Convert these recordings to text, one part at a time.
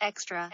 Xtra.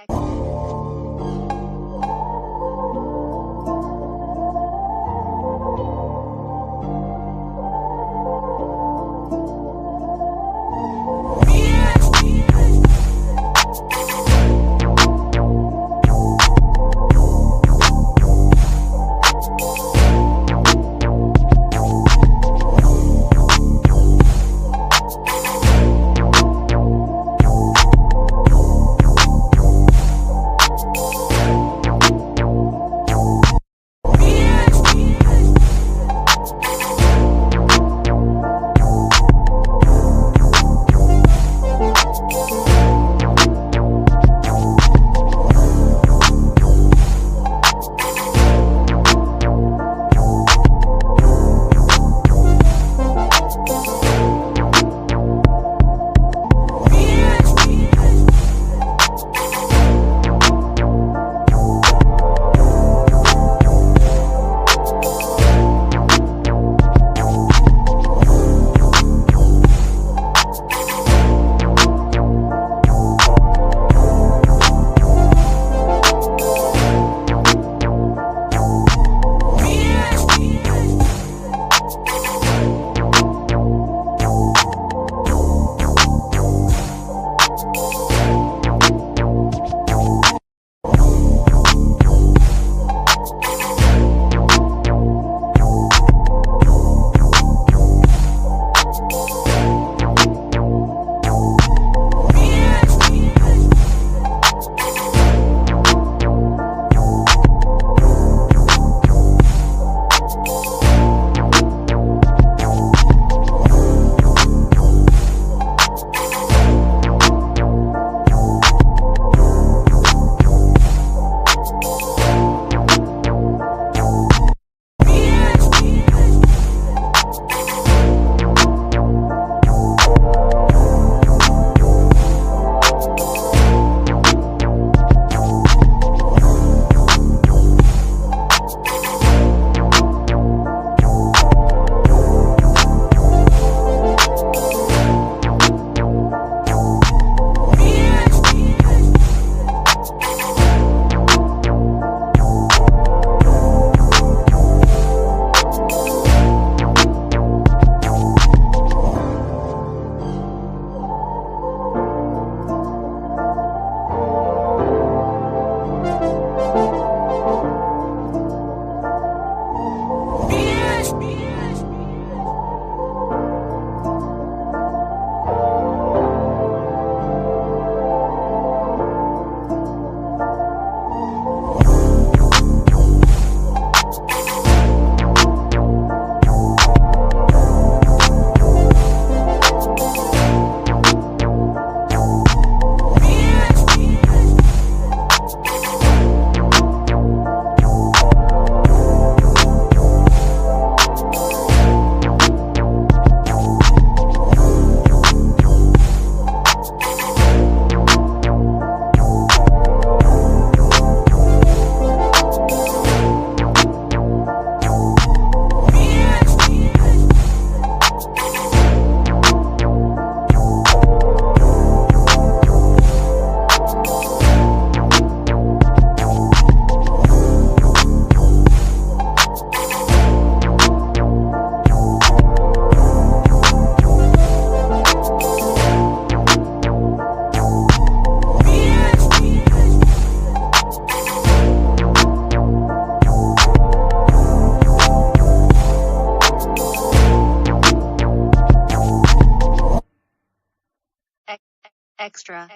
Xtra.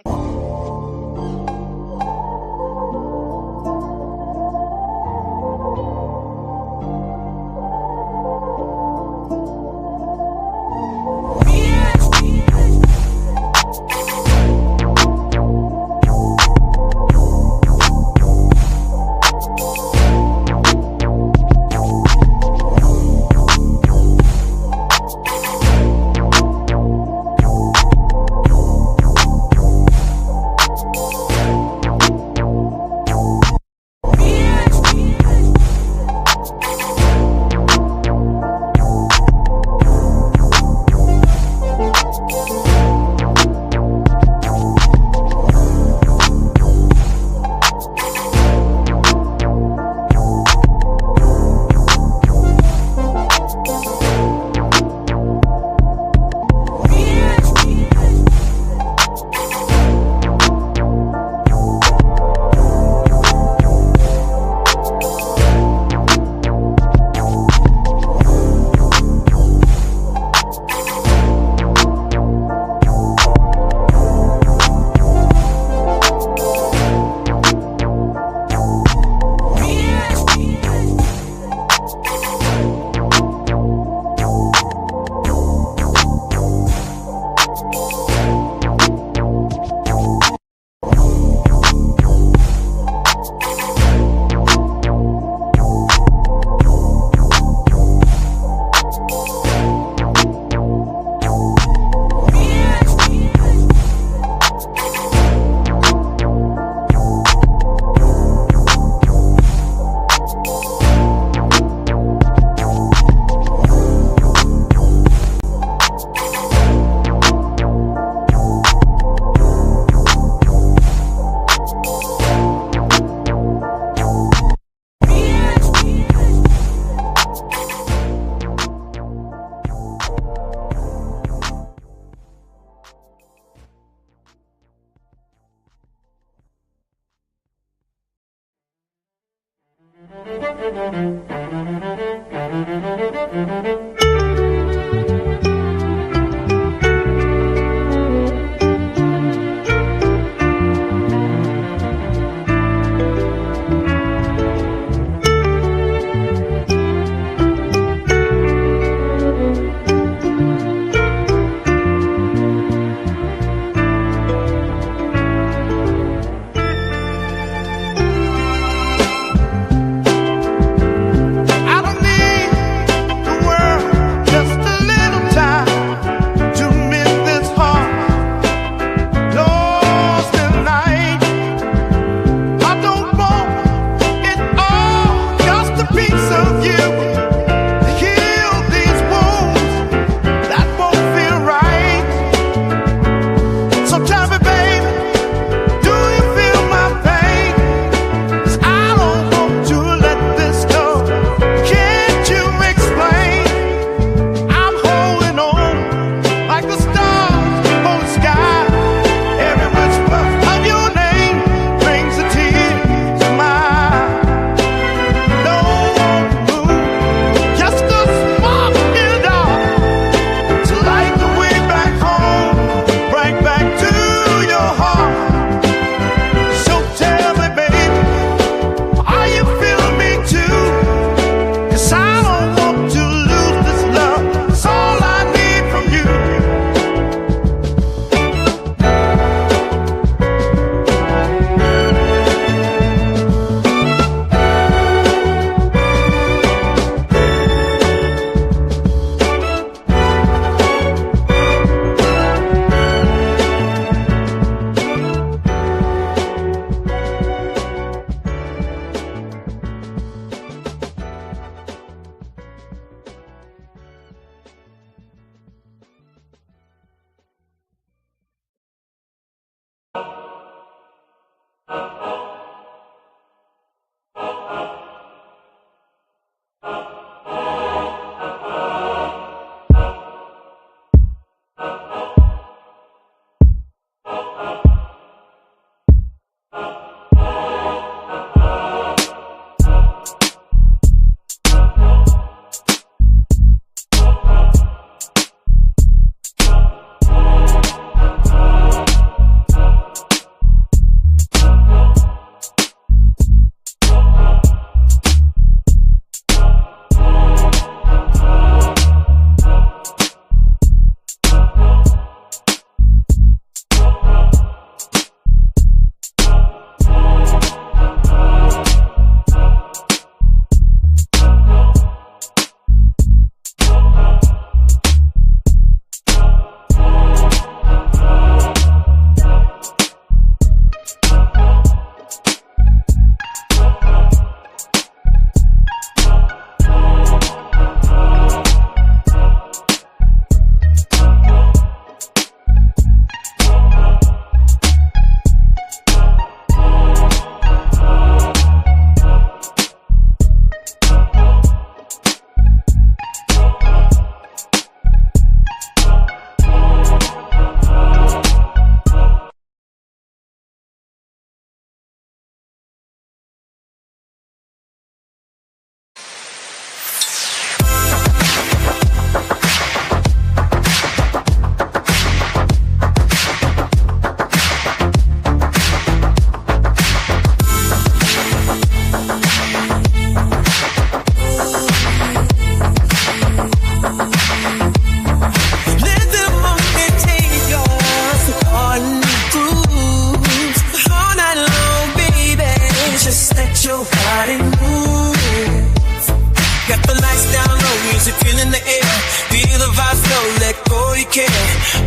let go, you can't.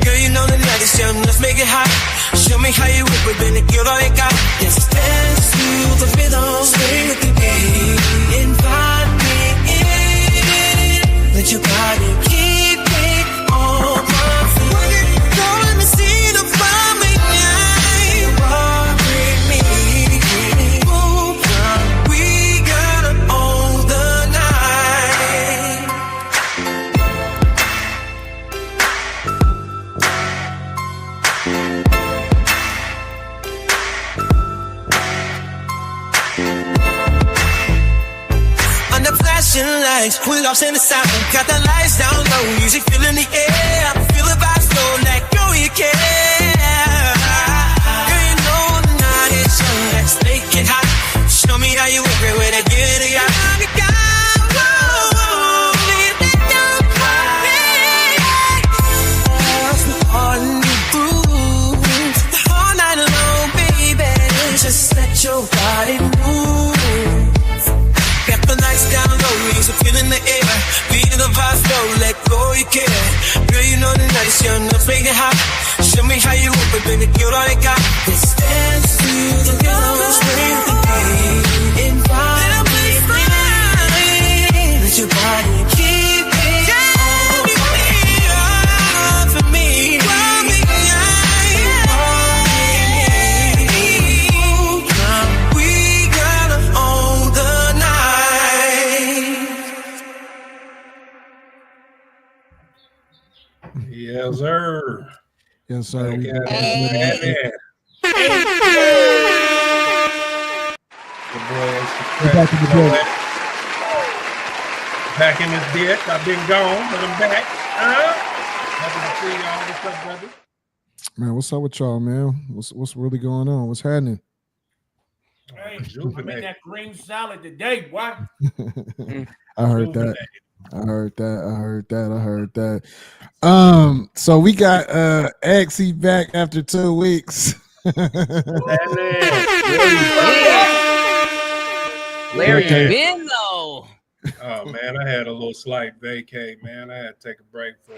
Girl, you know the night is young, let's make it hot. Show me how you whip it, baby, give all you got. Let's dance to the rhythm, stay with the beat. Invite me in, let your body keep me on my feet. Don't let me see the fire me now. Worry me. Oh, we gotta own the night. Under flashing lights, pull ups in the sound. Got the lights down low, music filling the air. Feel the vibes slow, let go, you care. Girl, you know the night is young, let's make it hot. Show me how you work it with a good guy. Just let your body move. Got the lights down low, music feeling the air. Feel the vibes low, let go, you care. Girl, you know the night is young, let's make it hot. Show me how you work it, baby, give all you got. Let's dance to the rhythm, sway with the beat. Invite me in, let your body keep it on for me. Yes, sir. Yes, sir. Back in this bitch. I've been gone, but I'm back. Happy to see y'all. What's up, brother? Man, what's up with y'all, man? What's really going on? What's happening? Hey, I'm in that green salad today, boy. I heard that. So we got Axie back after 2 weeks. Larry been though. Oh man, I had a little slight vacay, man. I had to take a break for a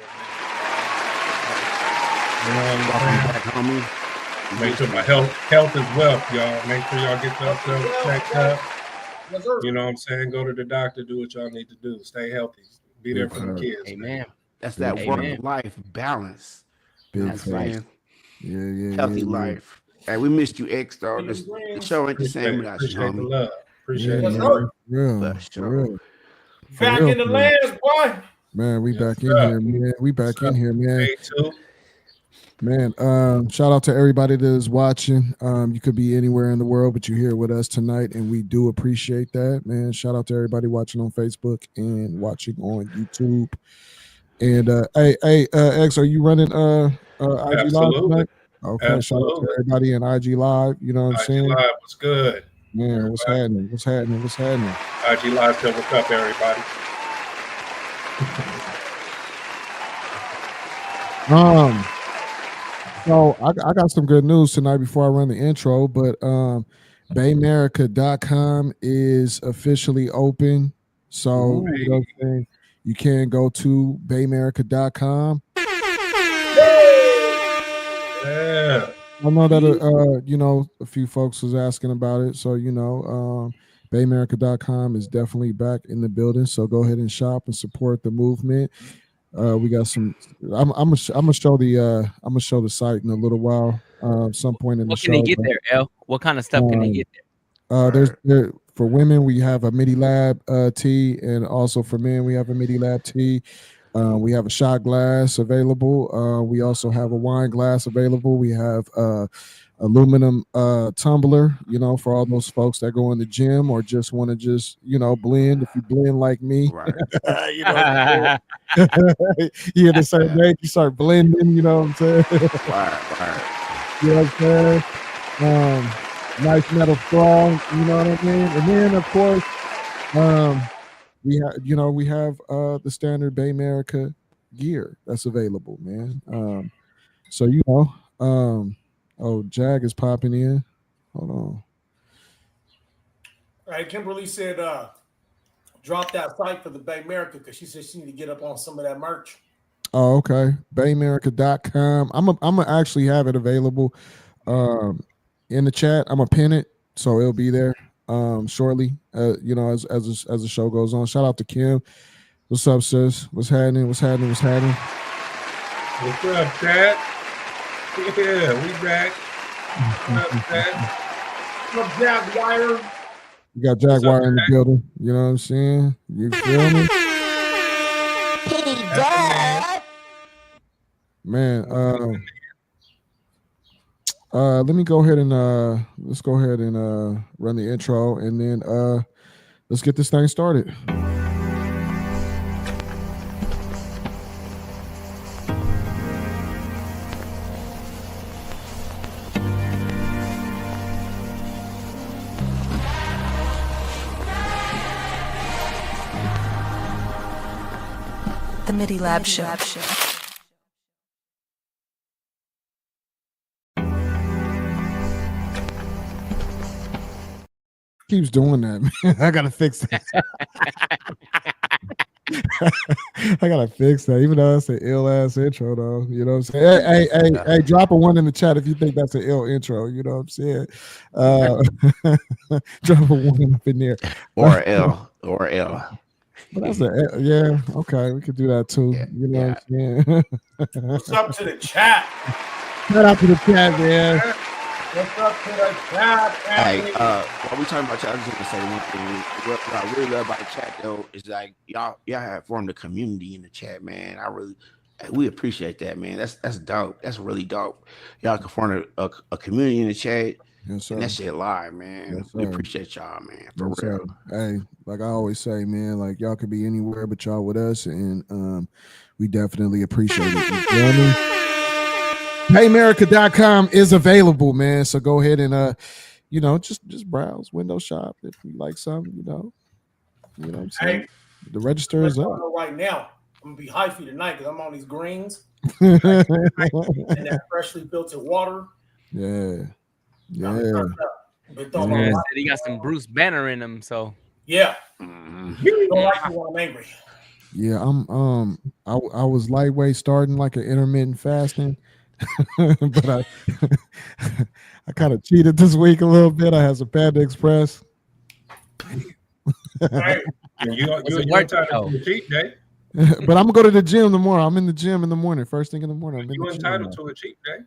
minute. Make sure my health is wealth, y'all. Make sure y'all get yourself checked up. You know what I'm saying? Go to the doctor, do what y'all need to do. Stay healthy. Be there for the kids. Amen. That's that work-life balance. Big man. Yeah. Healthy life. Hey, we missed you, Xtra. The show ain't the same without you, homie. The love. Appreciate it. Real. Back in the lands, boy. Man, we back in here, man. We back in here, man. Man, shout out to everybody that is watching. You could be anywhere in the world, but you're here with us tonight, and we do appreciate that, man. Shout out to everybody watching on Facebook and watching on YouTube. And hey, X, are you running IG Live tonight? Okay, Absolutely. Shout out to everybody in IG Live. You know what I'm saying? IG Live was good. Man, what's happening? IG Live said, what's up, everybody? So I got some good news tonight before I run the intro, but baymerica.com is officially open. So you know what I'm saying? You can go to baymerica.com. Yeah. I know that a few folks was asking about it. So baymerica.com is definitely back in the building. So go ahead and shop and support the movement. We got some. I'm gonna show the site in a little while. Some point in the show. What can they get there, L? What kind of stuff can they get there? There's for women we have a Midi Lab tee, and also for men we have a Midi Lab tee. We have a shot glass available. We also have a wine glass available. We have aluminum tumbler, for all those folks that go in the gym or just want to blend. If you blend like me, right. You at a certain age, you start blending, you know what I'm saying? Right. You know what I'm saying? Nice metal strong, you know what I mean? And then of course, we have the standard Baymerica gear that's available, man. Jag is popping in. Hold on. All right, Kimberly said drop that site for the Baymerica because she said she need to get up on some of that merch. Oh, okay. BayAmerica.com. I'm gonna actually have it available in the chat. I'm gonna pin it so it'll be there shortly. You know, as the show goes on. Shout out to Kim. What's up, sis? What's happening? What's happening? What's happening? What's up, Chad? Yeah, we back. What's up, Chad? What's up, Jaguar? You got Jaguar in the building. You know what I'm saying? You feel me? Man, let me go ahead and let's go ahead and run the intro, and then let's get this thing started. The Midi Lab Show. Keeps doing that, man. I gotta fix that. I gotta fix that, even though that's an ill ass intro, though. You know what I'm saying? Hey, drop a 1 in the chat if you think that's an ill intro. You know what I'm saying? Drop a 1 up in there, or L. But that's yeah, okay, we could do that too. Yeah, you know what I'm saying? What's up to the chat? Shout out to the chat, man. What's up to the chat? Hey, while we talking about chat, I just want to say one thing. What I really love about the chat though is like y'all have formed a community in the chat, man. We appreciate that, man. That's dope. That's really dope. Y'all can form a community in the chat. Yes, sir. And that shit live, man. Yes, we appreciate y'all, man. For yes, real. Sir. Hey, like I always say, man, like y'all could be anywhere but y'all with us, and we definitely appreciate it. You feel me? BayAmerica.com is available, man. So go ahead and you know, just browse, window shop if you like something, you know. You know what I'm saying? Hey, the register is up. Right now, I'm gonna be hyphy tonight because I'm on these greens and that freshly filtered water. Yeah. Yeah. He got some Bruce Banner in him, so yeah. You don't like me when I'm angry. Yeah, I was lightweight starting like an intermittent fasting, but I kind of cheated this week a little bit. I had some Panda Express. Right. You're entitled to a cheat day. But I'm gonna go to the gym tomorrow. I'm in the gym in the morning, first thing in the morning. You're entitled to a cheat day.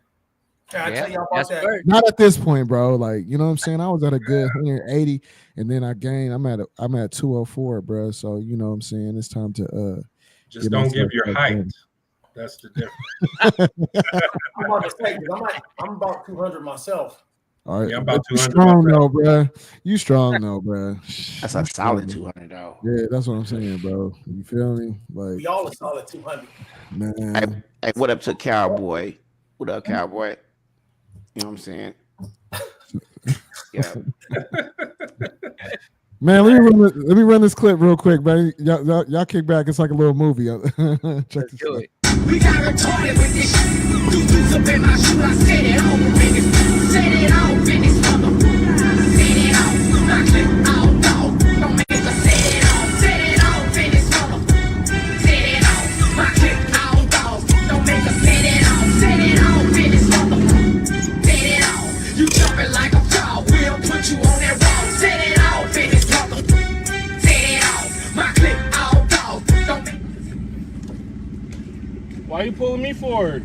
Can I tell y'all about that? Not at this point, bro. Like, you know what I'm saying? I was at a good 180, and then I gained. I'm at 204, bro. So you know what I'm saying? It's time to just don't give your height. In. That's the difference. I'm about to say, I'm about 200 myself. All right, yeah, I'm about 200. Strong though, bro. You strong though, bro. That's a solid 200 though. Yeah, that's what I'm saying, bro. You feel me? Like we all a solid 200. Man. Hey, what up to Cowboy? What up, Cowboy? You know what I'm saying? Yeah. Man, let me run this clip real quick, man. Y'all kick back. It's like a little movie. Check this out. We got retarded with this shit. Do up in my shoe. I said it over, niggas. Set it off in this mother. Set it off. My clip all dog. Don't make us set it off. Set it off in this mother. Set it off. My clip all dog. Don't make us set it off. Set it off in this mother. Set it off. You jumping like a dog. We'll put you on that wall. Set it off in this mother. Set it off. My clip all dog. Don't make. Why you pulling me for?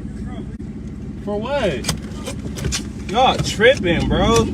For what? Y'all tripping, bro.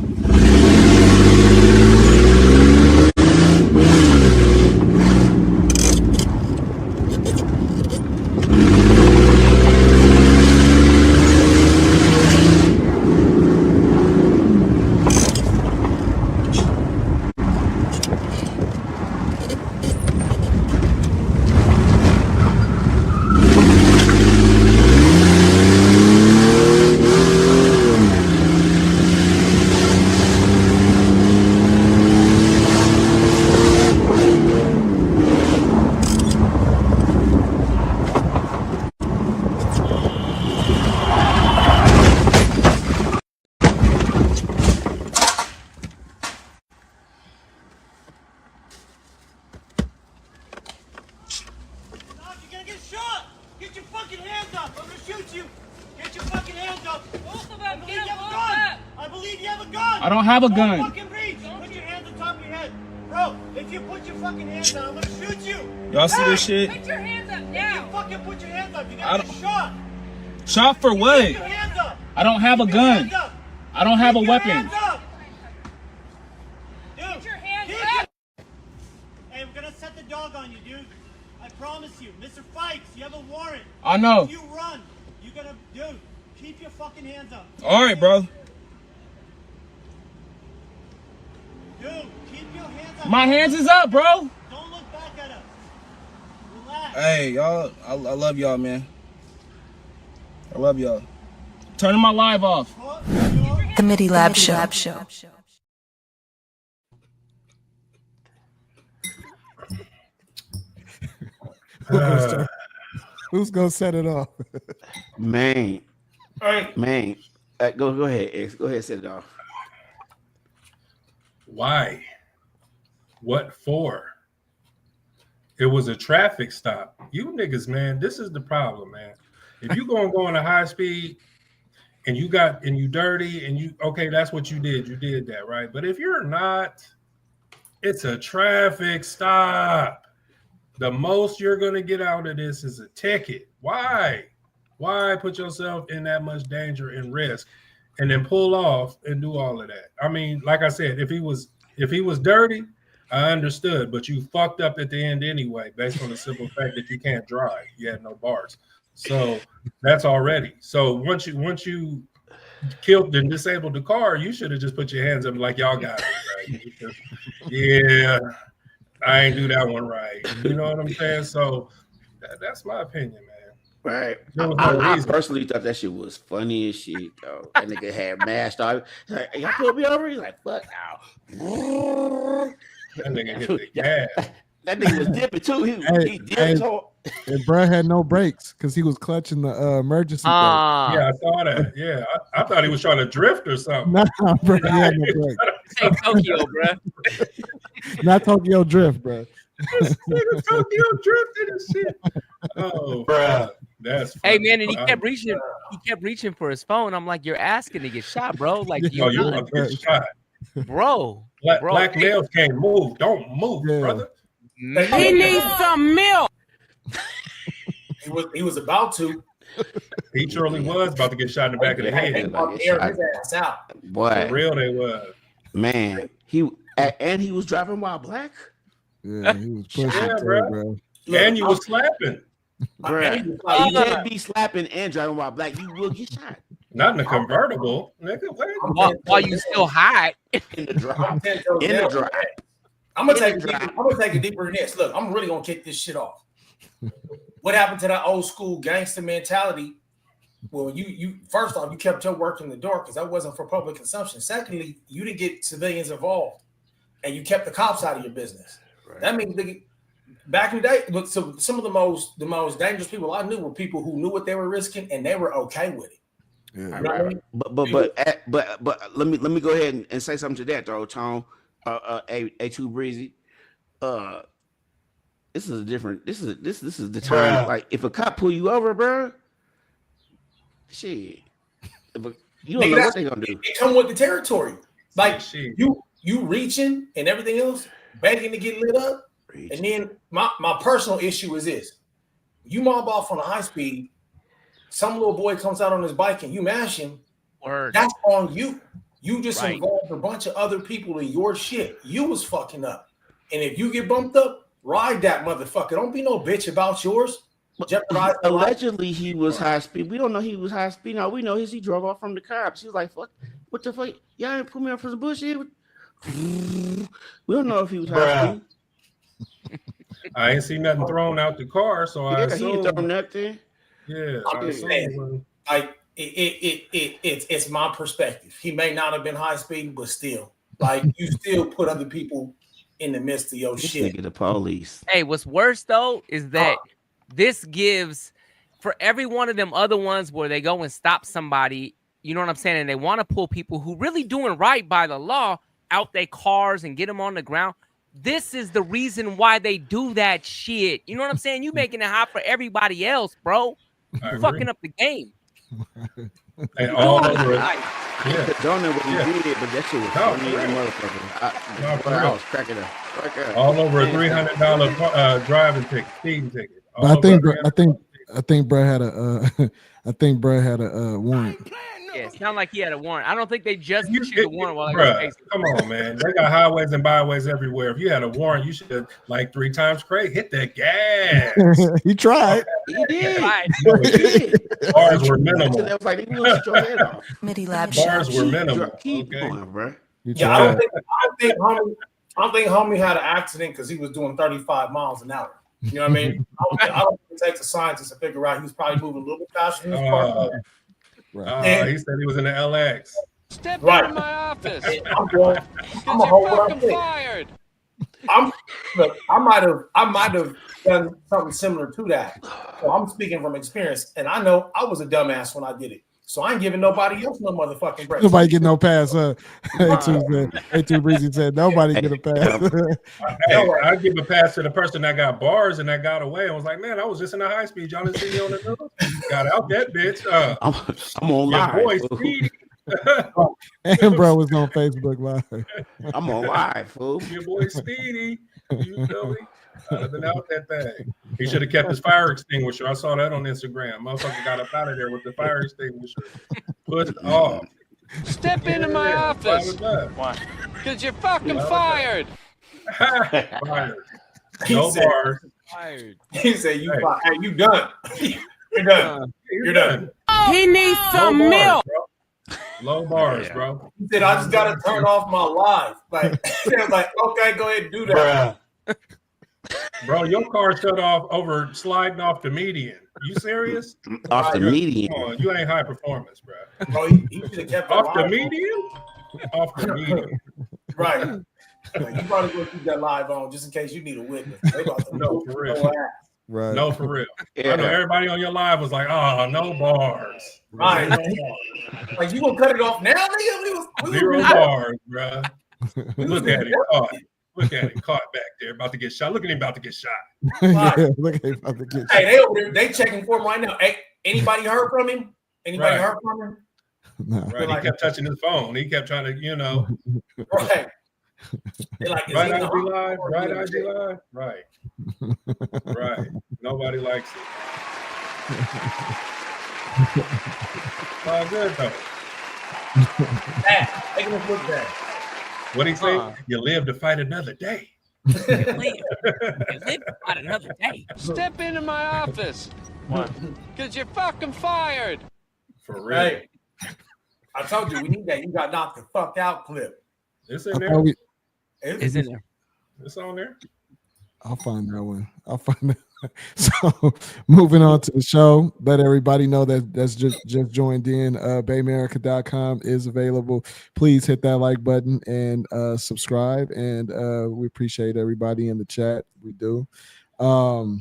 I don't have a gun. Fucking reach. Put your hands on top of your head. Bro, if you put your fucking hands down, I'm gonna shoot you. Y'all see this shit? Put your hands up now. If you fucking put your hands up, you're gonna get shot. Shot for what? Put your hands up. I don't have a gun. I don't have a weapon. Hands up. Dude, put your hands up. Hey, I'm gonna set the dog on you, dude. I promise you. Mr. Fikes, you have a warrant. I know. If you run, you're gonna, dude, keep your fucking hands up. All right, bro. Dude, keep your hands up. My hands is up, bro. Don't look back at us. Relax. Hey, y'all. I love y'all, man. I love y'all. Turning my live off. The Midi Lab Show. Who's gonna set it off? Man. Man. Go ahead, X. Go ahead, set it off. Why? What for? It was a traffic stop. You niggas, man, this is the problem, man. If you gonna go on a high speed and you dirty and you okay, that's what you did. You did that, right? But if you're not, it's a traffic stop. The most you're gonna get out of this is a ticket. Why? Why put yourself in that much danger and risk and then pull off and do all of that? I mean, like I said, if he was dirty, I understood, but you fucked up at the end anyway, based on the simple fact that you can't drive. You had no bars. So that's already. So once you killed and disabled the car, you should have just put your hands up like y'all got it, right? Because, yeah, I ain't do that one right. You know what I'm saying? So that's my opinion, man. Right. I personally thought that shit was funny as shit, though. That nigga had mashed off. He's like, y'all pulled me over? He's like, fuck now. That nigga hit the gas. That nigga was dipping too. He dipped. And bro had no brakes because he was clutching the emergency brake. Yeah, I saw that. Yeah, I thought he was trying to drift or something. Nah, bro, he had no brakes. Hey, Tokyo, bro. Not Tokyo Drift, bro. This nigga Tokyo drifted and shit. Oh, bro, that's funny. Hey, man, and he kept reaching. He kept reaching for his phone. I'm like, you're asking to get shot, bro. Like, you're gonna get shot, bro. Black males can't move. Don't move, brother. He needs some milk. He was about to. He surely was about to get shot in the back of the head. Air his ass out. Boy, for real, they was. Man, he was driving while black. Yeah, he was pushing bro. And you was slapping. Bro, you can't be slapping and driving while black. You will get shot. Not in a convertible, nigga. While you still hot in the drive. In the drive. I'm gonna take it deeper than this. Look, I'm really gonna kick this shit off. What happened to that old school gangster mentality? Well, you first off, you kept your work in the door because that wasn't for public consumption. Secondly, you didn't get civilians involved, and you kept the cops out of your business. Right. That means back in the day, so some of the most dangerous people I knew were people who knew what they were risking and they were okay with it. Yeah. You know what I mean? But let me go ahead and say something to that though, Tone. A2 Breezy. This is the time. Like if a cop pull you over, bro, shit. You don't know what they gonna do. It come with the territory. Like you reaching and everything else, begging to get lit up. And then my personal issue is this: you mob off on a high speed, some little boy comes out on his bike and you mash him. Word. That's on you. You just involved a bunch of other people in your shit. You was fucking up. And if you get bumped up, ride that motherfucker. Don't be no bitch about yours. Allegedly, he was high speed. We don't know he was high speed. Now we know he drove off from the cops. He was like, "Fuck, what the fuck? Y'all ain't put me up for some bullshit." We don't know if he was high speed. I ain't seen nothing thrown out the car, so I assume. He ain't thrown nothing. Yeah, I'm just saying, like it's my perspective. He may not have been high speed, but still, like you still put other people in the midst of your shit. Nigga, the police. Hey, what's worse though is that this gives for every one of them other ones where they go and stop somebody, you know what I'm saying, and they want to pull people who really doing right by the law out their cars and get them on the ground. This is the reason why they do that shit. You know what I'm saying? You making it hot for everybody else, bro. You fucking up the game. And all over Yeah. Condoning what he did, but that shit was funny as a motherfucker. I was cracking up. All over a $300 driving ticket, speeding ticket. But I think Brad had a I think Brad had a warrant. Yeah, it sounded like he had a warrant. I don't think they just issued a warrant while they were Bruh, facing. come on, man. They got highways and byways everywhere. If you had a warrant, you should like 3 times crazy. Hit that gas. He tried. He did. No, he did. Bars were minimal. That was like, you want to show your head off. Midi Lab Bars Show. were minimal. Keep Okay. going, bro. Yeah, I don't think homie had an accident because he was doing 35 miles an hour. You know what I mean? I don't think it takes a scientist to figure out he was probably moving a little bit faster than his car. He said he was in the LX. Step into my office. I'm going. I'm a whole what I'm fired. I might have done something similar to that. So I'm speaking from experience, and I know I was a dumbass when I did it. So I ain't giving nobody else no motherfucking break. Nobody get no pass. A2 Breezy said nobody get a pass. Hey, I give a pass to the person that got bars and that got away. I was like, man, I was just in a high speed. Y'all didn't see me on the news. Got out that bitch. I'm on live. Boy, Speedy. And bro was on Facebook Live. I'm on live, fool. Your boy Speedy. You feel me? I'd have been out that thing. He should have kept his fire extinguisher. I saw that on Instagram. Motherfucker got up out of there with the fire extinguisher pushed off. Step into my office. Why? Because you're fucking fired. Fired. No bars. Fired. He said, "You fired. Hey, you done. You're done. You're done." He needs some milk. Low bars, bro. He said, "I just gotta turn off my live." Like, okay, go ahead and do that. Bro, your car shut off over sliding off the median. You serious? Off the median? Come on, you ain't high performance, bro. Bro, he should have kept off the median? Off the median. Right. Like, you probably gonna keep that live on just in case you need a witness. They about to know for real. Right. No, for real. Yeah. I know everybody on your live was like, oh, no bars. Right. Like, you gonna cut it off now, nigga? Zero bars, bro. Look at it. Look at it, caught back there, about to get shot. Look at him about to get shot. Yeah, look at him about to get shot. Hey, they over there, they checking for him right now. Hey, anybody heard from him? Anybody heard from him? No. Right, he kept touching his phone. He kept trying to, Right. They're like, right IG live, right IG live, right, right. Nobody likes it. All good though. Bad. Making us look bad. What did he say? You live to fight another day. You live to fight another day. Step into my office. Why? Because you're fucking fired. For real. Hey, I told you we need that. You got knocked the fuck out clip. It's in there. It's in there. It's on there. I'll find that one. I'll find that. So moving on to the show, let everybody know that's just joined in. BayAmerica.com is available. Please hit that like button and subscribe. And we appreciate everybody in the chat. We do. Well,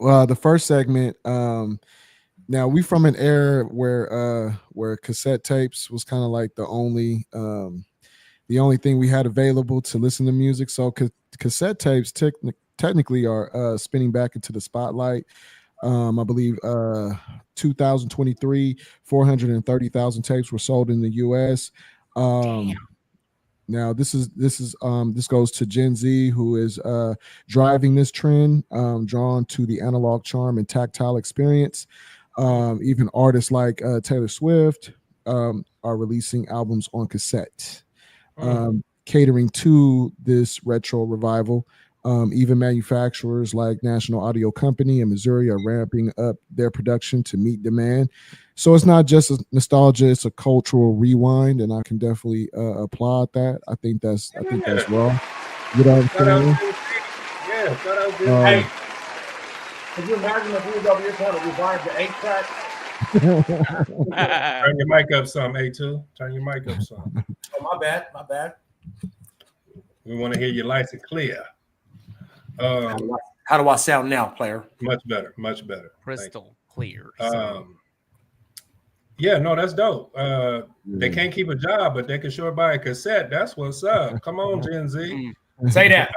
the first segment. Now we from an era where cassette tapes was kind of like the only thing we had available to listen to music. So cassette tapes technically are spinning back into the spotlight. I believe 2023, 430,000 tapes were sold in the U.S. Now this goes to Gen Z, who is driving this trend, drawn to the analog charm and tactile experience. Even artists like Taylor Swift are releasing albums on cassette, catering to this retro revival. Even manufacturers like National Audio Company in Missouri are ramping up their production to meet demand. So it's not just a nostalgia; it's a cultural rewind, and I can definitely applaud that. I think that's wrong. You know what I'm saying? Yeah, shout out to Hey, could you imagine if we was over here trying to revive the 8-track? Turn your mic up some, A2. Turn your mic up some. Oh, my bad. We want to hear you nice and clear. How do I sound now, player? Much better. Crystal clear. Yeah, no, that's dope. They can't keep a job, but they can sure buy a cassette. That's what's up. Come on, Gen Z. Say that.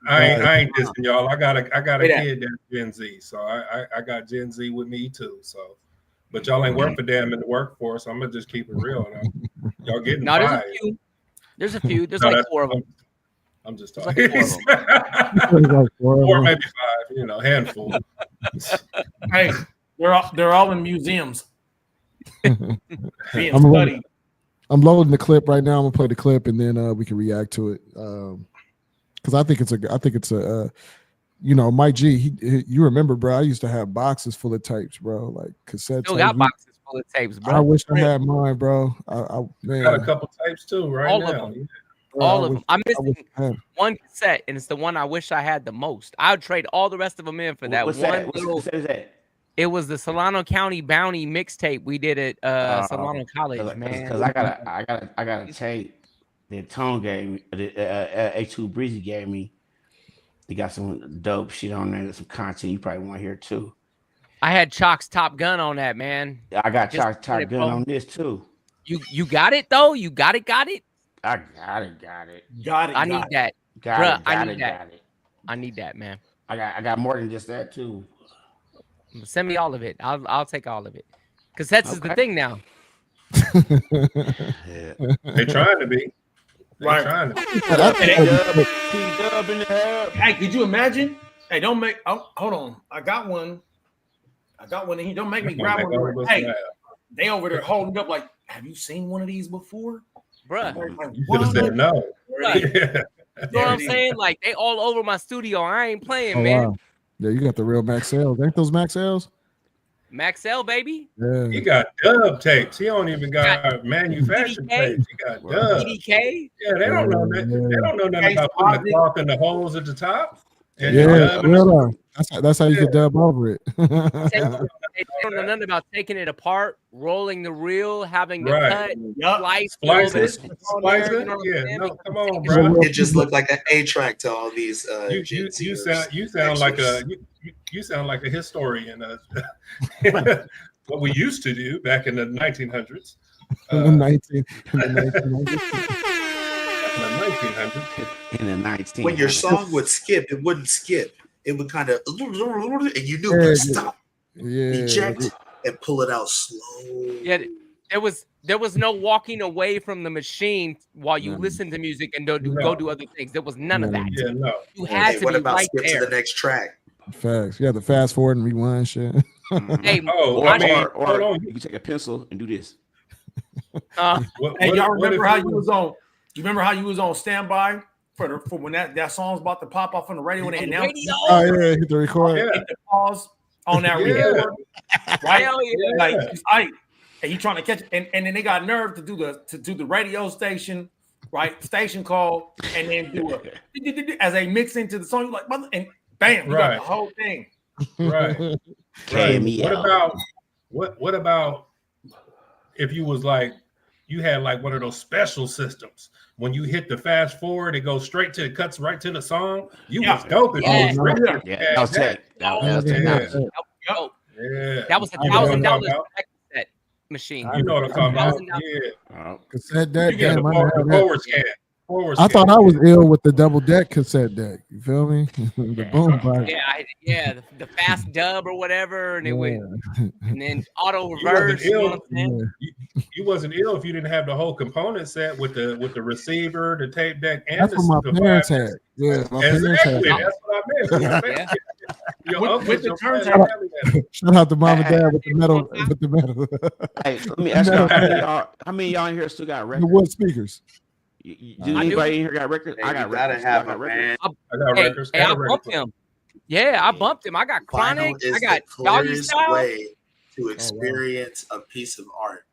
I ain't dissing y'all. I got a kid that's Gen Z, so I got Gen Z with me too. So but y'all ain't worth a damn in the workforce. I'm gonna just keep it real. Y'all getting No, fired. There's a few. There's like 4 of them. I'm just There's talking. like 4 of them. 4, maybe 5. Handful. Hey, they're all in museums. Being I'm studied. loading the clip right now. I'm gonna play the clip and then we can react to it. Because I think it's a Mike G. You remember, bro? I used to have boxes full of tapes, bro, like cassette. Still got boxes full of tapes, bro. I wish I had mine, bro. Man, got a couple tapes too, right all now. Of them. Yeah. Bro, all of them. I'm missing one cassette, and it's the one I wish I had the most. I would trade all the rest of them in for that What's one. that? What cassette is that? It was the Solano County Bounty mixtape we did at Solano College, man. Because I got a tape that Tone gave me, A2 Breezy gave me. They got some dope shit on there, some content you probably want to hear too. I had Chalk's Top Gun on that, man. I got Chalk's Top Gun on this too. You got it though? You got it? I got it. I need that. Got I it. need that. I need that, man. I got more than just that too. Send me all of it. I'll take all of it. Cassettes is the thing now. They trying to be. Right. Trying to. Hey, could you imagine? Hey, don't make. Oh, hold on. I got one. And he don't make me grab one. Hey, they over there holding up like, have you seen one of these before, bruh? Like, you could have said no. Right. You know what I'm saying? Like they all over my studio. I ain't playing, man. Wow. Yeah, you got the real Max L's. Ain't those Max L's? Max L, baby. Yeah. He got dub tapes. He don't even got manufactured tapes. He got dub. EDK? Yeah, they don't know that. They don't know nothing about putting the cloth in the holes at the top. And that's how you get dub over it. They don't know nothing about taking it apart, rolling the reel, having the cut, splice it. Yeah, no, come on, bro. It just looked like an A track to all these. You sound like a historian. What we used to do back in the 1900s. In the 1900s. When your song would skip, it wouldn't skip. It would kind of, and you knew to stop, eject, and pull it out slow. Yeah, there was no walking away from the machine while you listen to music and go do other things. There was none of that. Yeah, no. You had to what be about right skip there. to the next track? Facts. You have to fast forward and rewind shit. Hey, or you can take a pencil and do this. Hey, y'all remember how you was on? You remember how you was on standby for when that song's about to pop off on the radio and they announced it? Oh yeah, hit the record. Hit the pause on that record. Right? Like, and you trying to catch it, and then they got nerve to do the radio station, right? Station call, and then do a as they mix into the song. You're like, mother, and bam, you got the whole thing. Right. What about if you was like you had like one of those special systems when you hit the fast forward, it goes straight to it cuts right to the song. You was dope. That was tech. That was technology. That was $1,000 cassette machine. You know what I'm talking about? Yeah. Cassette deck. You got the forward scan. I thought I was ill with the double deck cassette deck. You feel me? The boom box. The fast dub or whatever, and it went, and then auto reverse. You wasn't ill if you didn't have the whole component set with the receiver, the tape deck, and that's what my parents had. Yeah, my parents had. That's what I meant. With the turntable. Shout out to mom and dad with the metal. Hey, let me ask y'all, how many of y'all in here still got records? The wood speakers. Do anybody in here got records? I got records. I got records. I bumped him. Yeah, I bumped him. I got Chronic. I got Doggy Style. Way to experience a piece of art.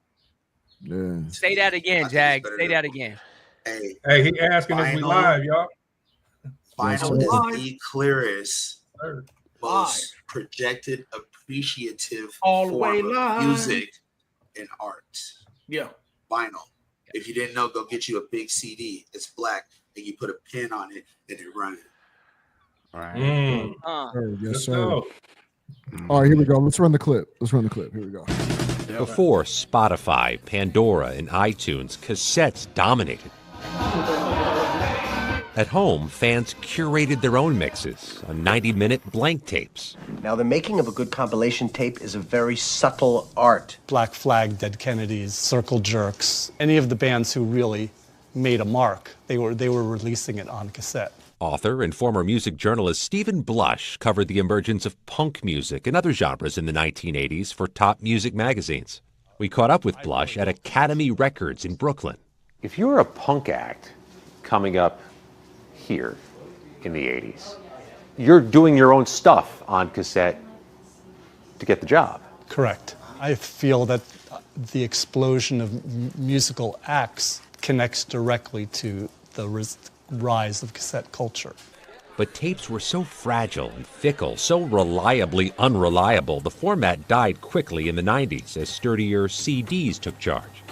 Yeah. Say that again, Jag. Say that again. Hey, he asking if we live, y'all. Vinyl is the clearest, most projected, appreciative form of music and art. Yeah, vinyl. If you didn't know, go get you a big CD. It's black, and you put a pin on it, and it runs. All right. Yes, sir. All right, here we go. Let's run the clip. Here we go. Before Spotify, Pandora, and iTunes, cassettes dominated. At home, fans curated their own mixes on 90-minute blank tapes. Now, the making of a good compilation tape is a very subtle art. Black Flag, Dead Kennedys, Circle Jerks, any of the bands who really made a mark, they were releasing it on cassette. Author and former music journalist Stephen Blush covered the emergence of punk music and other genres in the 1980s for top music magazines. We caught up with Blush at Academy Records in Brooklyn. If you were a punk act coming up here in the 80s, you're doing your own stuff on cassette to get the job. Correct. I feel that the explosion of musical acts connects directly to the rise of cassette culture. But tapes were so fragile and fickle, so reliably unreliable, the format died quickly in the 90s as sturdier CDs took charge.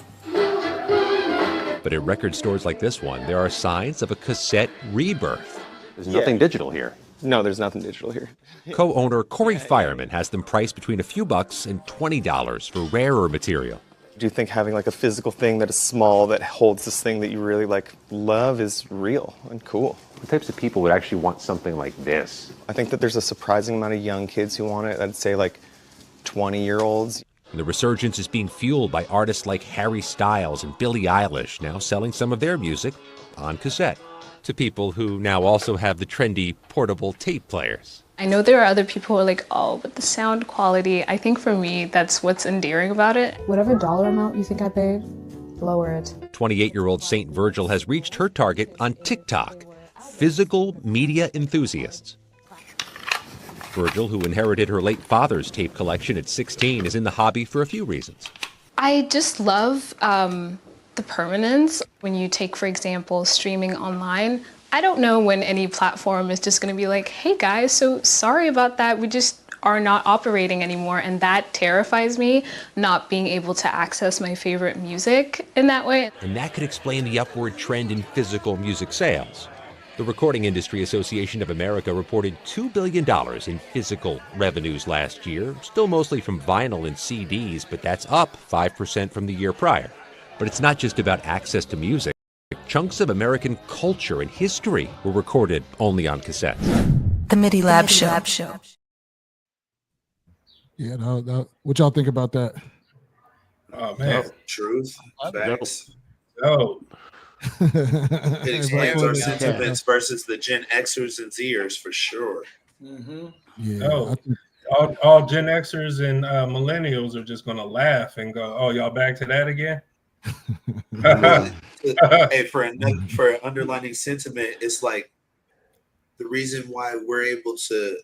But at record stores like this one, there are signs of a cassette rebirth. There's nothing digital here. No, there's nothing digital here. Co-owner Corey Fireman has them priced between a few bucks and $20 for rarer material. Do you think having like a physical thing that is small, that holds this thing that you really love is real and cool? What types of people would actually want something like this? I think that there's a surprising amount of young kids who want it. I'd say 20-year-olds. The resurgence is being fueled by artists like Harry Styles and Billie Eilish, now selling some of their music on cassette to people who now also have the trendy portable tape players. I know there are other people who are like, oh, but the sound quality, I think for me, that's what's endearing about it. Whatever dollar amount you think I paid, lower it. 28-year-old St. Virgil has reached her target on TikTok, physical media enthusiasts. Virgil, who inherited her late father's tape collection at 16, is in the hobby for a few reasons. I just love the permanence. When you take, for example, streaming online, I don't know when any platform is just going to be like, hey guys, so sorry about that. We just are not operating anymore. And that terrifies me, not being able to access my favorite music in that way. And that could explain the upward trend in physical music sales. The Recording Industry Association of America reported $2 billion in physical revenues last year, still mostly from vinyl and CDs, but that's up 5% from the year prior. But it's not just about access to music. Chunks of American culture and history were recorded only on cassettes. The Midi Lab Show. Yeah, what y'all think about that? Oh man, truth, facts. Oh, it explains our sentiments versus the Gen Xers and Zers for sure. Mm-hmm. Yeah, oh, all Gen Xers and millennials are just gonna laugh and go, "Oh, y'all back to that again?" Hey, for underlining sentiment, it's like the reason why we're able to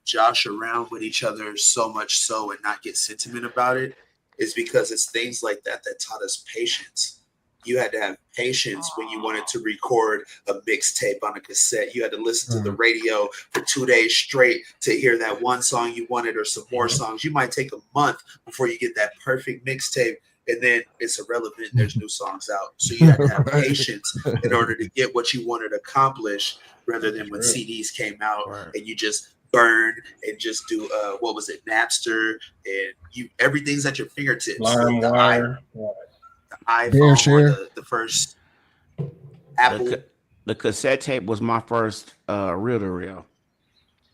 josh around with each other so much so and not get sentiment about it is because it's things like that taught us patience. You had to have patience when you wanted to record a mixtape on a cassette. You had to listen to the radio for 2 days straight to hear that one song you wanted or some more songs. You might take a month before you get that perfect mixtape, and then it's irrelevant. There's new songs out. So you had to have patience in order to get what you wanted accomplished, rather than when CDs came out and you just burn and just do what was it, Napster, and everything's at your fingertips. LimeWire. The iPhone or the first Apple. The cassette tape was my first reel-to-reel,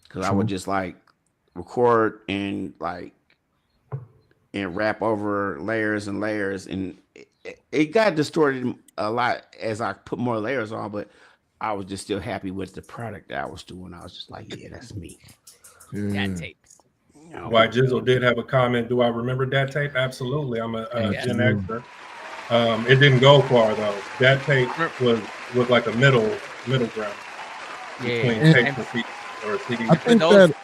because I would just record and rap over layers and layers, and it got distorted a lot as I put more layers on, but I was just still happy with the product that I was doing. I was just like, yeah, that's me. That tape. White Jizzle did have a comment. Do I remember that tape? Absolutely. I'm a Gen Xer. It didn't go far though. That tape was like a middle ground between tape and CD or CD. I think that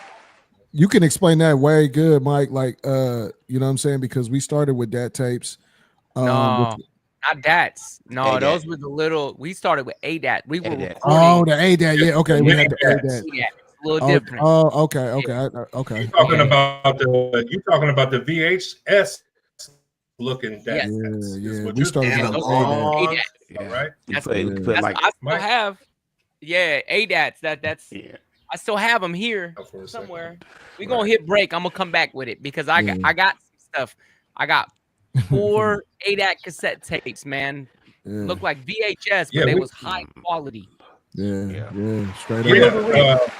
you can explain that way good, Mike. You know what I'm saying? Because we started with DAT tapes. No, not DATs. No, ADAT. Those were the little. We started with ADAT. We were recording. Oh, the ADAT. Yeah, okay. We had the ADAT. A little different. Oh, okay. Okay. You're talking about the VHS looking DAT. Yeah. We started with ADAT. All right. I still have. Yeah, ADATs. That's. Yeah. I still have them here somewhere. We're gonna hit break. I'm gonna come back with it because I got some stuff. I got 4 ADAT cassette tapes, man. Look like VHS, but they was high quality. Yeah, straight Yeah, up.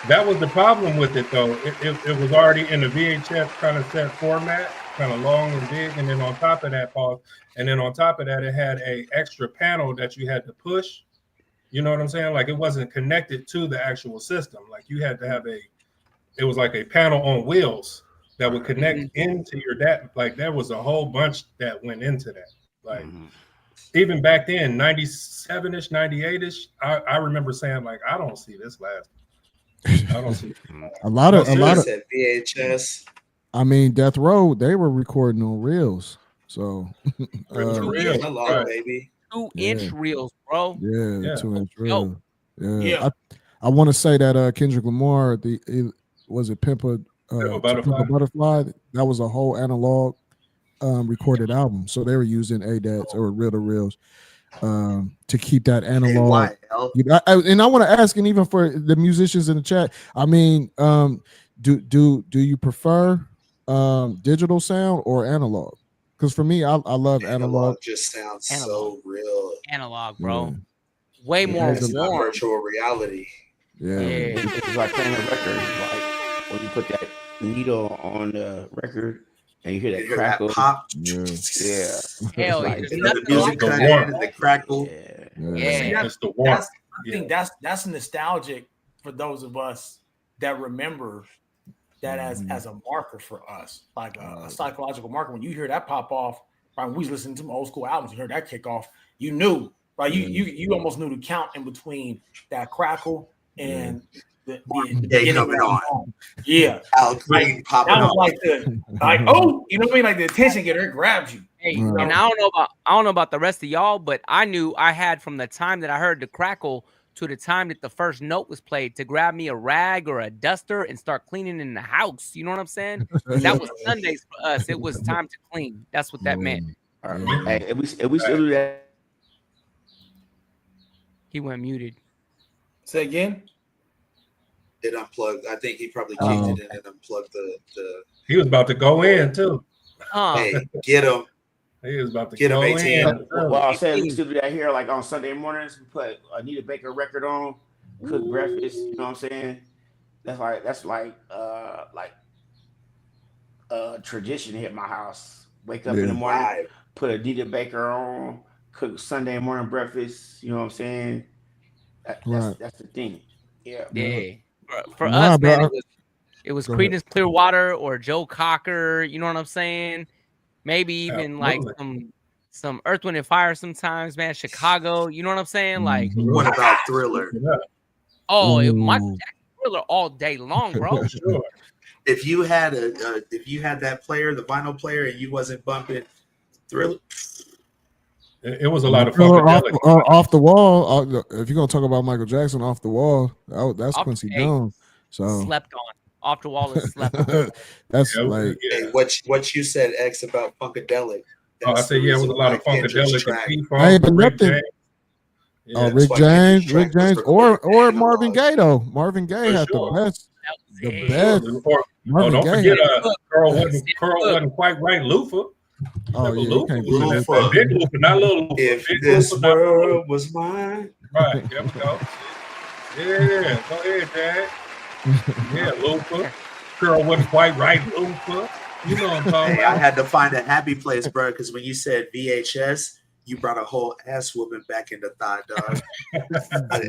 that was the problem with it, though. It was already in the VHS kind of set format, kind of long and big, and then on top of that, it had a extra panel that you had to push. You know what I'm saying? Like, it wasn't connected to the actual system. Like, you had to have it was like a panel on wheels that would connect into your data. Like, there was a whole bunch that went into that. Like, even back then, 97-ish, 98-ish, I remember saying, like, I don't see this last. I don't see a lot of VHS. I mean, Death Row, they were recording on reels. So reels, baby. 2-inch reels, bro. Yeah, 2-inch reels. Yeah. I want to say that Kendrick Lamar, was it Pimpa Butterfly? That was a whole analog recorded album. So they were using ADATs or reel-to-reels to keep that analog. And I want to ask, and even for the musicians in the chat, I mean, do you prefer digital sound or analog? Because for me, I love analog. Just sounds so real. Analog, bro. Way more It's not warm. virtual reality. It's like playing a record. Like when you put that needle on the record and you hear that crackle. That pop. Hell like, the music cut in and the crackle. It's the warmth. I think that's nostalgic for those of us that remember that as a marker for us, like a psychological marker. When you hear that pop off, right? When we was listening to some old school albums, you heard that kick off, you knew, right? You almost knew to count in between that crackle and the coming on. Yeah, Al Green popping that was off. like oh, you know what I mean? Like the attention getter, it grabs you. Hey, and I don't know about the rest of y'all, but I knew I had from the time that I heard the crackle to the time that the first note was played to grab me a rag or a duster and start cleaning in the house. You know what I'm saying? That was Sundays for us. It was time to clean. That's what that meant. Hey, if we still do that. He went muted. Say again? It unplugged. I think he probably kicked it in and unplugged the. He was about to go in too. Hey, get him. He was about to get go him 18. in. Well, I said we still do that here, like on Sunday mornings. We put Anita Baker record on, cook breakfast. You know what I'm saying? That's like tradition hit my house. Wake up in the morning, put Anita Baker on, cook Sunday morning breakfast. You know what I'm saying? That's the thing. Yeah. For us, man, it was Creedence Clearwater or Joe Cocker. You know what I'm saying? Maybe even like some Earth, Wind and Fire sometimes, man. Chicago. You know what I'm saying? Like, what about Thriller? Oh, Michael Jackson Thriller all day long, bro. Sure. If you had that player, the vinyl player, and you wasn't bumping Thriller. It was a lot of funkadelic. Off the wall. If you're gonna talk about Michael Jackson, Off the Wall, that's Quincy Jones. So slept on. Off the Wall is slept on. That's like hey, what you said, X, about funkadelic. I said it was a lot of funkadelic and Rick James, or Marvin Gaye though. Marvin Gaye had the best. Don't forget, Carl wasn't quite right. Loofah. Oh yeah, you can't do that. Big Loofah, not little Loofah. If this world was mine. Right, there we go. Yeah, go ahead, Dad. Yeah, Loofah. Carl wasn't quite right, Loofah. You know what I'm talking about. I had to find a happy place, bro, because when you said VHS, you brought a whole ass whooping back into thought, dog.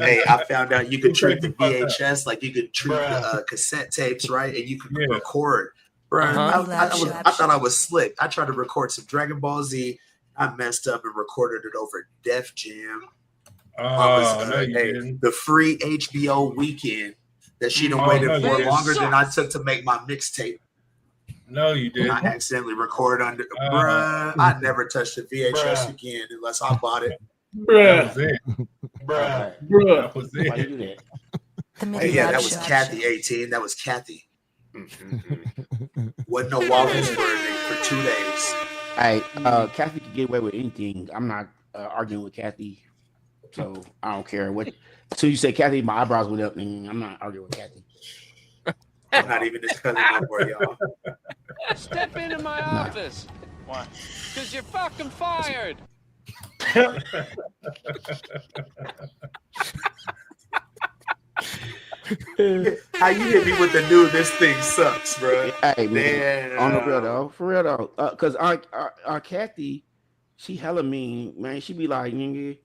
Hey, I found out you could treat the VHS like you could treat the cassette tapes, right? And you could record. Bro, I thought I was slick. I tried to record some Dragon Ball Z. I messed up and recorded it over Def Jam. The free HBO weekend that she done waited for longer than I took to make my mixtape. No, you didn't. I accidentally recorded under. Bruh, I never touched a VHS again unless I bought it. That was it. That was it. Yeah, that was Kathy 18. That was Kathy. Wasn't no waffles for 2 days. Hey, Kathy could get away with anything. I'm not arguing with Kathy, so I don't care what. So you say Kathy, my eyebrows went up, and I'm not arguing with Kathy. I'm not even this cousin no more, y'all. Step into my office. Why? Because you're fucking fired. How you hit me with the new this thing sucks, bro? Hey, man, on the real though, for real though, because our Kathy, she hella mean, man. She be like, nigga,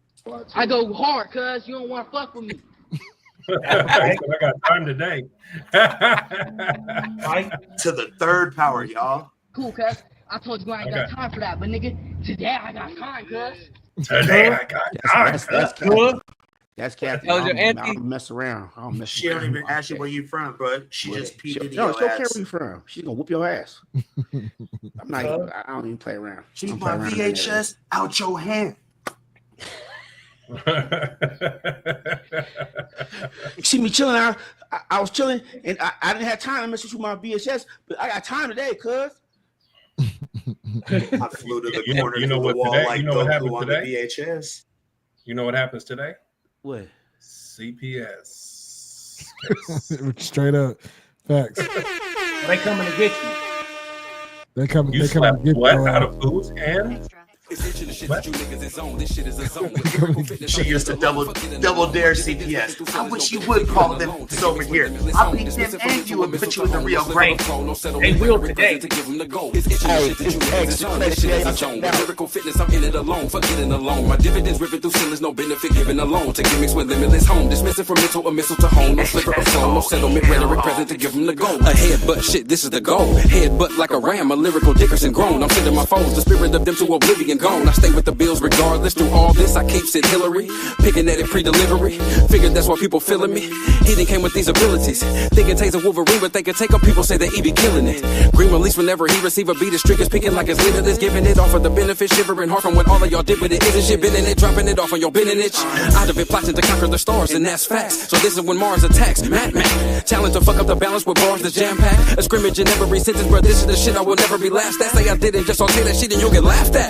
I go hard, cuz you don't want to fuck with me. I got time today. Right to the third power, y'all. Cool, cuz. I told you I ain't got time for that, but nigga, today I got time, cuz. Today I got time. That's Kathy. That was your I auntie? don't mess around. I don't mess She don't around. even ask you where you from, bro. She just peed into No, your she don't care ass. where you from. She's gonna whoop your ass. I'm not. Even, I don't even play around. Keep my VHS out your hand. You see me chilling out. I was chilling, and I didn't have time to mess with my VHS, but I got time today, cuz. I flew to the corner you know of the what wall today? like You know what Goku happened on today? the VHS. You know what happens today? What? CPS. Straight up facts. They coming to get you. They come. You They come slapped to get what you. out of whose hand? She used to double dare CPS. I wish you would call them over here. I'll beat them and you and put you in the Rio Grande. They will today. Lyrical fitness, I'm in it alone, forgetting alone. My dividends ripping through ceilings, no benefit given alone. To gimmicks with limitless home, dismissing from mental, a missile to home. No sliver of soul, no settlement, rhetoric present to give them the goal. A headbutt, shit, this is the goal. Headbutt like a ram, a lyrical Dickerson grown. I'm sending my foes, the spirit of them to oblivion gone. I stay with the bills regardless. Through all this, I keep it Hillary. Picking at it pre-delivery. Figured that's why people feeling me. He done came with these abilities. Thinking Taser Wolverine, but they can take up. People say that he be killing it. Green release whenever he receive a beat. His triggers picking like his limitless. Giving it off of the benefit. Shivering hard from what all of y'all did with it. Isn't shit bending it. Dropping it off on your bending itch. Out of it plotting to conquer the stars. And that's facts. So this is when Mars attacks. Matt. Challenge to fuck up the balance with bars that's jam-packed. A scrimmage in every sentence. Bro, this is the shit I will never be laughed at. Say I didn't just all say that shit and you'll get laughed at.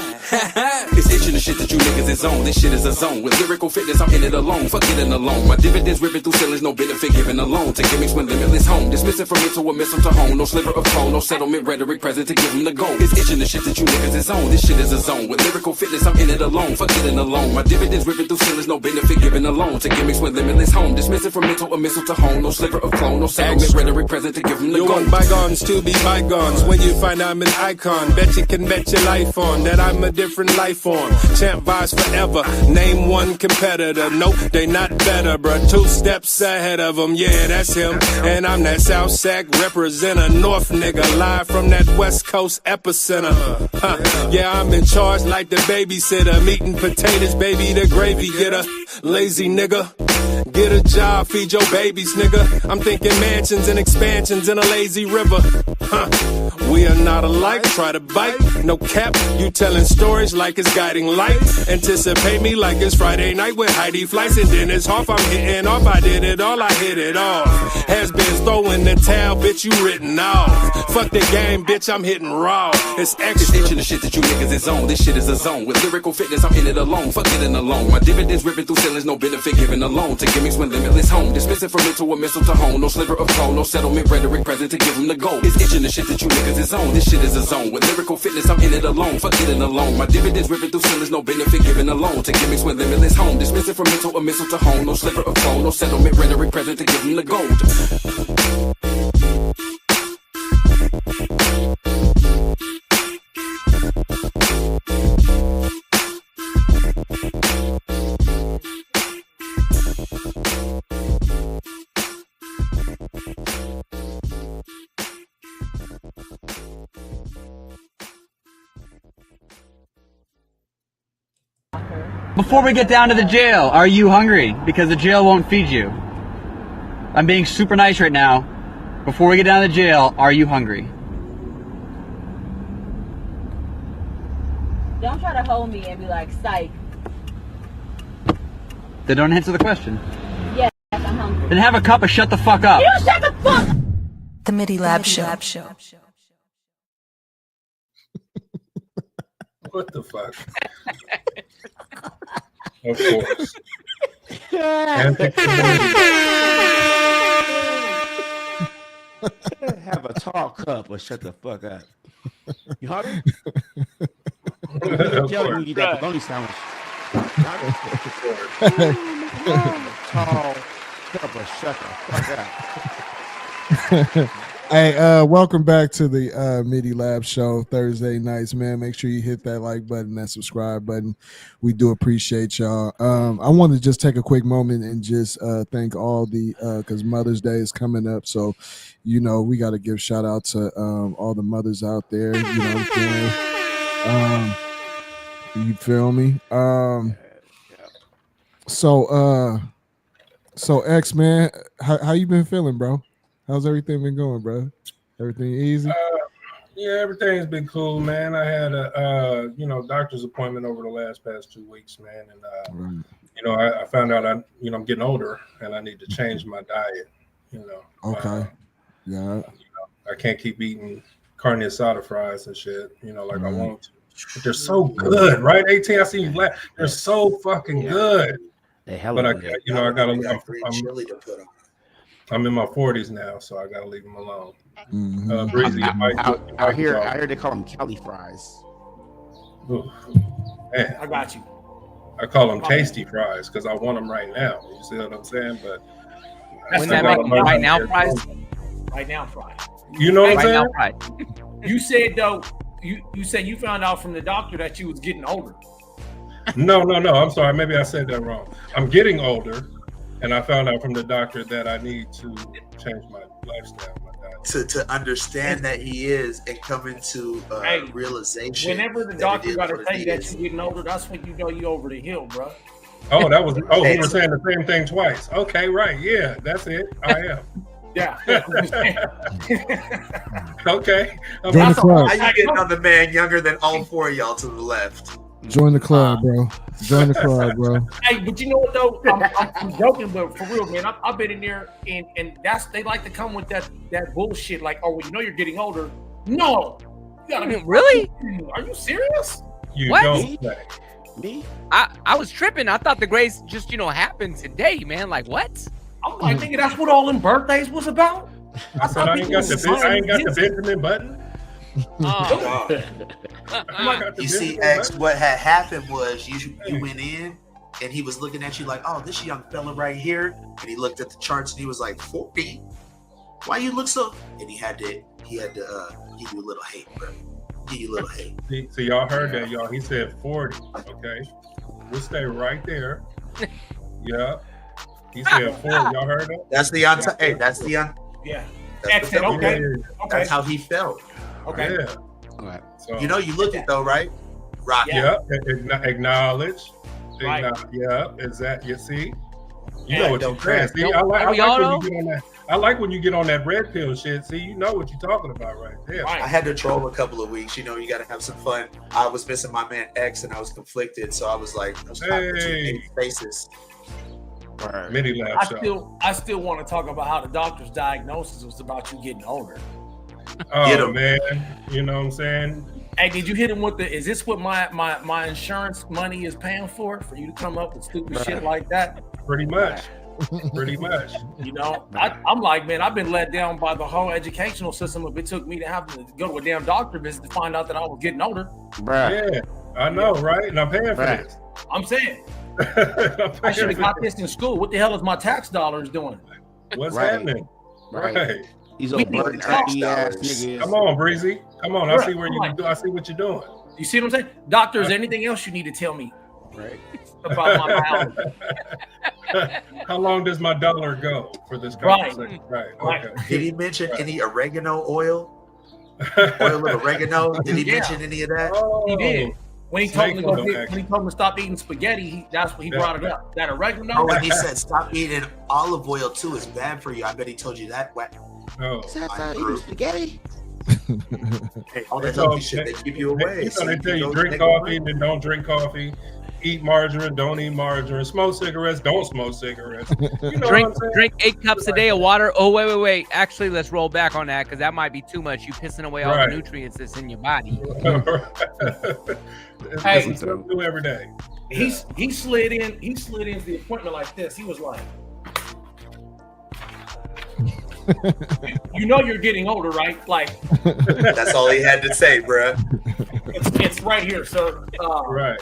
It's itching the shit that you niggas is on. This shit is a zone. With lyrical fitness, I'm in it alone. Fuck it alone. My dividends ripping through ceilings, no benefit given alone. To gimmicks when limitless home. Dismissing from mental, a missile to home. No sliver of tone, no settlement rhetoric present to give them the goal. It's itching the shit that you niggas is on. This shit is a zone. With lyrical fitness, I'm in it alone. Fuck it alone. My dividends ripping through ceilings, no benefit given alone. To gimmicks when limitless home. Dismissing from mental, a missile to home. No sliver of clone, no settlement rhetoric present to give them the goal. You want bygones to be bygones. When you find I'm an icon, bet you can bet your life on that I'm a different life form. Champ vibes forever. Name one competitor. Nope, they not better, bruh. 2 steps ahead of them. Yeah, that's him. And I'm that South Sac representer. North nigga, live from that West Coast epicenter. Yeah, I'm in charge like the babysitter. Meat and potatoes, baby, the gravy getter. Lazy nigga. Get a job, feed your babies, nigga. I'm thinking mansions and expansions in a lazy river. We are not alike, try to bite. No cap, you telling stories like it's guiding light. Anticipate me like it's Friday night with Heidi Flights. And then it's off, I'm hitting off. I did it all, I hit it off. Has been throwing the towel, bitch, you written off. Fuck the game, bitch, I'm hitting raw. It's extra. It's itching the shit that you niggas is on. This shit is a zone. With lyrical fitness, I'm in it alone. Fuck it alone. My dividends ripping through ceilings, no benefit given alone. To gimmicks when limitless home. Dismissing from mental, a missile to home. No sliver of tone, no settlement rhetoric present to give them the goal. It's itching the shit that you niggas is on. This shit is a zone. With lyrical fitness, I'm in it alone. Fuck it alone. My dividends ripping through ceilings, no benefit given alone. To gimmicks when limitless home. Dismissing from mental, a missile to home. No sliver of tone, no settlement rhetoric present to give them the gold. Before we get down to the jail, are you hungry? Because the jail won't feed you. I'm being super nice right now. Before we get down to the jail, are you hungry? Don't try to hold me and be like, psych. Then don't answer the question. Yes, I'm hungry. Then have a cup of shut the fuck up. You shut the fuck up! The Midi Lab Show. What the fuck? Of course. Have a tall cup or shut the fuck up. You hungry? Tell you that bologna sandwich. Tall Shut the fuck up. Hey, welcome back to the Midi Lab Show Thursday nights, man. Make sure you hit that like button, that subscribe button. We do appreciate y'all. I want to just take a quick moment and just thank all the because Mother's Day is coming up, so you know we got to give shout out to all the mothers out there. You know what I'm saying? You feel me? So X, man, how you been feeling, bro? How's everything been going, bro? Everything easy? Yeah, everything's been cool, man. I had a doctor's appointment over the past 2 weeks, man, and I found out I'm getting older and I need to change my diet. Okay. Yeah. I can't keep eating carne asada fries and shit, like I want to. But they're so good, right? 18, I see you laugh. They're so fucking good. They hella but I good. Chili to put on. I'm in my 40s now, so I gotta leave them alone. Breezy, out here they call them Cali fries. Ooh, man. I got you. I call them tasty fries because I want them right now. You see what I'm saying? But wouldn't that make them right now fries? Right now fries. You know what I'm saying? You said though, you said you found out from the doctor that you was getting older. No. I'm sorry. Maybe I said that wrong. I'm getting older. And I found out from the doctor that I need to change my lifestyle. To understand that he is and come into realization. Whenever the doctor got to tell you that you're getting older, that's when you know you're over the hill, bro. Oh, we were saying the same thing twice. Okay, right. Yeah, that's it. I am. Yeah. Okay. Join the club. How you getting on the man younger than all four of y'all to the left? Join the club, bro. Join the club, bro. Hey, but you know what though? I'm joking, but for real, man, I've been in there, and they like to come with that bullshit, like, oh, well, you're getting older. No, you gotta be really. Are you serious? You what? Don't say. Me? I was tripping. I thought the grace just happened today, man. Like what? I'm like, nigga, that's what all them birthdays was about. I said I ain't got the Benjamin Button. You see, X, what had happened was you went in and he was looking at you like, oh, this young fella right here. And he looked at the charts and he was like, 40? Why you look so? And he had to give you a little hate, bro. Give you a little hate. So y'all heard that, y'all. He said 40. Okay. We'll stay right there. Yeah. He said 40. Y'all heard that? That's the yeah. That's okay. That's how he felt. Okay. Yeah. All right. So, you look at though, right? Rock. Yeah. Acknowledge. Right. Yeah. Is that you see? You know what you're saying. See, I like when you get on that red pill shit. See, you know what you're talking about right there. Right. I had to troll a couple of weeks. You got to have some fun. I was missing my man X, and I was conflicted. So I was like, hey, faces. Right. Midi Lab Show. I still want to talk about how the doctor's diagnosis was about you getting older. Oh man, you know what I'm saying? Hey, did you hit him with is this what my insurance money is paying for you to come up with stupid shit like that? Pretty much. I'm like, man, I've been let down by the whole educational system. If it took me to have to go to a damn doctor visit to find out that I was getting older. Bruh. Yeah, I know, right? And I'm paying for this. I'm saying. I should have got this in school. What the hell is my tax dollars doing? What's happening? Right. These old burden ass niggas. Come on, Breezy. Come on. I see what you're doing. You see what I'm saying? Doctor, is there anything else you need to tell me? Right. About my biology? How long does my dollar go for this conversation? Right. Okay. Did he mention any oregano oil? Oil of oregano? Did he mention any of that? He did. When he told me to stop eating spaghetti, that's when he brought it up. That oregano. Oh, and he said stop eating olive oil too. It's bad for you. I bet he told you that. Oh, stop eating spaghetti. Hey, all that healthy shit, they keep you away. They tell you drink coffee, then don't drink coffee. Eat margarine, don't eat margarine. Smoke cigarettes, don't smoke cigarettes. Drink 8 cups a day of water. Oh, wait. Actually, let's roll back on that because that might be too much. You pissing away all the nutrients that's in your body. Hey, do every day. He slid into the appointment like this. He was like, you know you're getting older, right? Like that's all he had to say, bruh. It's right here, sir. Right.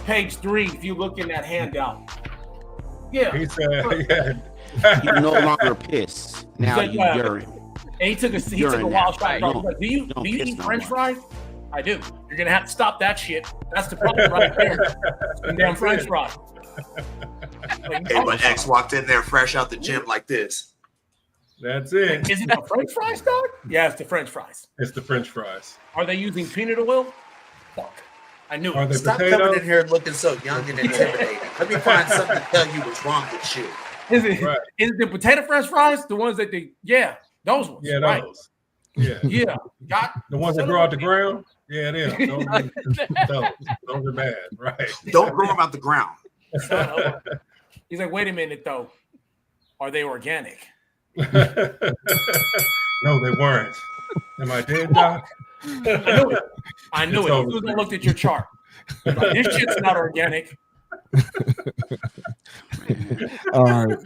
Page 3, if you look in that handout. Yeah. He said, You no longer piss. Now you urine. And he took a wild shot. Bro. Like, do you eat French fries? I do. You're gonna have to stop that shit. That's the problem right there. Some damn French fries. Hey, but X walked in there fresh out the gym like this. That's it. Is it the French fries, dog? Yeah, it's the French fries. It's the French fries. Are they using peanut oil? Fuck. I knew Are it. they Stop potatoes? coming in here looking so young and intimidating. Let me find something to tell you what's wrong with you. Is it the potato French fries? The ones that those ones. Yeah, right. those. Yeah. Yeah. The ones that grow out the ground? Yeah, they are. Those are bad, right? Don't grow them out the ground. He's like, wait a minute, though. Are they organic? No, they weren't. Am I dead, Doc? I knew it. As soon as I looked at your chart. Like, this shit's not organic. All right.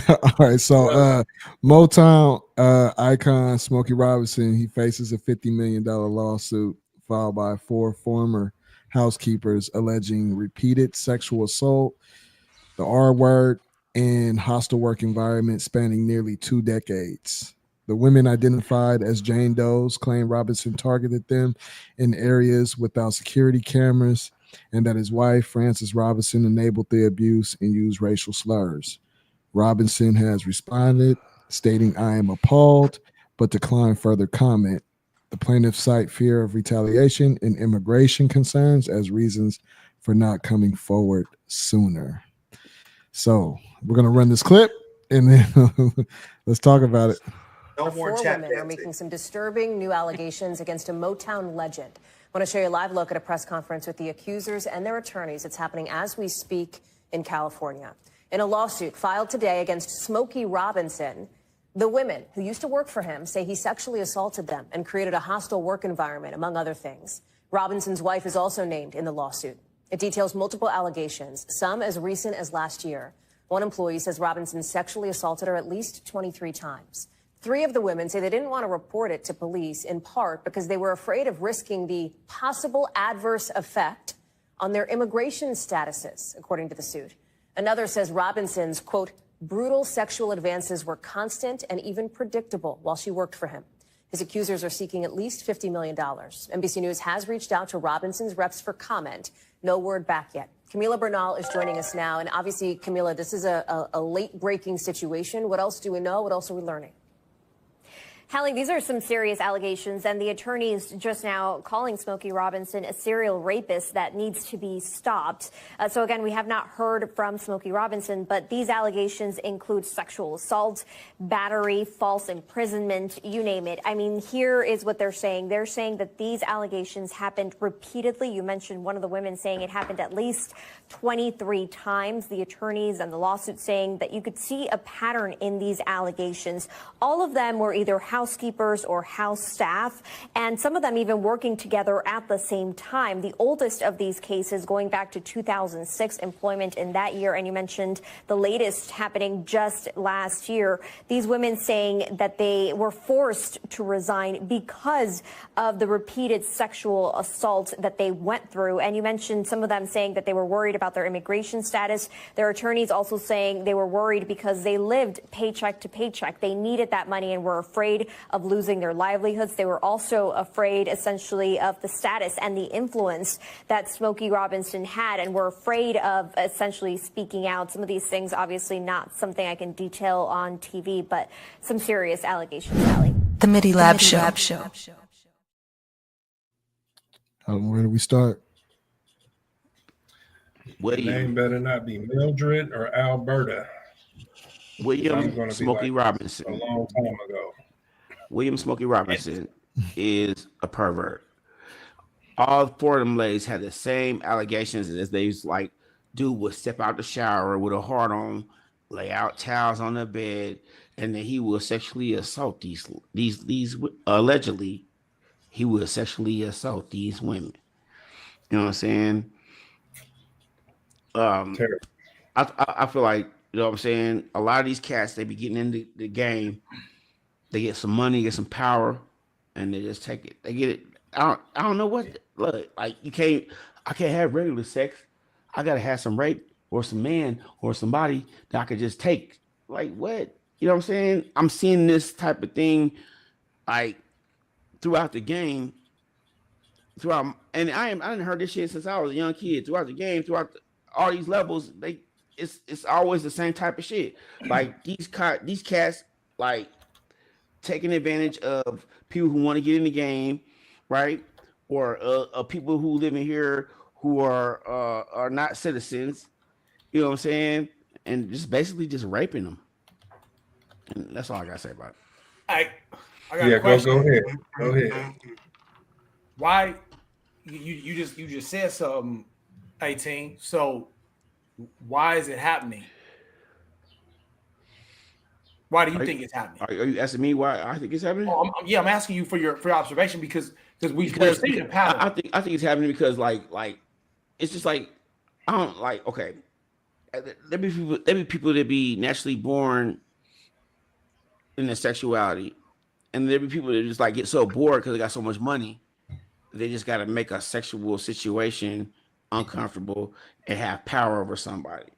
All right. So Motown icon Smokey Robinson, he faces a $50 million lawsuit filed by 4 former housekeepers alleging repeated sexual assault, the R word, and hostile work environment spanning nearly 2 decades. The women identified as Jane Does claim Robinson targeted them in areas without security cameras, and that his wife, Frances Robinson, enabled the abuse and used racial slurs. Robinson has responded, stating, "I am appalled," but declined further comment. The plaintiffs cite fear of retaliation and immigration concerns as reasons for not coming forward sooner. So we're going to run this clip, and then let's talk about it. No more 4 tap women are dancing. making some disturbing new allegations against a Motown legend. I want to show you a live look at a press conference with the accusers and their attorneys. It's happening as we speak in California. In a lawsuit filed today against Smokey Robinson, the women who used to work for him say he sexually assaulted them and created a hostile work environment, among other things. Robinson's wife is also named in the lawsuit. It details multiple allegations, some as recent as last year. One employee says Robinson sexually assaulted her at least 23 times. 3 of the women say they didn't want to report it to police, in part because they were afraid of risking the possible adverse effect on their immigration statuses, according to the suit. Another says Robinson's, quote, brutal sexual advances were constant and even predictable while she worked for him. His accusers are seeking at least $50 million. NBC News has reached out to Robinson's reps for comment. No word back yet. Camila Bernal is joining us now. And obviously, Camila, this is a late-breaking situation. What else do we know? What else are we learning? Hallie, these are some serious allegations, and the attorneys just now calling Smokey Robinson a serial rapist that needs to be stopped. So again, we have not heard from Smokey Robinson, but these allegations include sexual assault, battery, false imprisonment, you name it. I mean, here is what they're saying. They're saying that these allegations happened repeatedly. You mentioned one of the women saying it happened at least 23 times. The attorneys and the lawsuit saying that you could see a pattern in these allegations. All of them were either housekeepers or house staff, and some of them even working together at the same time. The oldest of these cases going back to 2006, employment in that year, and you mentioned the latest happening just last year. These women saying that they were forced to resign because of the repeated sexual assault that they went through. And you mentioned some of them saying that they were worried about their immigration status. Their attorneys also saying they were worried because they lived paycheck to paycheck. They needed that money and were afraid of losing their livelihoods. They were also afraid, essentially, of the status and the influence that Smokey Robinson had, and were afraid of essentially speaking out. Some of these things, obviously not something I can detail on TV, but some serious allegations, Allie. The Midi Lab Show. Where do we start? William. Name better not be Mildred or Alberta. William Smokey Robinson. A long time ago. William Smokey Robinson is a pervert. All 4 of them ladies had the same allegations as they was like, dude would step out the shower with a heart on, lay out towels on the bed, and then he would sexually assault these allegedly, he would sexually assault these women. You know what I'm saying? I feel like, you know what I'm saying, a lot of these cats, they be getting into the game, they get some money, get some power, and they just take it. They get it. I don't know what. Look, like I can't have regular sex. I gotta have some rape or some man or somebody that I could just take like what? You know what I'm saying? I'm seeing this type of thing like throughout the game, and I didn't heard this shit since I was a young kid. Throughout the game, all these levels, it's always the same type of shit. Like these cats like taking advantage of people who want to get in the game, right? Or people who live in here who are not citizens. You know what I'm saying? And just basically just raping them. And that's all I gotta say about it. I got a question. Go ahead. Why you just said something, 18. So why is it happening? Why do you think it's happening? Are you asking me why I think it's happening? Oh, I'm asking you for your observation because we're seeing a pattern. I think it's happening because like it's just like I don't like okay. There be people that be naturally born in their sexuality, and there be people that just like get so bored because they got so much money, they just got to make a sexual situation uncomfortable and have power over somebody.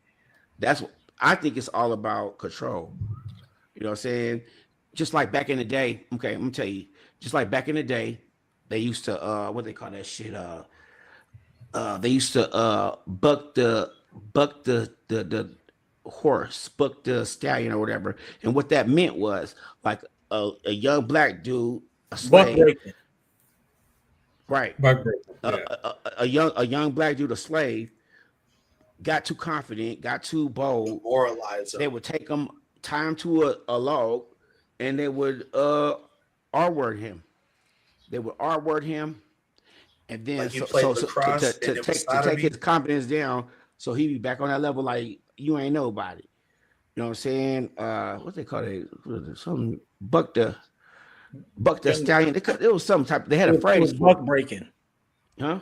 That's what I think it's all about control. You know what I'm saying? Just like back in the day, okay, I'm gonna tell you, just like back in the day, they used to what they call that shit, they used to buck the horse, buck the stallion or whatever. And what that meant was like a young black dude, a slave. Right. A young black dude, a slave, got too confident, got too bold. Demoralize him. They would take him, tie him to a log, and they would R-word him. They would R-word him, and then Like to take his confidence down, so he'd be back on that level like you ain't nobody. You know what I'm saying? What they call it? Some buck the stallion. It was some type. They had a phrase. It was buck breaking. Huh?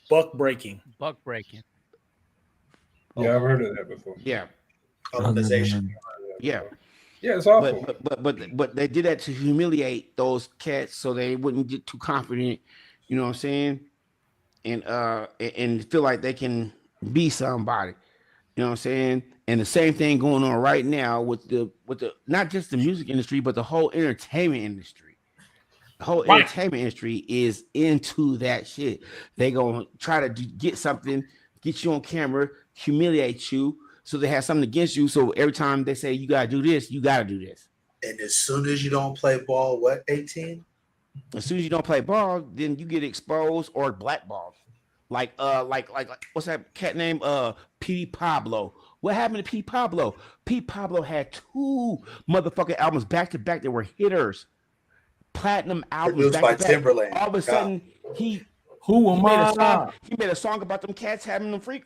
Buck breaking. Buck breaking. Yeah, I've heard of that before. Yeah. Colonization. Yeah. Yeah, it's awful. But they did that to humiliate those cats so they wouldn't get too confident, you know what I'm saying? And feel like they can be somebody. You know what I'm saying? And the same thing going on right now with the not just the music industry, but the whole entertainment industry. The whole entertainment industry is into that shit. They gonna try to get something, get you on camera, humiliate you, so they have something against you. So every time they say you gotta do this, you gotta do this. And as soon as you don't play ball, what, 18? As soon as you don't play ball, then you get exposed or blackballed. Like what's that cat name? P. Pablo. What happened to P. Pablo? P. Pablo had 2 motherfucking albums back to back that were hitters. Platinum albums Produced back by to back. Timberland. All of a sudden, he made a song about them cats having them freak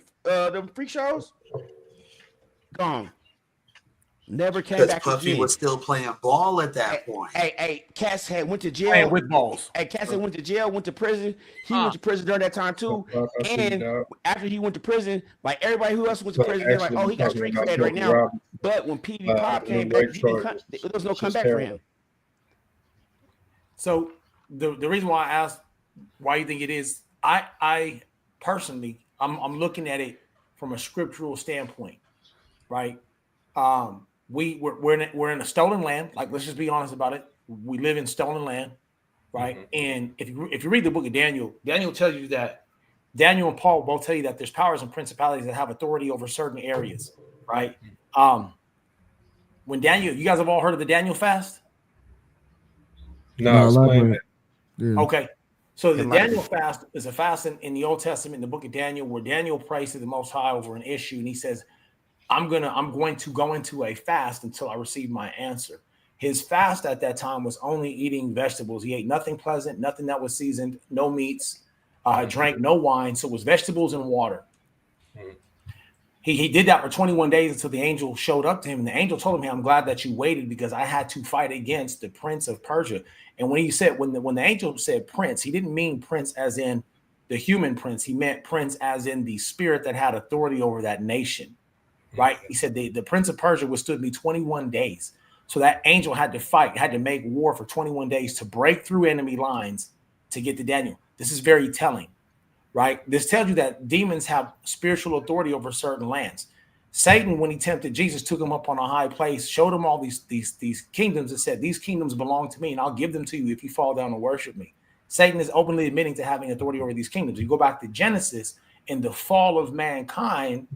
shows. Gone. Never came back Puffy again. was still playing ball at that point. Hey, Cass had went to jail. With balls. Hey, Cass had went to jail, went to prison. He went to prison during that time too. And after he went to prison, like everybody who else went to prison, they're like, oh, he got street cred right now. But when PB Pop came back, there was no comeback for him. So the reason why I asked why you think it is, I personally, I'm looking at it from a scriptural standpoint, right? We're in a stolen land. Like, let's just be honest about it. We live in stolen land, right? Mm-hmm. And if you read the book of Daniel, Daniel tells you that Daniel and Paul both tell you that there's powers and principalities that have authority over certain areas, right? When Daniel, you guys have all heard of the Daniel fast? No, explain it. Yeah. Okay. So the Daniel fast is a fast in the Old Testament, in the book of Daniel, where Daniel prays to the Most High over an issue, and he says, I'm going to go into a fast until I receive my answer. His fast at that time was only eating vegetables. He ate nothing pleasant, nothing that was seasoned, no meats, drank no wine. So it was vegetables and water. He did that for 21 days until the angel showed up to him. And the angel told him, hey, I'm glad that you waited because I had to fight against the prince of Persia. And when the angel said prince, he didn't mean prince as in the human prince. He meant prince as in the spirit that had authority over that nation. Right? He said the prince of Persia withstood me 21 days. So that angel had to fight, had to make war for 21 days to break through enemy lines to get to Daniel. This is very telling, right? This tells you that demons have spiritual authority over certain lands. Satan, when he tempted Jesus, took him up on a high place, showed him all these kingdoms, and said, "These kingdoms belong to me, and I'll give them to you if you fall down and worship me." Satan is openly admitting to having authority over these kingdoms. You go back to Genesis, in the fall of mankind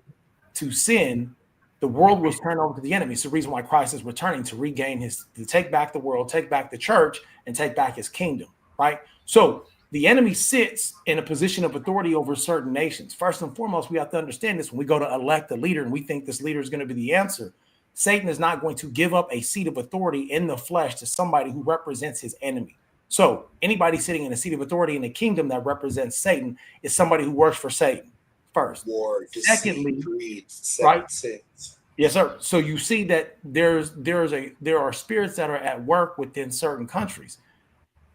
to sin, the world was turned over to the enemy. It's the reason why Christ is returning to regain to take back the world, take back the church, and take back his kingdom, right? So the enemy sits in a position of authority over certain nations. First and foremost, we have to understand this when we go to elect a leader and we think this leader is going to be the answer. Satan is not going to give up a seat of authority in the flesh to somebody who represents his enemy. So anybody sitting in a seat of authority in the kingdom that represents Satan is somebody who works for Satan first. War, secondly, greed, right? sins. Yes, sir. So you see that there are spirits that are at work within certain countries.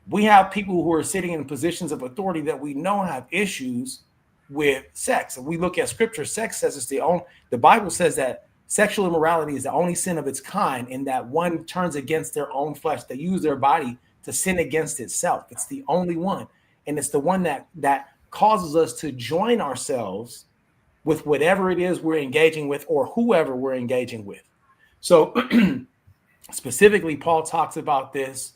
We have people who are sitting in positions of authority that we know have issues with sex. If we look at scripture, sex says it's the Bible says that sexual immorality is the only sin of its kind, in that one turns against their own flesh. They use their body to sin against itself. It's the only one. And it's the one that causes us to join ourselves with whatever it is we're engaging with or whoever we're engaging with. So specifically, Paul talks about this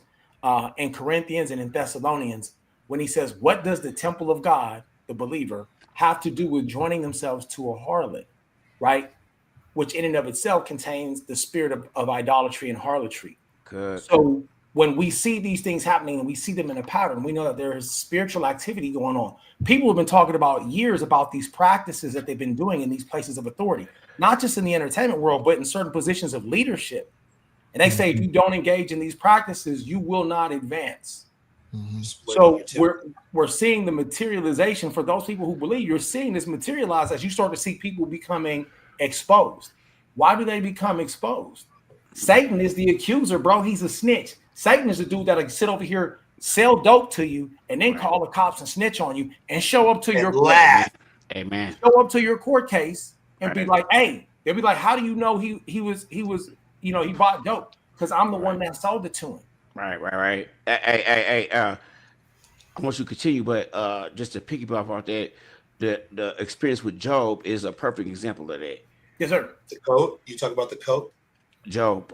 in Corinthians and in Thessalonians when he says, what does the temple of God, the believer, have to do with joining themselves to a harlot, right? Which in and of itself contains the spirit of idolatry and harlotry. Good. So when we see these things happening and we see them in a pattern, we know that there is spiritual activity going on. People have been talking about years about these practices that they've been doing in these places of authority, not just in the entertainment world, but in certain positions of leadership. And they say if you don't engage in these practices, you will not advance. So we're seeing the materialization for those people who believe. You're seeing this materialize as you start to see people becoming exposed. Why do they become exposed? Satan is the accuser, bro. He's a snitch. Satan is the dude that'll sit over here, sell dope to you, and then call the cops and snitch on you and show up to your laugh. Amen. Show up to your court case and be like, hey, they'll be like, how do you know he was he bought dope? Because I'm the one that sold it to him. Right. Hey, I want you to continue, but just to piggyback off that, the experience with Job is a perfect example of that. Yes, sir. The coat? You talk about the coat? Job.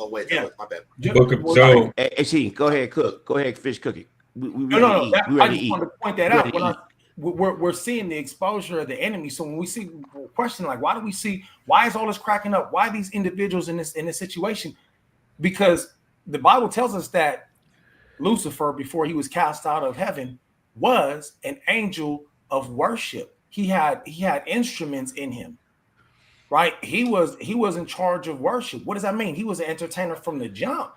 Oh, wait, yeah. my bad. Book of Job. Hey, go ahead, cook. Go ahead, fish cooking. No. I just wanted to point that out. We're seeing the exposure of the enemy. So when we see question like, why is all this cracking up? Why are these individuals in this situation? Because the Bible tells us that Lucifer, before he was cast out of heaven, was an angel of worship. He had instruments in him, right? He was in charge of worship. What does that mean? He was an entertainer from the jump.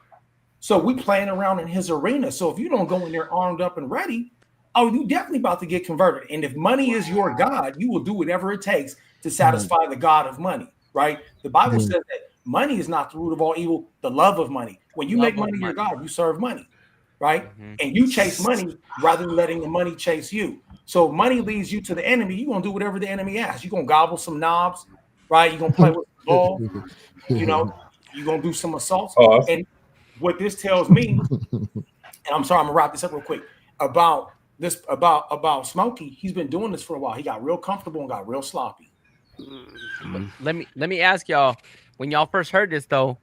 So we playing around in his arena. So if you don't go in there armed up and ready, you definitely about to get converted. And if money is your God, you will do whatever it takes to satisfy the God of money, right? The Bible says that money is not the root of all evil, the love of money. When you make money your God, you serve money, right? And you chase money rather than letting the money chase you. So if money leads you to the enemy, you're going to do whatever the enemy asks. You're going to gobble some knobs, right? You're going to play with the ball, you're going to do some assaults. And what this tells me, and I'm sorry, I'm going to wrap this up real quick, about Smokey, he's been doing this for a while. He got real comfortable and got real sloppy. Let me ask y'all, when y'all first heard this though,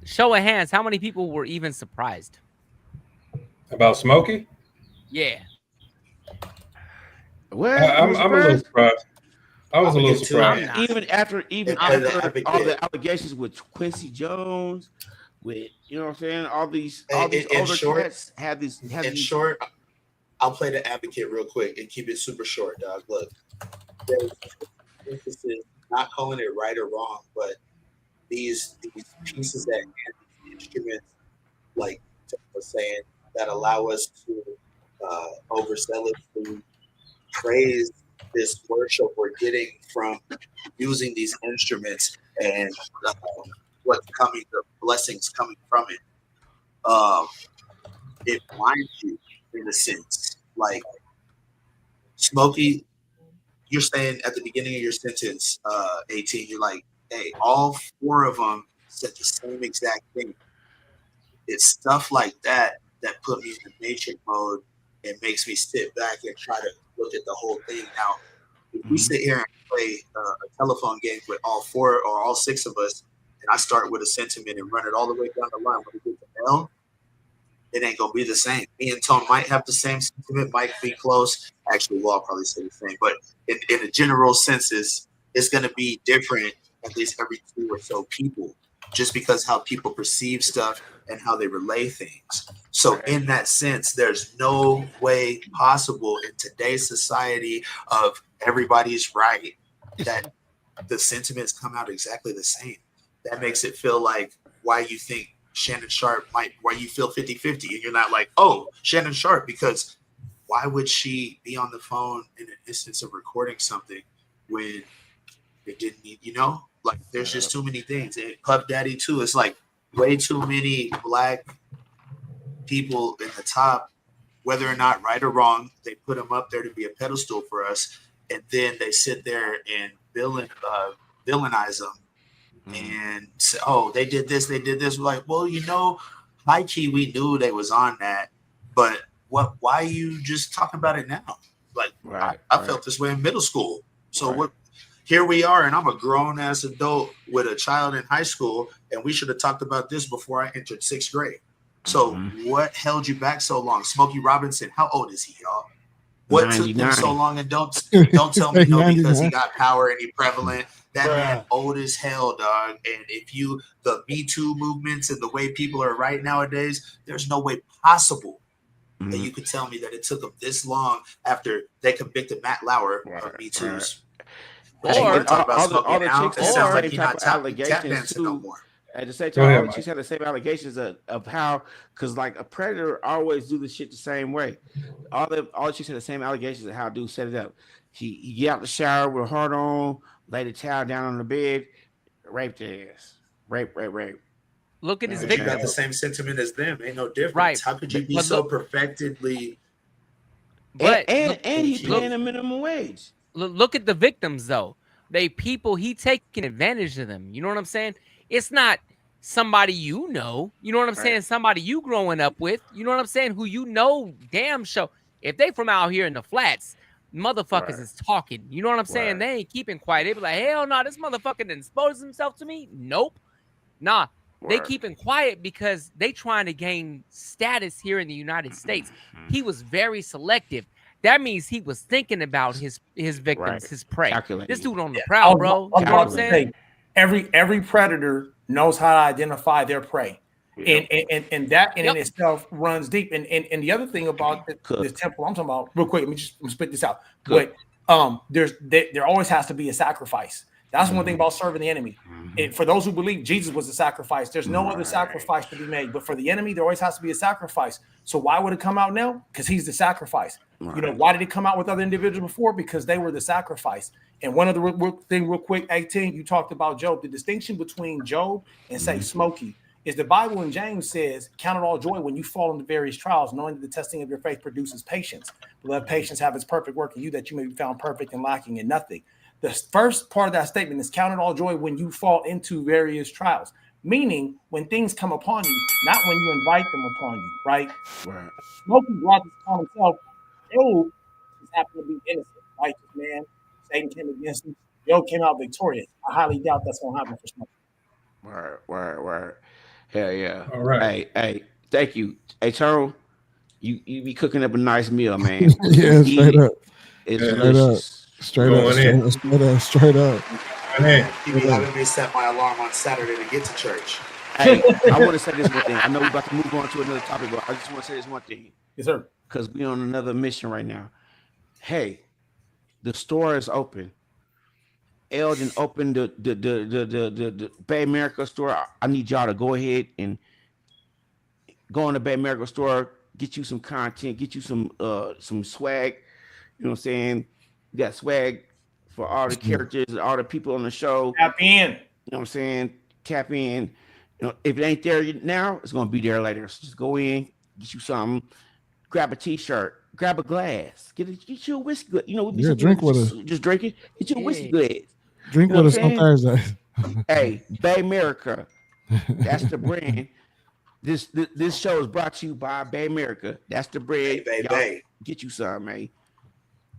show of hands, how many people were even surprised about Smokey? Yeah. Well, I'm a little surprised. I was a little surprised. Even after all the allegations with Quincy Jones, with you know what I'm saying, all these older cats have these. In short, I'll play the advocate real quick and keep it super short, dog. Look, there's emphasis, not calling it right or wrong, but these pieces that instruments, like Jeff was saying, that allow us to overzealously praise this worship we're getting from using these instruments and what's coming, the blessings coming from it. It blinds you in a sense. Like Smokey, you're saying at the beginning of your sentence, 18, you're like, hey, all four of them said the same exact thing. It's stuff like that that put me in the matrix mode and makes me sit back and try to look at the whole thing. Now, If we sit here and play a telephone game with all 4 or all 6 of us, and I start with a sentiment and run it all the way down the line, when we get to L, it ain't gonna be the same. Me and Tone might have the same sentiment, might be close. Actually, we'll all probably say the same, but in a general senses, it's gonna be different at least every 2 or so people, just because how people perceive stuff and how they relay things. So in that sense, there's no way possible in today's society of everybody's right that the sentiments come out exactly the same. That makes it feel like why you think Shannon Sharp why you feel 50-50, and you're not like, oh, Shannon Sharp, because why would she be on the phone in an instance of recording something when it didn't need, like there's just too many things. And Puff Daddy too, it's like way too many black people in the top, whether or not right or wrong, they put them up there to be a pedestal for us, and then they sit there and villainize them and say, oh, they did this. We're like, well, high key, we knew they was on that, but why are you just talking about it now? Like, I felt this way in middle school. So what? Here we are, and I'm a grown-ass adult with a child in high school, and we should have talked about this before I entered 6th grade. So what held you back so long? Smokey Robinson, how old is he, y'all? What 99. Took him so long? And don't tell me no because he got power and he prevalent. That man old as hell, dog. And the Me Too movements and the way people are right nowadays, there's no way possible that you could tell me that it took them this long after they convicted Matt Lauer of Me Too's. Or all the chicks that sound like he's not tap dancing no more. At the same time, she's had the same allegations of how, because like a predator always do the shit the same way. All she said the same allegations of how dude set it up. He get out the shower with a heart on, lay the towel down on the bed, raped their ass. Rape. Look at his victim. victim. You got the same sentiment as them. Ain't no difference. Right. How could you be so perfectedly? But and he's paying a minimum wage. Look at the victims though. He taking advantage of them. You know what I'm saying? It's not somebody you know. You know what I'm saying? Somebody you growing up with. You know what I'm saying? Who damn show. If they from out here in the flats, motherfuckers is talking. You know what I'm saying? They ain't keeping quiet. They be like, hell no, this motherfucker didn't expose himself to me. Nope. Nah. They keeping quiet because they trying to gain status here in the United States. He was very selective. That means he was thinking about his victims, his prey. This dude on the prowl, bro. You know what I'm saying? Every predator knows how to identify their prey. And that in itself runs deep. And the other thing about this temple I'm talking about, real quick, let me spit this out. But there always has to be a sacrifice. That's one thing about serving the enemy. And for those who believe Jesus was a sacrifice, there's no other sacrifice to be made. But for the enemy, there always has to be a sacrifice. So why would it come out now? Because he's the sacrifice. Why did it come out with other individuals before? Because they were the sacrifice. And one of the thing real quick, 18, you talked about Job. The distinction between Job and say Smokey is the Bible in James says, count it all joy when you fall into various trials, knowing that the testing of your faith produces patience. But let patience have its perfect work in you, that you may be found perfect and lacking in nothing. The first part of that statement is count it all joy when you fall into various trials, meaning when things come upon you, not when you invite them upon you, right? Smokey brought this upon himself. Job just happened to be innocent, righteous man. Satan came against him. Job came out victorious. I highly doubt that's going to happen for Smokey. Word. Hell yeah. All right. Hey, thank you. Hey, Tyrone, you be cooking up a nice meal, man. Yeah, straight up. It's delicious. Straight up. He be having me set my alarm on Saturday to get to church. Hey, I want to say this one thing. I know we're about to move on to another topic, but I just want to say this one thing. Yes, sir. Because we're on another mission right now. Hey, the store is open. Eldon opened the Bay America store. I need y'all to go ahead and go on the Bay America store, get you some content, get you some swag. You know what I'm saying? You got swag for all the characters and all the people on the show. Tap in. You know what I'm saying? Tap in. You know, if it ain't there now, it's gonna be there later. So just go in, get you something, grab a t-shirt, grab a glass, get you a whiskey. You know, drink with us. Just drink it. Get you a whiskey glass. Drink with us on Thursday. Hey, Bay America. That's the brand. This show is brought to you by Bay America. That's the brand. Bay. Get you some, man.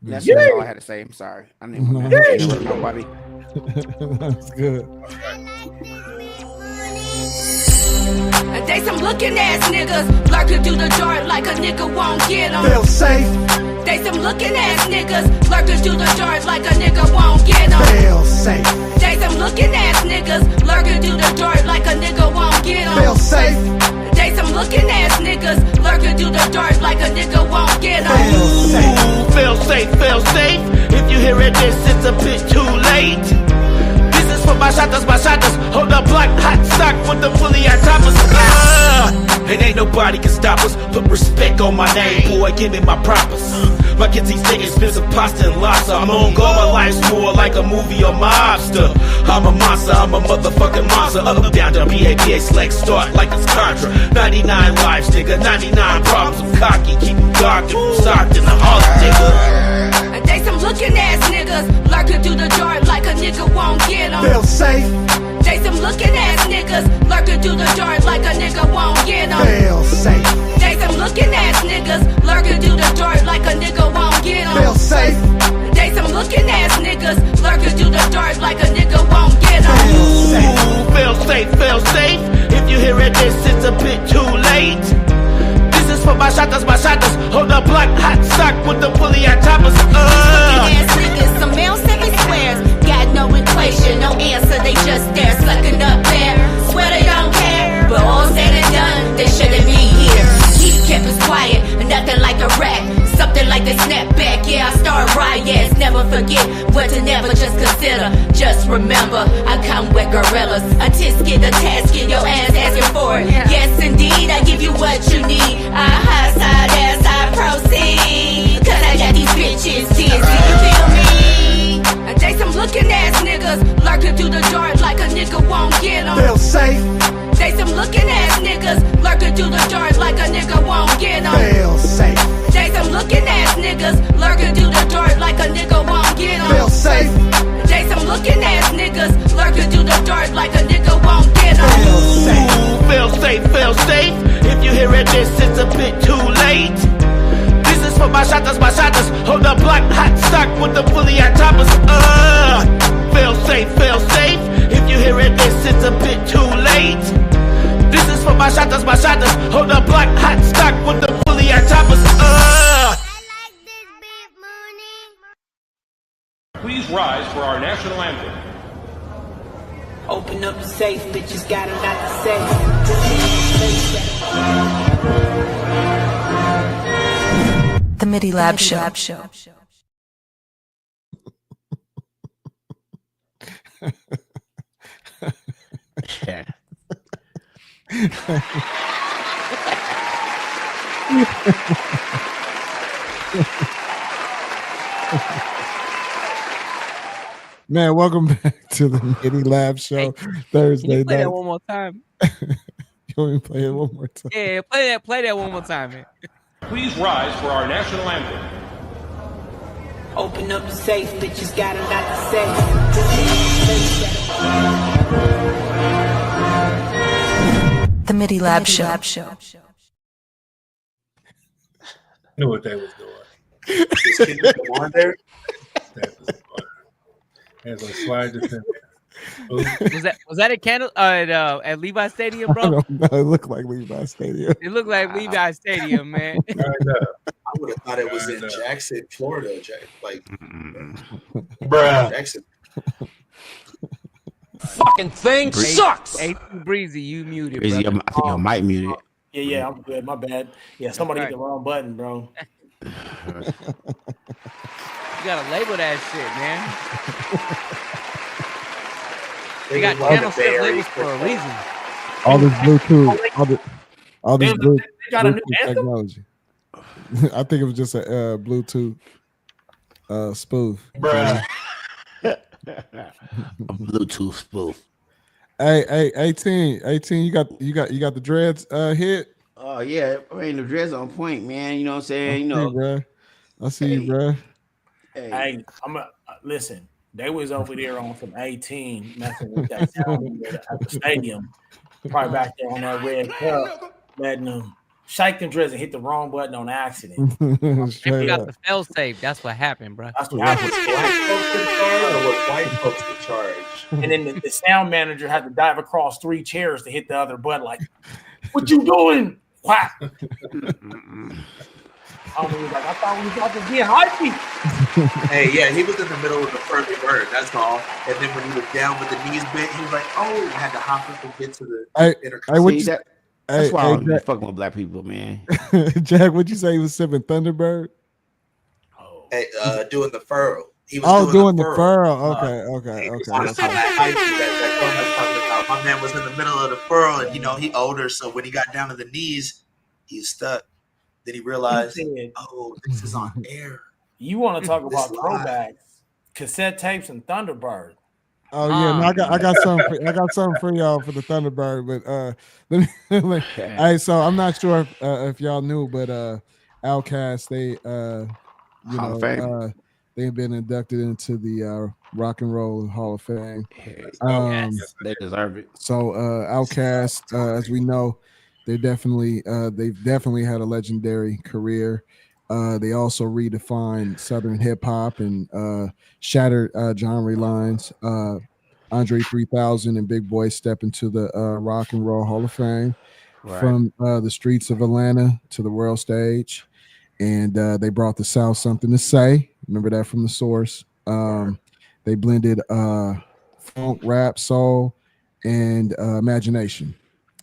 That's all I had to say. I'm sorry. I didn't want to interrupt nobody. That's good. They some looking ass niggas lurking through the door like a nigga won't get them. Feel safe. They some looking ass niggas lurking through the door like a nigga won't get them. Feel safe. They some looking ass niggas lurking through the door like a nigga won't get them. Feel safe. They some looking ass niggas lurking through the door like a nigga won't get them. Feel safe. Feel safe. If you hear it, this it's a bit too late. For my shotters, hold up block, hot stock with the fully on toppers. And ain't nobody can stop us. Put respect on my name, boy, give me my propers. My kids eat steak, expensive pasta and lobster. I'm on go, my life's more like a movie or mobster. I'm a monster, I'm a motherfucking monster. Up, down, B-A-B-A, select, start like it's Contra. 99 lives, nigga, 99 problems. I'm cocky, keep them dark, and socked in the heart, nigga. They some looking ass niggas lurking through the door like a nigga won't get them. Feel safe. They some looking ass niggas lurking through the door like a nigga won't get them. Feel safe. They some looking ass niggas lurking through the door like a nigga won't get them. Feel safe. They some looking ass niggas lurking through the door like a nigga won't get them. Feel safe, feel safe. If you hear it, this it's a bit too late. This is for my shotters, hold up block, hot stock with the fully on toppers. Looking ass niggas, some male seven squares. Got no equation, no answer, they just there, sucking up there. Swear they don't care, but all said and done, they shouldn't be here. He kept us quiet, nothing like a rat. Something like the snapback, yeah, I start riots. Never forget what to never just consider. Just remember, I come with gorillas. A tisket, a tasket, your ass asking for it. Yes, indeed, I give you what you need. I high side as I proceed. Cause I got these bitches dizzy, you feel me? They some looking ass niggas lurking through the door like a nigga won't get them. Feel safe. They some looking ass niggas lurking through the door like a nigga won't get them. Feel safe. They some looking ass niggas lurking through the door like a nigga won't get them. Feel safe. They some looking ass niggas lurking through the door like a nigga won't get them. Feel safe, feel safe. If you hear it, this it's a bit too late. This is for my shotters, hold up block, hot stock with the fully on toppers. Feel safe, feel safe. If you hear it, this it's a bit too late. This is for my shotters, hold up block, hot stock with the fully on toppers. Please rise for our national anthem. Open up the safe, bitches got it out the safe. The Midi Lab Show. Yeah. Man, welcome back to the Midi Lab Show. Thursday Can you play night. that one more time? You want me to play it one more time? Yeah, play that one more time, man. Please rise for our national anthem. Open up the safe, bitches got it out the safe. The Midi Lab Show. Knew what they was doing. This kid was on there. As I slide this in Was that a candle at Levi Stadium, bro? I don't know. It looked like Levi Stadium. It looked like Levi Stadium, man. I would have thought it was in Jackson, Florida. Like, bruh. Jackson. Fucking thing sucks. Hey, Breezy, you muted, Breezy, brother. I think your mic muted. Yeah, I'm good. My bad. Yeah, somebody hit the wrong button, bro. You gotta label that shit, man. They got channel set labels for a reason. All this Bluetooth, all this They got a new Bluetooth anthem? technology. I think it was just a Bluetooth spoof. Bruh. A Bluetooth spoof. Hey, 18, you got the dreads hit. Oh yeah, I mean the dreads on point, man. You know what I'm saying? You know, bro. I see you, bro. Hey, listen. They was over there on some 18 messing with that sound at the stadium. Probably back there on that red cup, letting them Shike and Dres and hit the wrong button on accident. They Straight forgot up. the fail safe. That's what happened, bro. That's what happened. Black folks in charge or was white folks in charge? And then the sound manager had to dive across 3 chairs to hit the other button. Like, what you doing? Whack. I was like, I thought we was about to get hypey. Hey, yeah, he was in the middle of the first bird. That's all. And then when he was down with the knees bent, he was like, "Oh, I had to hop up and get to the intercom." That's why I don't be fucking with black people, man. Jack, what'd you say he was sipping Thunderbird? Hey, doing the furl. He was doing the furl. Okay. My man was in the middle of the furl, and he older, so when he got down to the knees, he's stuck. Then he realized, oh, this is on air. You want to talk about throwbacks, cassette tapes, and Thunderbird? Oh yeah, no, I got something for y'all for the Thunderbird, but hey, so I'm not sure if y'all knew, but Outkast, they've been inducted into the Rock and Roll Hall of Fame. Yes, they deserve it. So Outkast, as we know, they've definitely had a legendary career. They also redefined Southern hip hop and shattered genre lines. Andre 3000 and Big Boy step into the Rock and Roll Hall of Fame from the streets of Atlanta to the world stage. And they brought the South something to say. Remember that from The Source. They blended funk, rap, soul, and imagination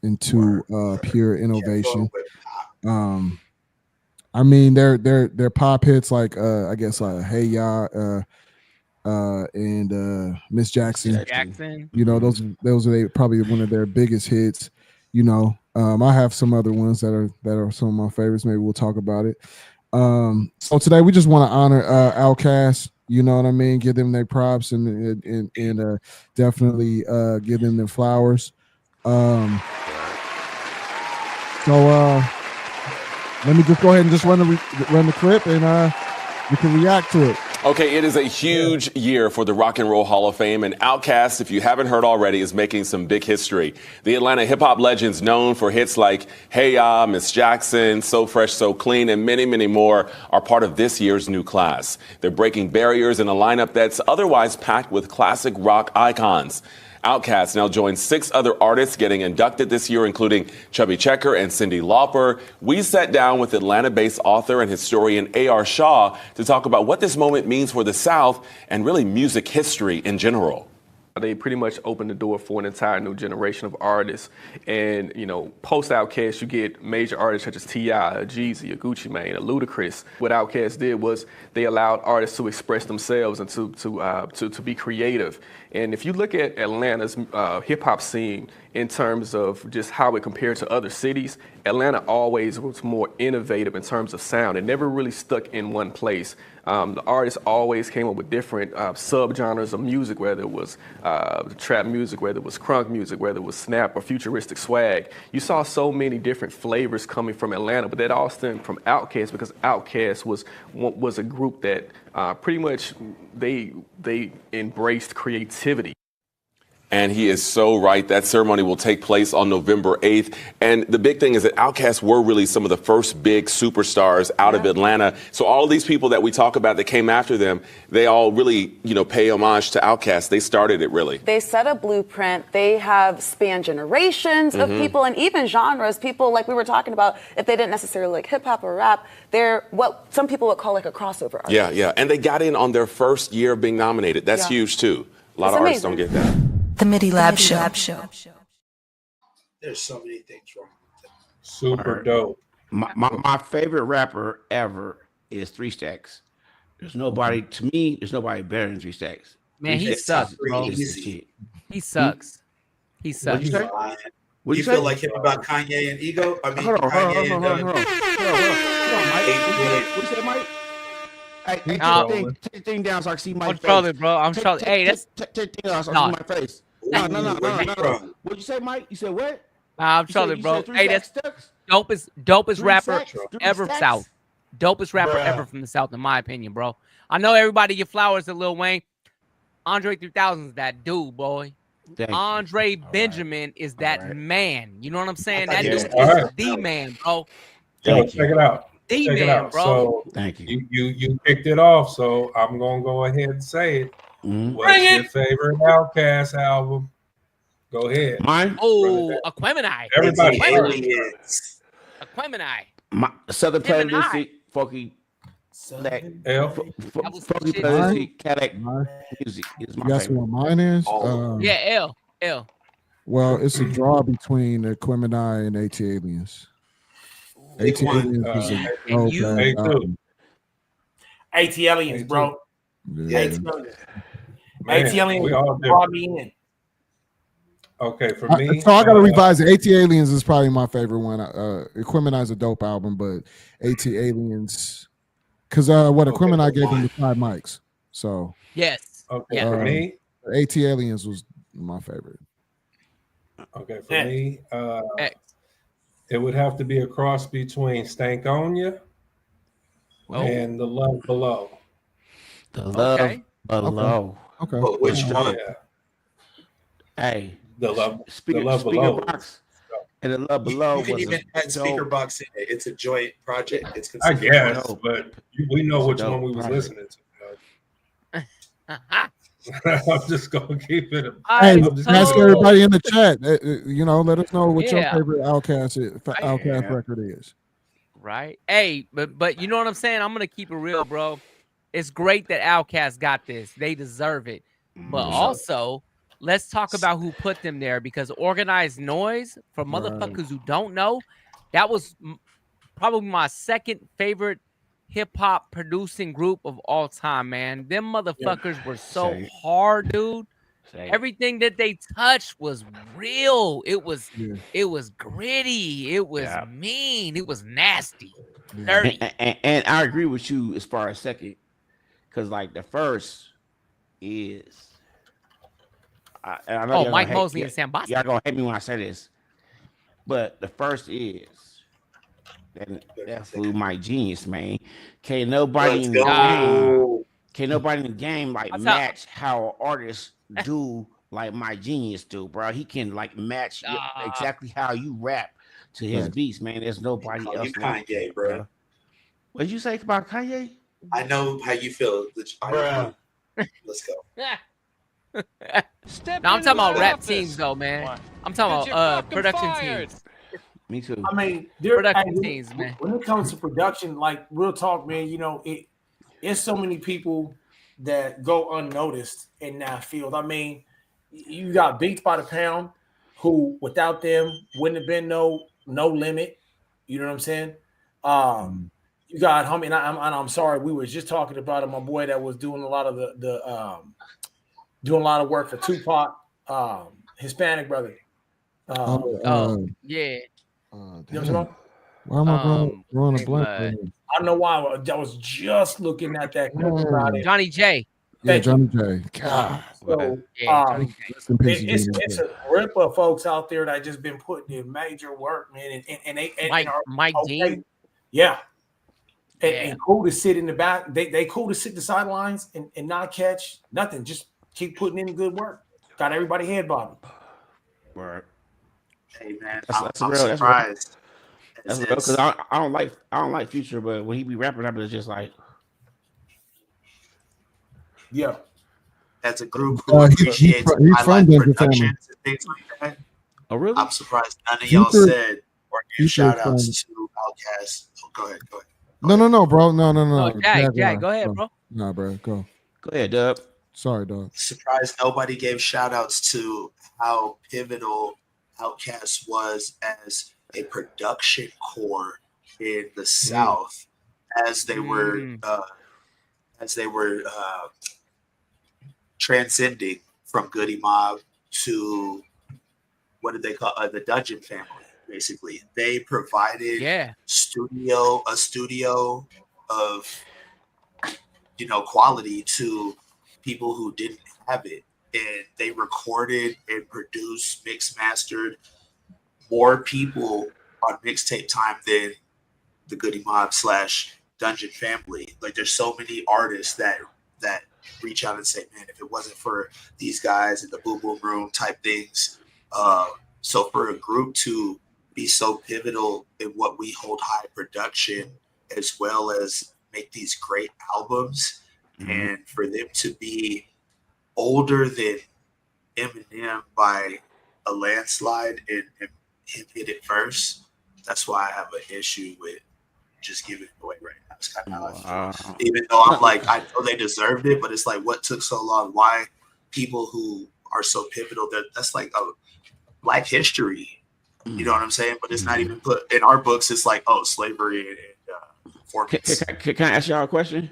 into pure innovation. I mean, their pop hits like I guess like Hey Ya and Miss Jackson. You know, those are probably one of their biggest hits. You know, I have some other ones that are some of my favorites. Maybe we'll talk about it. So today we just want to honor Outkast. You know what I mean? Give them their props and definitely give them their flowers. So let me just go ahead and just run the clip and we can react to it. Okay, it is a huge year for the Rock and Roll Hall of Fame, and Outkast, if you haven't heard already, is making some big history. The Atlanta hip-hop legends known for hits like Hey Ya, Miss Jackson, So Fresh, So Clean, and many, many more are part of this year's new class. They're breaking barriers in a lineup that's otherwise packed with classic rock icons. Outkast now joins 6 other artists getting inducted this year, including Chubby Checker and Cyndi Lauper. We sat down with Atlanta-based author and historian A.R. Shaw to talk about what this moment means for the South and really music history in general. They pretty much opened the door for an entire new generation of artists. And, you know, post Outkast, you get major artists such as T.I., a Jeezy, a Gucci Mane, a Ludacris. What Outkast did was they allowed artists to express themselves and to be creative. And if you look at Atlanta's hip-hop scene in terms of just how it compared to other cities, Atlanta always was more innovative in terms of sound. It never really stuck in one place. The artists always came up with different subgenres of music, whether it was trap music, whether it was crunk music, whether it was snap or futuristic swag. You saw so many different flavors coming from Atlanta, but that all stemmed from Outkast because Outkast was a group that pretty much they embraced creativity. And he is so right. That ceremony will take place on November 8th. And the big thing is that Outkast were really some of the first big superstars out of Atlanta. So all of these people that we talk about that came after them, they all really, pay homage to Outkast. They started it really. They set a blueprint. They have spanned generations of people and even genres. People, like we were talking about, if they didn't necessarily like hip hop or rap, they're what some people would call like a crossover artist. Yeah. And they got in on their first year of being nominated. That's huge too. A lot of artists don't get that. The Midi Lab Show. There's so many things wrong with that. Super dope. My favorite rapper ever is 3 Stacks. There's nobody better than 3 Stacks. Man, he sucks, bro. He sucks. He sucks. What you feel like him about Kanye and Ego? I mean, hold on. Kanye Hold on, Mike. What you say, Mike? Hey, take the thing down so I can see my face. I'm trolling, bro. I'm trolling. Hey, that's take the thing down so I can see my face. No. What'd you say, Mike? You said what? I'm trolling, bro. Hey, that's dopest rapper ever South. Dopest rapper ever from the South, in my opinion, bro. I know everybody give flowers to Lil Wayne. Andre 3000's that dude, boy. Andre Benjamin is that man. You know what I'm saying? That dude is the man, bro. Yo, check it out. The Check it man, out. bro. So Thank you. You kicked it off, so I'm gonna go ahead and say it. What's your favorite Outkast album? Go ahead. Mine? Oh, Aquemini. Everybody. Aquemini. My Southern Him and I. Playlistic, Funky Black, L. Funky Playlistic, Cadillac Music is my Guess favorite. what mine is? Yeah, L. Well, it's a draw between Aquemini and AT Aliens. AT Aliens is a dope ass album. AT Aliens, bro. Yeah. AT Aliens. Man, AT Aliens we all brought me in. Okay, for me. So I gotta revise it. AT Aliens is probably my favorite one. Aquemini is a dope album, but AT Aliens, because what Aquemini gave him was 5 mics. So yes. Okay, for me, AT Aliens was my favorite. Okay, for me, it would have to be a cross between Stankonia and The Love Below. The Love Below. Okay. But which one? Yeah. Hey, The Love Speaker Below. Box and The Love Below You can was even add speaker box in it. It's a joint project. It's I considered guess, dope. but we know which dope one we was project. listening to. I'm just gonna keep it. Hey, I'm just ask gonna- everybody in the chat. Let us know what your Yeah. favorite Outkast record is. Right. Hey, but you know what I'm saying? I'm gonna keep it real, bro. It's great that Outkast got this. They deserve it. But also, let's talk about who put them there, because Organized Noise, for motherfuckers who don't know, that was probably my second favorite hip-hop producing group of all time, man. Them motherfuckers were so hard, dude. Everything that they touched was real. It was gritty. It was mean. It was nasty. Dirty. And I agree with you as far as second, because like the first is. And I know y'all Mike gonna hate- Mosley and Sam Boston. Y'all gonna hate me when I say this, but the first is that fool Mike Genius, man. Can't nobody in the game like match how artists do like Mike Genius do, bro. He can like match exactly how you rap to his beats, man. There's nobody else like Kanye, that, bro. What did you say about Kanye? I know how you feel. Let's go. No, I'm talking about rap teams, though, man. I'm talking about production teams. Me too. I mean, Production teams, man. When it comes to production, like real talk, man, it's so many people that go unnoticed in that field. I mean, you got Beats by the Pound, who without them wouldn't have been no limit. You know what I'm saying? You got homie, and I'm sorry, we were just talking about it. My boy that was doing a lot of doing a lot of work for Tupac, Hispanic brother. Yeah. You know what I'm saying? Why am I drawing a blank? I don't know why. I was just looking at that clip about it. Johnny J. Yeah, Johnny J. God. So, it's a rip of folks out there that just been putting in major work, man. And Mike Dean. Yeah. And cool to sit in the back. They cool to sit in the sidelines and not catch nothing. Just keep putting in good work. Got everybody head bobbing. Right. Hey man, That's I'm real. surprised. That's real, because I don't like Future, but when he be rapping, it's just like, yeah. As a group who appreciates he's from Denver productions and things like that. Oh really? I'm surprised none of y'all said or gave shout outs to Outkast. Oh, go ahead. No, bro. No. Jack, go ahead, bro. Nah, bro. Go ahead, Dub. Sorry, dog. Surprised nobody gave shout outs to how pivotal Outkast was as a production core in the South, as they were transcending from Goody Mob to what did they call the Dungeon Family? Basically, they provided a studio of quality to people who didn't have it, and they recorded and produced, mixed, mastered more people on Mixtape Time than the Goody Mob / Dungeon Family. Like, there's so many artists that reach out and say, man, if it wasn't for these guys in the Boom Boom Room type things. So for a group to be so pivotal in what we hold high production, as well as make these great albums, and for them to be older than Eminem by a landslide and him hit it first, that's why I have an issue with just giving it away right now. It's kind of how I feel. Even though I'm like, I know they deserved it, but it's like, what took so long? Why people who are so pivotal, that's like a life history. You know what I'm saying? But it's not even put in our books. It's like, oh, slavery and performance. Can I ask y'all a question?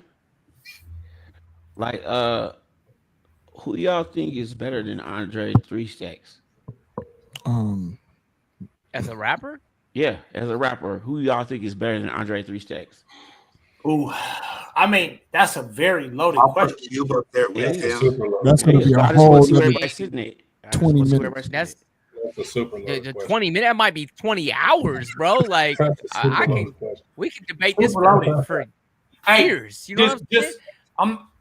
Like, who y'all think is better than Andre 3 Stacks? As a rapper? Yeah, as a rapper, who y'all think is better than Andre 3 Stacks? Ooh, I mean, that's a very loaded question. That's going to be a whole 20 minutes. That's a super the 20 minutes. That might be 20 hours, bro. Like we can debate this for years. You know what I'm saying?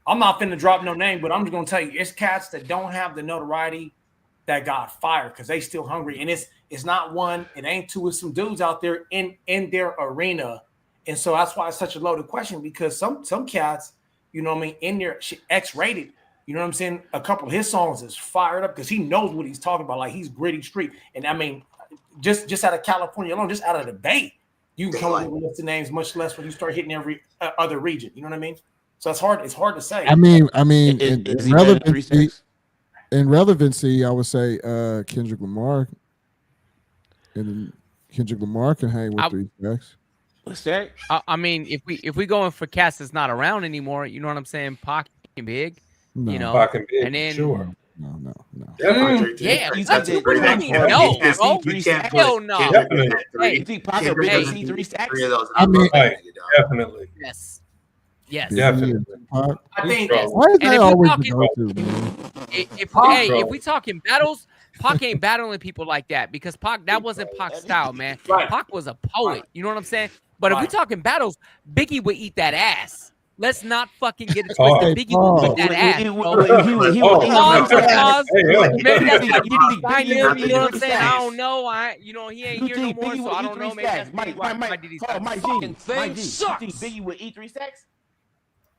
I'm not finna drop no name, but I'm just gonna tell you, it's cats that don't have the notoriety that got fired because they still hungry, and it's not one, it ain't two, it's some dudes out there in their arena, and so that's why it's such a loaded question, because some cats, you know what I mean, in their X-rated, you know what I'm saying, a couple of his songs is fired up because he knows what he's talking about, like he's gritty street, and I mean, just out of California alone, just out of the Bay, you can come up with a list of names, much less when you start hitting every other region, you know what I mean? So it's hard to say. I mean, in relevancy, I would say Kendrick Lamar. And Kendrick Lamar can hang with 3 Stacks. What's that? I mean, if we going for cast that's not around anymore, you know what I'm saying? Pac and Big, No. you know, Pac and Big, and then sure. No. Yeah, that's what I mean. No, bro. Hell no. You think Pac and Big can see 3 Stacks? I mean, definitely. Yes. Definitely. I think. Why is that always the go-to? If we talking battles, Pac ain't battling people like that because Pac, that wasn't Pac's style, man. Pac was a poet. You know what I'm saying? But if we talking battles, Biggie would eat that ass. Let's not fucking get it twisted. Biggie would eat that ass, bro. Maybe that's like you know what I'm saying? I don't know. He ain't here no more, so I don't know. Maybe that's Mike G. Biggie would eat 3 Stacks?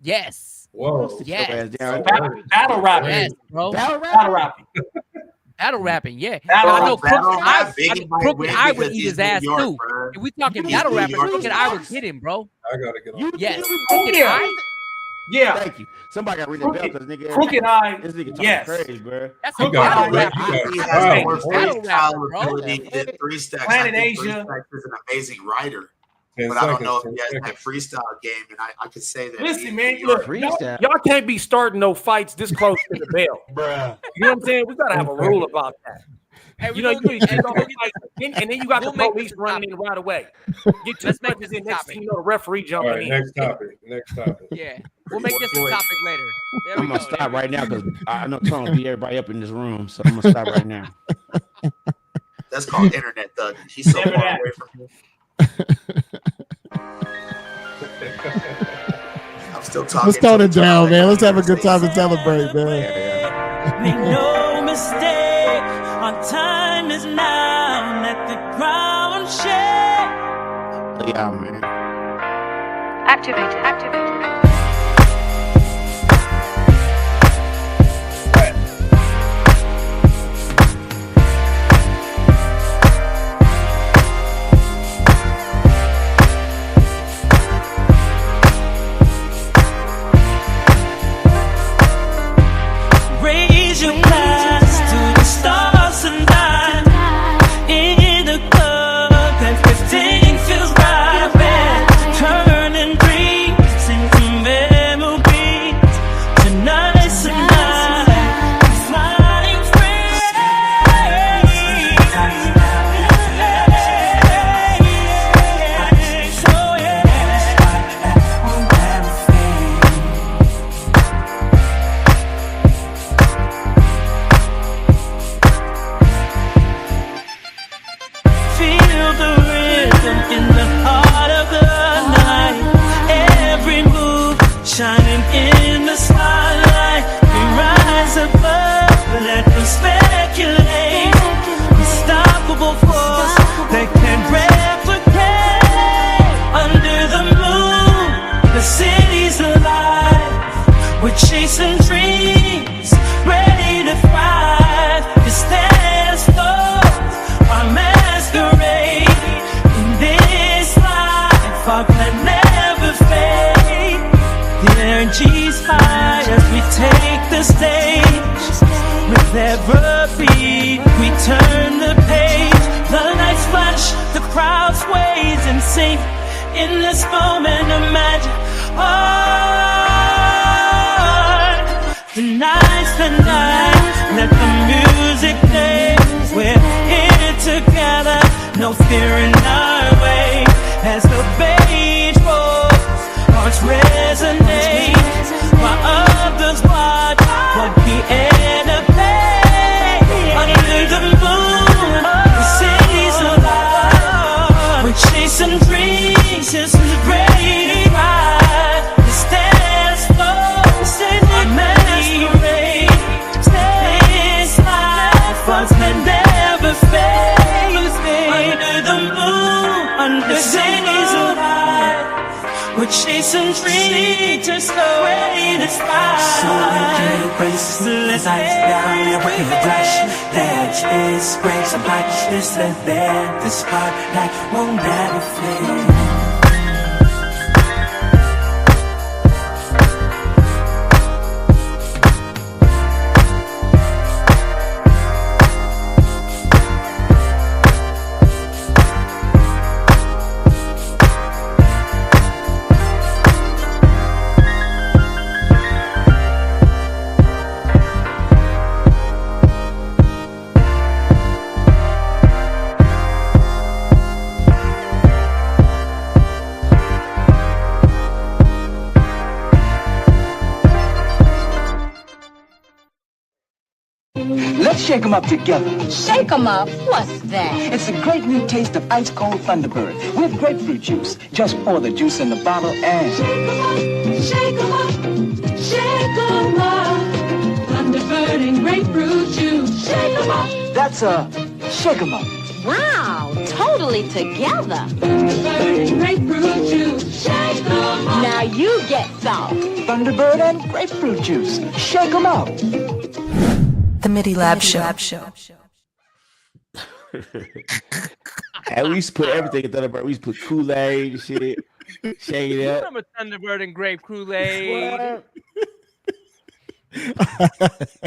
Yes. Whoa. Yes. Battle rapping. Yes, bro. Battle rapping. Battle rapping, yeah. I know Crooked I would eat his ass too. If we talking battle rapping, Crooked I would get him, bro. I gotta get on. Yes. Crooked I. Yeah. Thank you. Somebody got to ring the bell because nigga. Crooked I. This nigga talking Yes. crazy, bro. That's a battle rapper. He has more Battle rapper, freestyle bro. ability than 3 Stacks. Planet I think 3 Asia. Stacks is an amazing writer. 10 But I don't know if seconds, he has 10 that freestyle game, and I could say that. Listen, man, look, y'all can't be starting no fights this close to the bell, bruh. You know what I'm saying? We gotta have a rule about that. Hey, you know, and then you got the police running in right away. Get your matches in next thing you know, the referee jumping in. Next topic. Yeah, we'll make this a topic later. I'm gonna stop right now because I know Tom will beat everybody up in this room, so I'm gonna stop right now. That's called internet thugging. He's so far away from me. I'm still talking. Let's tone it down, man. Let's have a good time and celebrate, man. Make no mistake, our time is now. Let the ground shake. Yeah, man. Activated. Raise your glass to the stars tonight. In the club, everything feels right. Turning dreams into memories. Tonight's the night. Flying free. ever be. We turn the page, the lights flash, the crowd sways and sing. In this moment of magic, tonight's the night. Let the music play. We're here together, no fear in our way. As the page rolls, hearts resonate, while others watch what we end up playing. Under the moon, the city's alive. We're chasing dreams, just ready to ride. This dance floor, our masquerade. This life, once that never fades. Under the moon, under the city's alive. We're chasing dreams, just ready to fly. So embrace the lights down, we're working the flash. Ledge is grace of black. This and that, the spotlight will never fade. Let's shake 'em up together. Shake 'em up? What's that? It's a great new taste of ice cold Thunderbird with grapefruit juice. Just pour the juice in the bottle and Shake 'em up, shake 'em up. Thunderbird and grapefruit juice. Shake 'em up. that's a shake 'em up. Wow, totally together. Thunderbird and grapefruit juice. Shake 'em up. Now you get some. Thunderbird and grapefruit juice. Shake 'em up. The Midi Lab Show. And we used to put everything in Thunderbird. We used to put Kool-Aid and shit. Shake it up. Remember Thunderbird and grape Kool-Aid?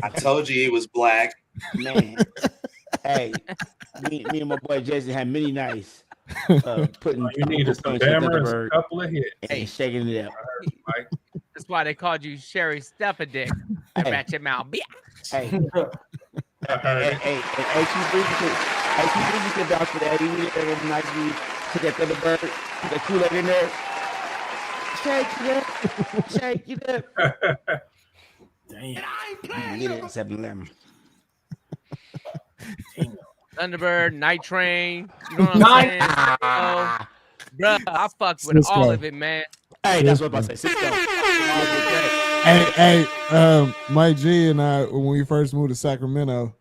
I told you he was black. Man. Hey, me and my boy Jason had many nights putting you need a Thunderbird, a couple of hits. And shaking it up. That's why they called you Sherry Stuff-a-Dick. Ratchet mouth. Hey. Hey, you can vouch for that. Even if every night we put that Thunderbird, put that Kool-Aid in there. Shake it up. Damn. Get it at 7-Eleven. Thunderbird, Night Train. You know what I'm saying? Bruh, I fucked with all of it, man. Hey, that's what I'm about to say. Cisco. Hey, Mike G and I, when we first moved to Sacramento,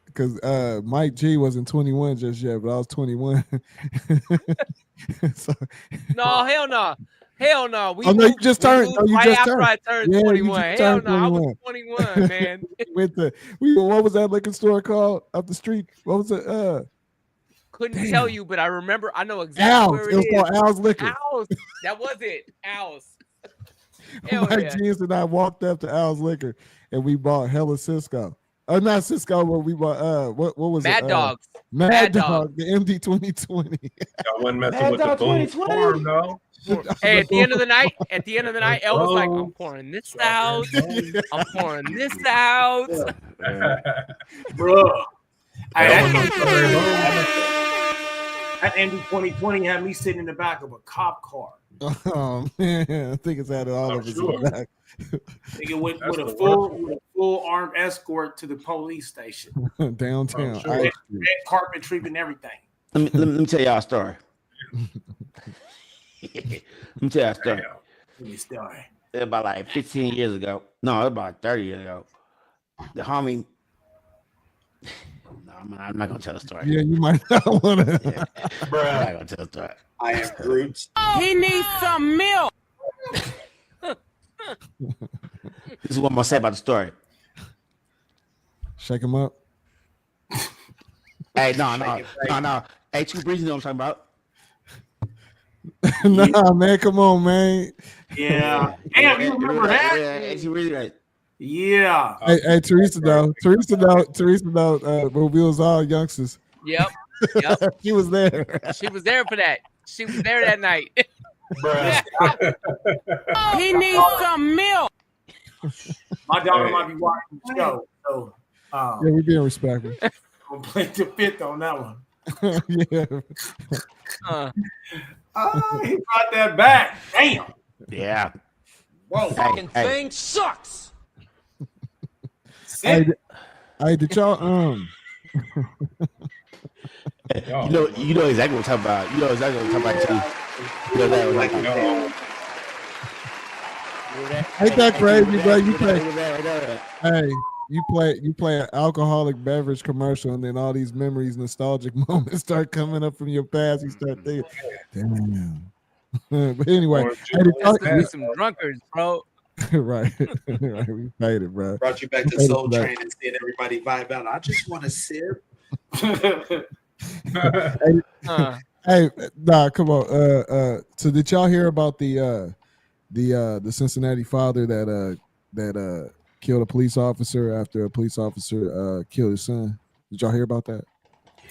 because Mike G wasn't 21 just yet, but I was 21. So, No, hell no. Hell no. Oh, no, you just turned. Oh, you right just after turned. I turned Yeah, 21. Hell no, I 21. was 21, man. What was that liquor store called up the street? What was it? Couldn't tell you, but I remember. I know exactly Al's. where It was called Al's Liquor. Al's. That was it. Al's. Hell Mike yeah. G and I walked up to Al's Liquor and we bought hella Cisco. Not Cisco, but we bought what was Mad it? Dogs. Mad Dog, the MD 2020. I wasn't messing with the Boom Storm, though. Hey, at the end of the night, Elle was like, I'm pouring this out. I'm pouring this out. Bro. That MD 2020 had me sitting in the back of a cop car. Oh man, I think it's had it all of us in the back. Nigga went with a full armed escort to the police station. Downtown. Red carpet treatment, everything. Let me tell y'all a story. Let me tell y'all a story. About like 15 years ago. No, about 30 years ago. The homie. No, I'm not gonna tell the story. Yeah, you might not want to. I'm not gonna tell the story. I am Groot. He needs some milk. This is what I'm gonna say about the story. Shake him up. Hey, no. Hey, Two Breezes, you know what I'm talking about? Nah, man, come on, man. Yeah. Damn, you remember that? Yeah, Two Breezes, right. Yeah. Hey, Teresa though. When we was all youngsters. Yep. Yep. She was there. She was there for that. She was there that night. He needs some milk. My daughter might be watching the show, so Yeah, we being respectful. I'm gonna play the fifth on that one. Yeah. He brought that back. Damn. Yeah. Whoa. Fucking thing sucks. Hey, did y'all You know exactly what I'm talking about. You know exactly what I'm talking about too. You know that like ain't that crazy, bro? You play an alcoholic beverage commercial, and then all these memories, nostalgic moments start coming up from your past. You start thinking, damn. But anyway, Be some drunkards, bro. right, we made it, bro. Brought you back to Soul Train and seeing everybody vibe out. I just want to sip. Hey, nah, come on. So did y'all hear about the Cincinnati father that killed a police officer after a police officer killed his son? Did y'all hear about that?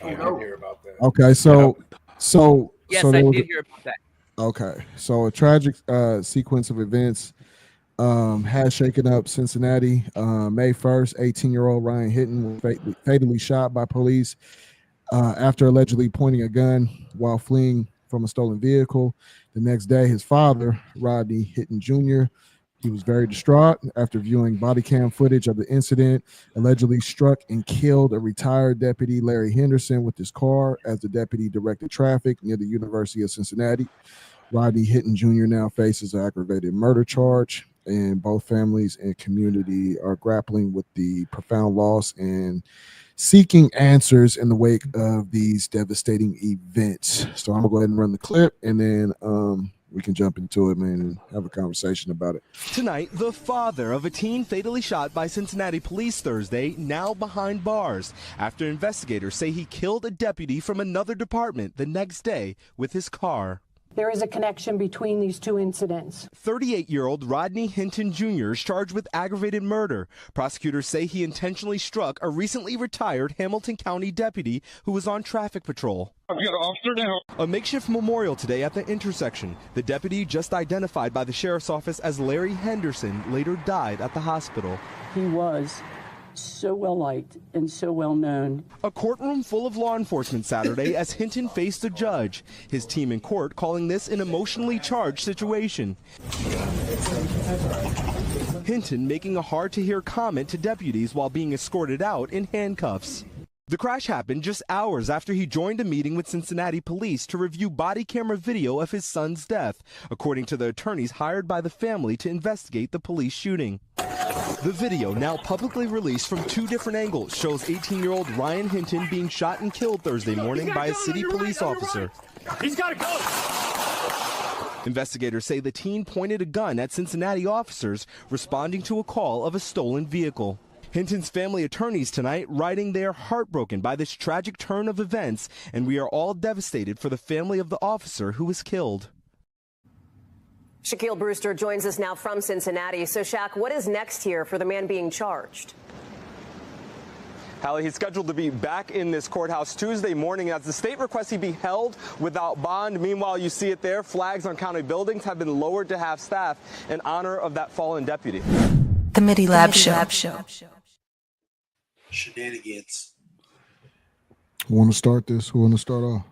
I didn't hear about that. Okay, so yes, so I there was did hear about that. Okay, so a tragic sequence of events has shaken up Cincinnati. May 1st, 18-year-old Ryan Hinton was fatally shot by police after allegedly pointing a gun while fleeing from a stolen vehicle. The next day, his father, Rodney Hinton Jr., he was very distraught after viewing body cam footage of the incident, allegedly struck and killed a retired deputy, Larry Henderson, with his car as the deputy directed traffic near the University of Cincinnati. Rodney Hinton Jr. now faces an aggravated murder charge, and both families and community are grappling with the profound loss and seeking answers in the wake of these devastating events. So I'm gonna go ahead and run the clip, and then we can jump into it, man, and have a conversation about it. Tonight, the father of a teen fatally shot by Cincinnati police Thursday, now behind bars, after investigators say he killed a deputy from another department the next day with his car. There is a connection between these two incidents. 38-year-old Rodney Hinton Jr. is charged with aggravated murder. Prosecutors say he intentionally struck a recently retired Hamilton County deputy who was on traffic patrol. A makeshift memorial today at the intersection. The deputy, just identified by the sheriff's office as Larry Henderson, later died at the hospital. He was so well liked and so well known. A courtroom full of law enforcement Saturday as Hinton faced a judge. His team in court calling this an emotionally charged situation. Hinton making a hard-to-hear comment to deputies while being escorted out in handcuffs. The crash happened just hours after he joined a meeting with Cincinnati police to review body camera video of his son's death, according to the attorneys hired by the family to investigate the police shooting. The video, now publicly released from two different angles, shows 18-year-old Ryan Hinton being shot and killed Thursday morning by a city police officer. He's got to go. Investigators say the teen pointed a gun at Cincinnati officers responding to a call of a stolen vehicle. Hinton's family attorneys tonight writing they are heartbroken by this tragic turn of events, and we are all devastated for the family of the officer who was killed. Shaquille Brewster joins us now from Cincinnati. So, Shaq, what is next here for the man being charged? Hallie, he's scheduled to be back in this courthouse Tuesday morning as the state requests he be held without bond. Meanwhile, you see it there. Flags on county buildings have been lowered to have staff in honor of that fallen deputy. The Midi Lab Show. Shenanigans. Who want to start this? Who want to start off?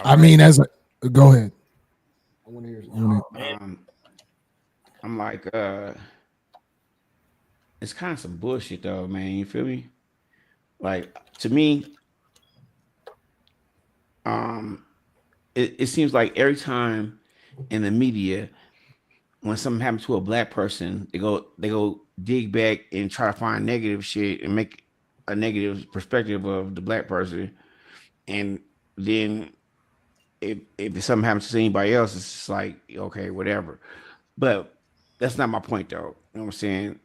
I mean, go ahead. I want to hear. I'm like, it's kind of some bullshit though, man. You feel me? Like, to me, it seems like every time in the media, when something happens to a black person, they go dig back and try to find negative shit and make a negative perspective of the black person, and then if something happens to anybody else, it's just like, okay, whatever. But that's not my point, though. You know what I'm saying?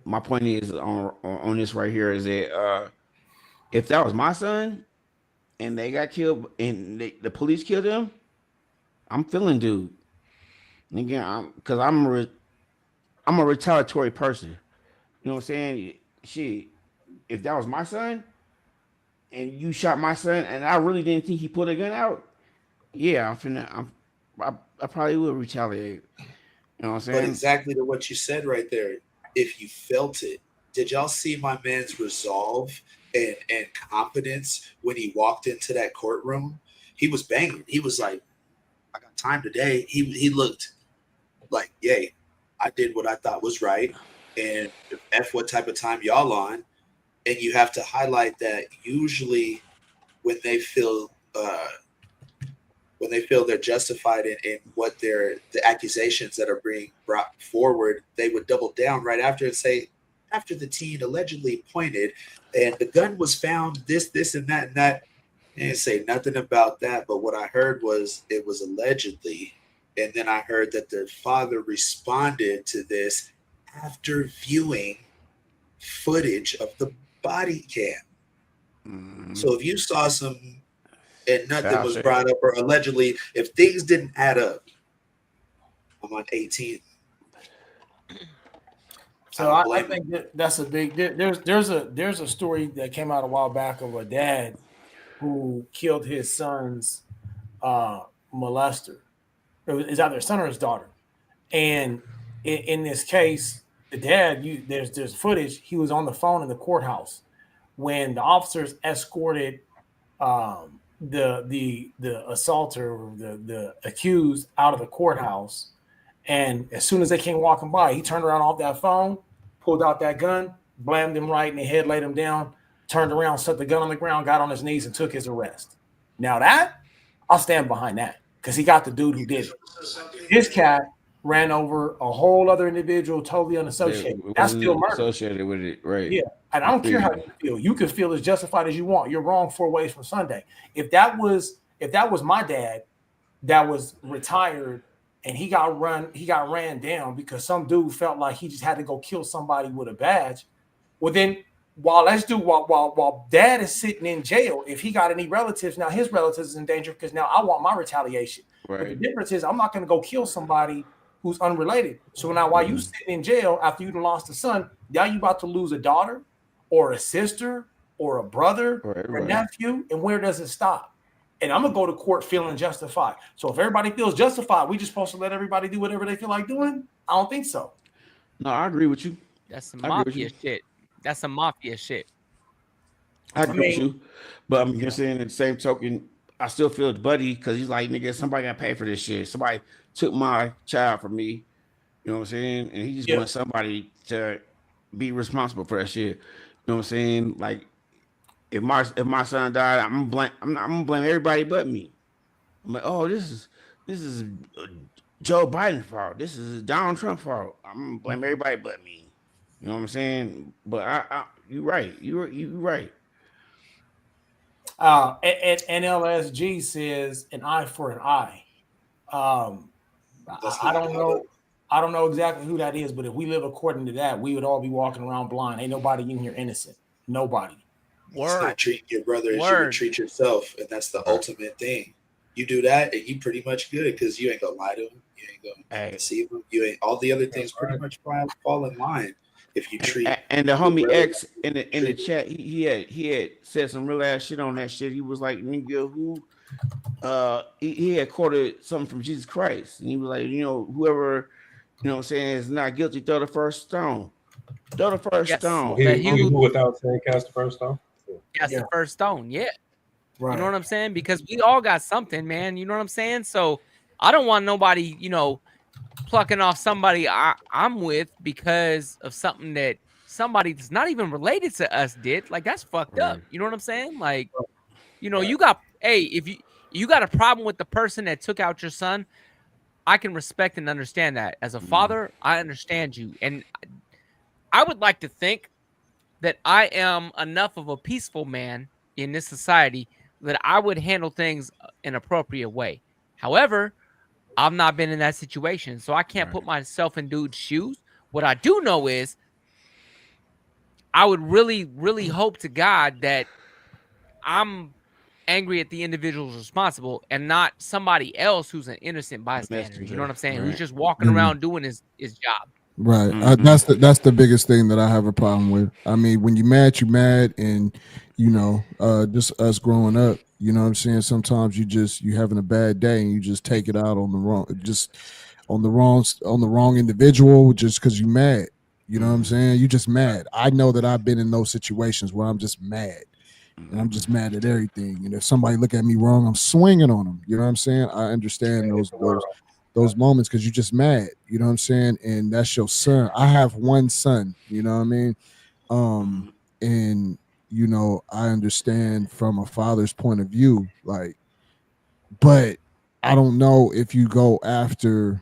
My point is on this right here is that if that was my son and they got killed and the police killed him, I'm feeling dude. And again, because I'm a retaliatory person. You know what I'm saying? Shit, if that was my son and you shot my son and I really didn't think he pulled a gun out, yeah, I probably would retaliate. You know what I'm saying? But exactly to what you said right there, if you felt it, did y'all see my man's resolve and confidence when he walked into that courtroom? He was banging. He was like, I got time today. He looked like, yay, I did what I thought was right. And F what type of time y'all on. And you have to highlight that usually when they feel they're justified in what the accusations that are being brought forward, they would double down right after and say, after the teen allegedly pointed and the gun was found, this and that and that. They didn't say nothing about that. But what I heard was it was allegedly. And then I heard that the father responded to this after viewing footage of the body cam. So if you saw some and nothing was brought up, or allegedly, if things didn't add up, I'm on 18. So I think that's a big. There's a story that came out a while back of a dad who killed his son's molester. It's either his son or his daughter, and in this case, the dad. There's footage. He was on the phone in the courthouse when the officers escorted the assaulter or the accused out of the courthouse. And as soon as they came walking by, he turned around off that phone, pulled out that gun, blammed him right in the head, laid him down, turned around, set the gun on the ground, got on his knees, and took his arrest. Now that, I'll stand behind that because he got the dude who did it. This cat ran over a whole other individual totally unassociated. That's still murder. Associated with it, right? Yeah, and I don't care how you feel. You can feel as justified as you want. You're wrong 4 ways from Sunday. If that was my dad that was retired and he got ran down because some dude felt like he just had to go kill somebody with a badge, well then while dad is sitting in jail, if he got any relatives, now his relatives is in danger because now I want my retaliation. Right. But the difference is I'm not going to go kill somebody who's unrelated. So now while you sitting in jail after you lost a son, now you about to lose a daughter or a sister or a brother or a nephew, and where does it stop? And I'm gonna go to court feeling justified. So if everybody feels justified, we just supposed to let everybody do whatever they feel like doing? I don't think so. No, I agree with you. That's some mafia shit. That's some mafia shit. I agree with you, but I'm just saying in the same token, I still feel it's Buddy because he's like, nigga, somebody got to pay for this shit. Somebody took my child from me. You know what I'm saying? And he just wants somebody to be responsible for that shit. You know what I'm saying? Like, if my son died, I'm gonna blame everybody but me. I'm like, oh, this is Joe Biden's fault. This is Donald Trump's fault. I'm gonna blame everybody but me. You know what I'm saying? But I you're right. You're right. NLSG says an eye for an eye. I don't know. I don't know exactly who that is, but if we live according to that, we would all be walking around blind. Ain't nobody in here innocent. Nobody. It's not treating your brother as you would treat yourself, and that's the ultimate thing. You do that, and you pretty much good because you ain't gonna lie to him. You ain't gonna deceive him. You ain't all the other things pretty much fall in line if you treat. And the homie X in the chat, he had said some real ass shit on that shit. He was like, nigga, who he had quoted something from Jesus Christ, and he was like, whoever, what I'm saying, is not guilty, throw the first stone. Throw the first stone. Who without saying cast the first stone? Cast the first stone, yeah. Right. You know what I'm saying? Because we all got something, man. You know what I'm saying? So I don't want nobody, plucking off somebody I'm with because of something that somebody that's not even related to us did. Like, that's fucked up. You know what I'm saying? Like, you got, if you got a problem with the person that took out your son, I can respect and understand that. As a father, I understand you. And I would like to think that I am enough of a peaceful man in this society that I would handle things in an appropriate way. However, I've not been in that situation, so I can't put myself in dude's shoes. What I do know is I would really, really hope to God that I'm angry at the individuals responsible and not somebody else who's an innocent bystander. You know what I'm saying? Who's just walking around doing his job. Right. Mm-hmm. That's the biggest thing that I have a problem with. I mean, when you're mad, and just us growing up, you know what I'm saying? Sometimes you having a bad day and you just take it out on the wrong individual just because you're mad. You know what I'm saying? You just mad. I know that I've been in those situations where I'm just mad. And I'm just mad at everything. And if somebody look at me wrong, I'm swinging on them. You know what I'm saying? I understand those moments because you're just mad. You know what I'm saying? And that's your son. I have one son. You know what I mean? And I understand from a father's point of view, like, but I don't know if you go after,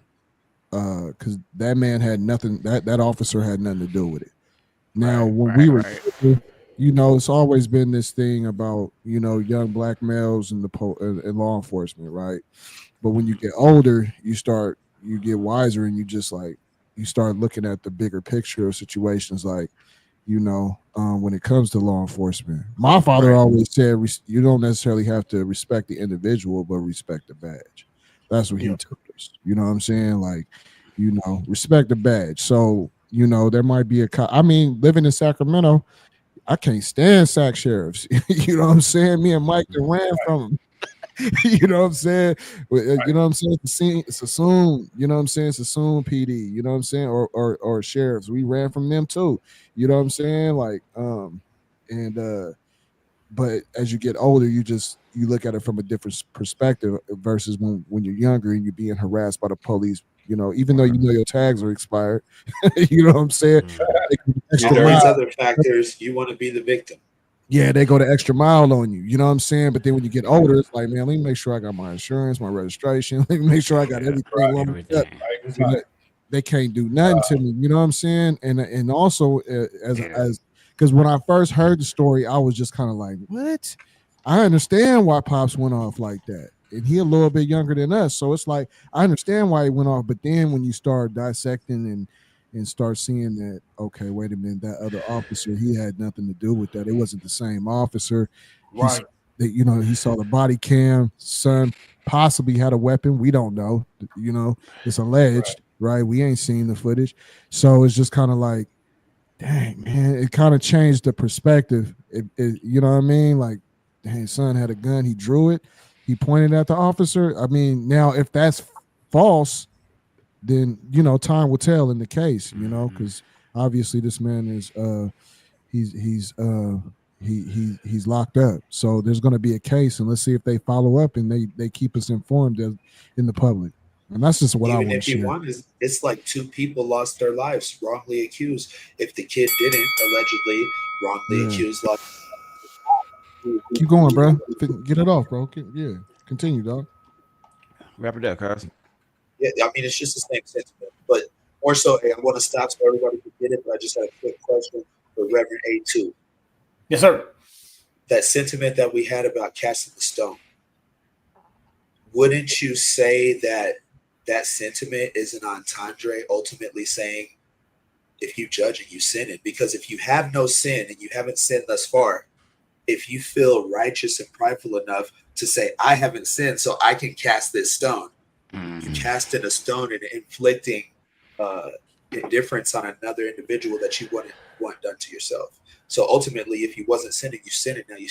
because that man had nothing. That officer had nothing to do with it. Now, when we were, it's always been this thing about young black males and and law enforcement, right? But when you get older, you get wiser, and you start looking at the bigger picture of situations, like when it comes to law enforcement. My father always said, you don't necessarily have to respect the individual, but respect the badge. That's what he told us. You know what I'm saying? Like, respect the badge. So, there might be living in Sacramento, I can't stand SAC sheriffs. You know what I'm saying? Me and Mike ran from them. You know what I'm saying? You know what I'm saying? It's Sassoon. You know what I'm saying? Sassoon PD. You know what I'm saying? Or sheriffs. We ran from them too. You know what I'm saying? Like, but as you get older, you look at it from a different perspective versus when you're younger and you're being harassed by the police. Even though your tags are expired, you know what I'm saying? There's other factors. You want to be the victim. Yeah, they go the extra mile on you. You know what I'm saying? But then when you get older, it's like, man, let me make sure I got my insurance, my registration. Let me make sure I got everything lined up. They can't do nothing to me. You know what I'm saying? And also as because when I first heard the story, I was just kind of like, what? I understand why Pops went off like that. And he a little bit younger than us. So it's like, I understand why he went off. But then when you start dissecting and start seeing that, okay, wait a minute, that other officer, he had nothing to do with that. It wasn't the same officer. Right. He saw the body cam. Son possibly had a weapon. We don't know. It's alleged, right? We ain't seen the footage. So it's just kind of like, dang, man, it kind of changed the perspective. You know what I mean? Like, dang, son had a gun. He drew it. He pointed at the officer. I mean, now if that's false, then time will tell in the case. Because obviously this man is he's locked up. So there's going to be a case, and let's see if they follow up and they keep us informed in the public. And that's just what I want to share. Even if you want, it's like 2 people lost their lives wrongly accused. If the kid didn't, allegedly wrongly accused, keep going, bro. Get it off, bro. Continue, dog. Wrap it up, cuz. Yeah, I mean, it's just the same sentiment. But more so, hey, I want to stop so everybody can get it, but I just had a quick question for Reverend A2. Yes, sir. That sentiment that we had about casting the stone, wouldn't you say that sentiment is an entendre ultimately saying, if you judge and you sin it? Because if you have no sin and you haven't sinned thus far, if you feel righteous and prideful enough to say, I haven't sinned, so I can cast this stone, you casting a stone and inflicting indifference on another individual that you wouldn't want done to yourself. So ultimately, if you wasn't sinning, you sinned it. Now you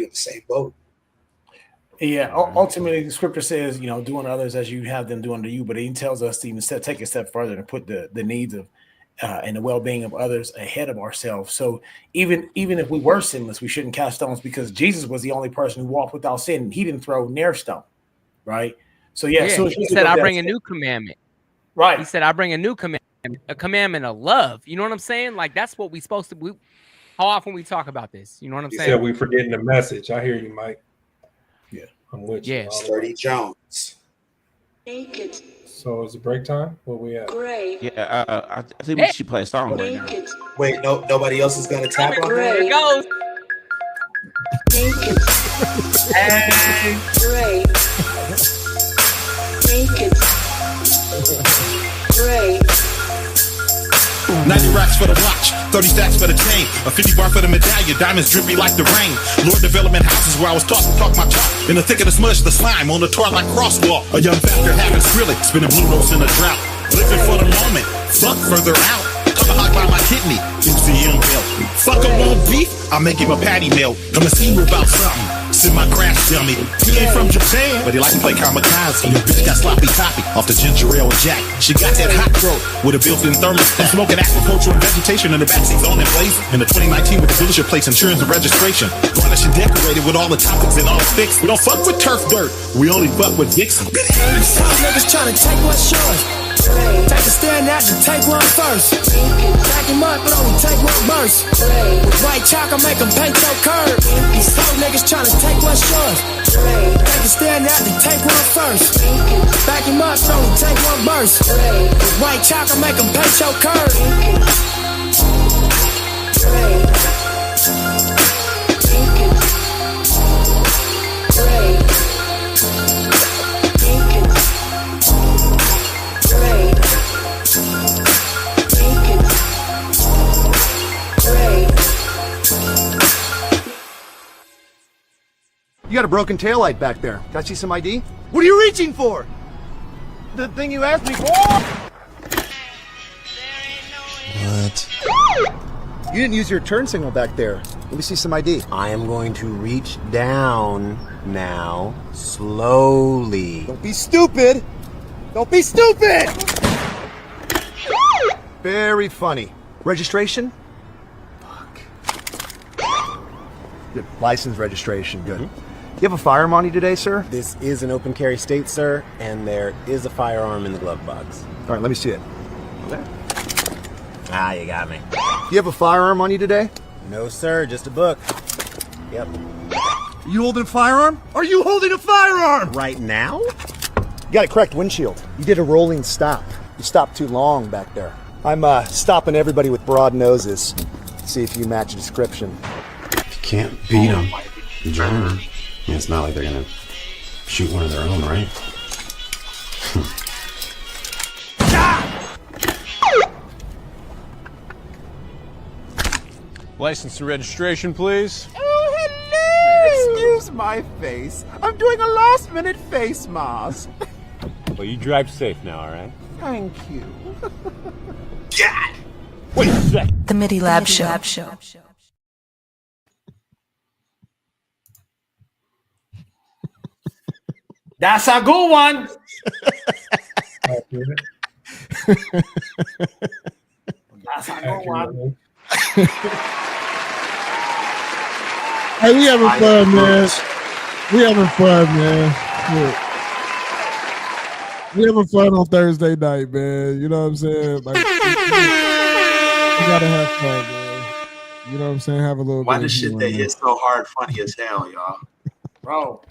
in the same boat. Yeah, ultimately, the scripture says, doing others as you have them do unto you, but he tells us to even take a step further and put the needs of and the well-being of others ahead of ourselves. So even if we were sinless, we shouldn't cast stones, because Jesus was the only person who walked without sin. He didn't throw near stone, right? So so he said, I bring a new commandment. Right. He said, I bring a new commandment, a commandment of love. You know what I'm saying? Like, that's what we supposed to be. How often we talk about this? You know what I'm saying? He said we forgetting the message. I hear you, Mike. Yeah. I'm with you. Yeah. Sturdy Jones. Naked. So is it break time? Where we at? Great. Yeah, I think we should play a song right now. Wait, nobody else is gonna tap on There that? it goes. Naked. Hey. Great. Naked. Great. 90 racks for the watch, 30 stacks for the chain, a 50 bar for the medallion, diamonds drippy like the rain. Lord Development House is where I was taught to talk my talk. In the thick of the smudge, the slime on the tour like crosswalk. A young factor having Skrillex, spinning blue notes in a drought. Living for the moment, fuck further out. Tomahawk by my kidney, MCM bill. Fucker won't beef, I'll make him a patty meal. Come and see you about something. Sit my grass dummy. He ain't from Japan, but he like to play kamikaze. Your bitch got sloppy toppy off the ginger ale and Jack. She got that hot throat with a built-in thermostat. Smoking agriculture and vegetation in the backseat on and blazing. In the 2019 with the dealership plates, insurance and registration. Garnish and decorated with all the topics and all fixed. We don't fuck with turf dirt, we only fuck with Dixie. Some niggas tryna take what's yours. Take a stand out and take one first. Back him up, but only take one verse. With white chalk, I make him paint your curve. These some niggas tryna take what's yours. Take a stand out and take one first. Back him up, but only take one verse. With white chalk, I make him paint your curve. You got a broken taillight back there. Can I see some ID? What are you reaching for? The thing you asked me for? What? You didn't use your turn signal back there. Let me see some ID. I am going to reach down now, slowly. Don't be stupid! Don't be stupid! Very funny. Registration? Fuck. Good. License registration, good. You have a firearm on you today, sir? This is an open carry state, sir, and there is a firearm in the glove box. All right, let me see it. Okay. Ah, you got me. You have a firearm on you today? No, sir, just a book. Yep. Are you holding a firearm? Are you holding a firearm? Right now? You got a correct windshield. You did a rolling stop. You stopped too long back there. I'm stopping everybody with broad noses. See if you match a description. If you can't beat them, join them. I mean, it's not like they're gonna shoot one of their own, right? License and registration, please. Oh, hello! Excuse my face. I'm doing a last-minute face mask. Well, you drive safe now, all right? Thank you. God! Wait a sec. The Midi Lab Show. That's a good one. That's a good one. Hey, we having fun, man. We having fun, man. We having fun on Thursday night, man. You know what I'm saying? Like, we gotta have fun, man. You know what I'm saying? Have a little. Why bit does shit that hits so hard funny as hell, y'all? Bro.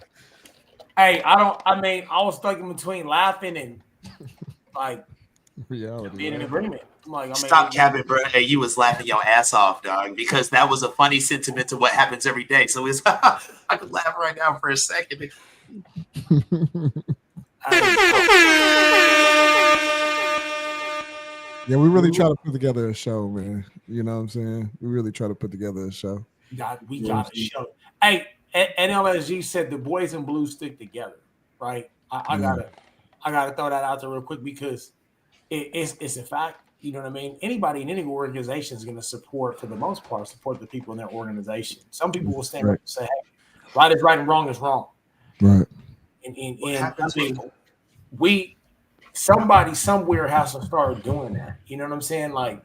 Hey, I was thinking between laughing and like being in agreement. I'm like, Stop capping, bro. Hey, you was laughing your ass off, dog, because that was a funny sentiment to what happens every day. So it's I could laugh right now for a second. Yeah, we really try to put together a show, man. You know what I'm saying? We really try to put together a show. We got a show. Hey, NLSG said the boys in blue stick together, right? I gotta throw that out there real quick because it's a fact. You know what I mean? Anybody in any organization is going to support, for the most part, support the people in their organization. Some people will stand up and say, "Hey, right is right and wrong is wrong." Right. And I mean, somebody somewhere has to start doing that. You know what I'm saying? Like,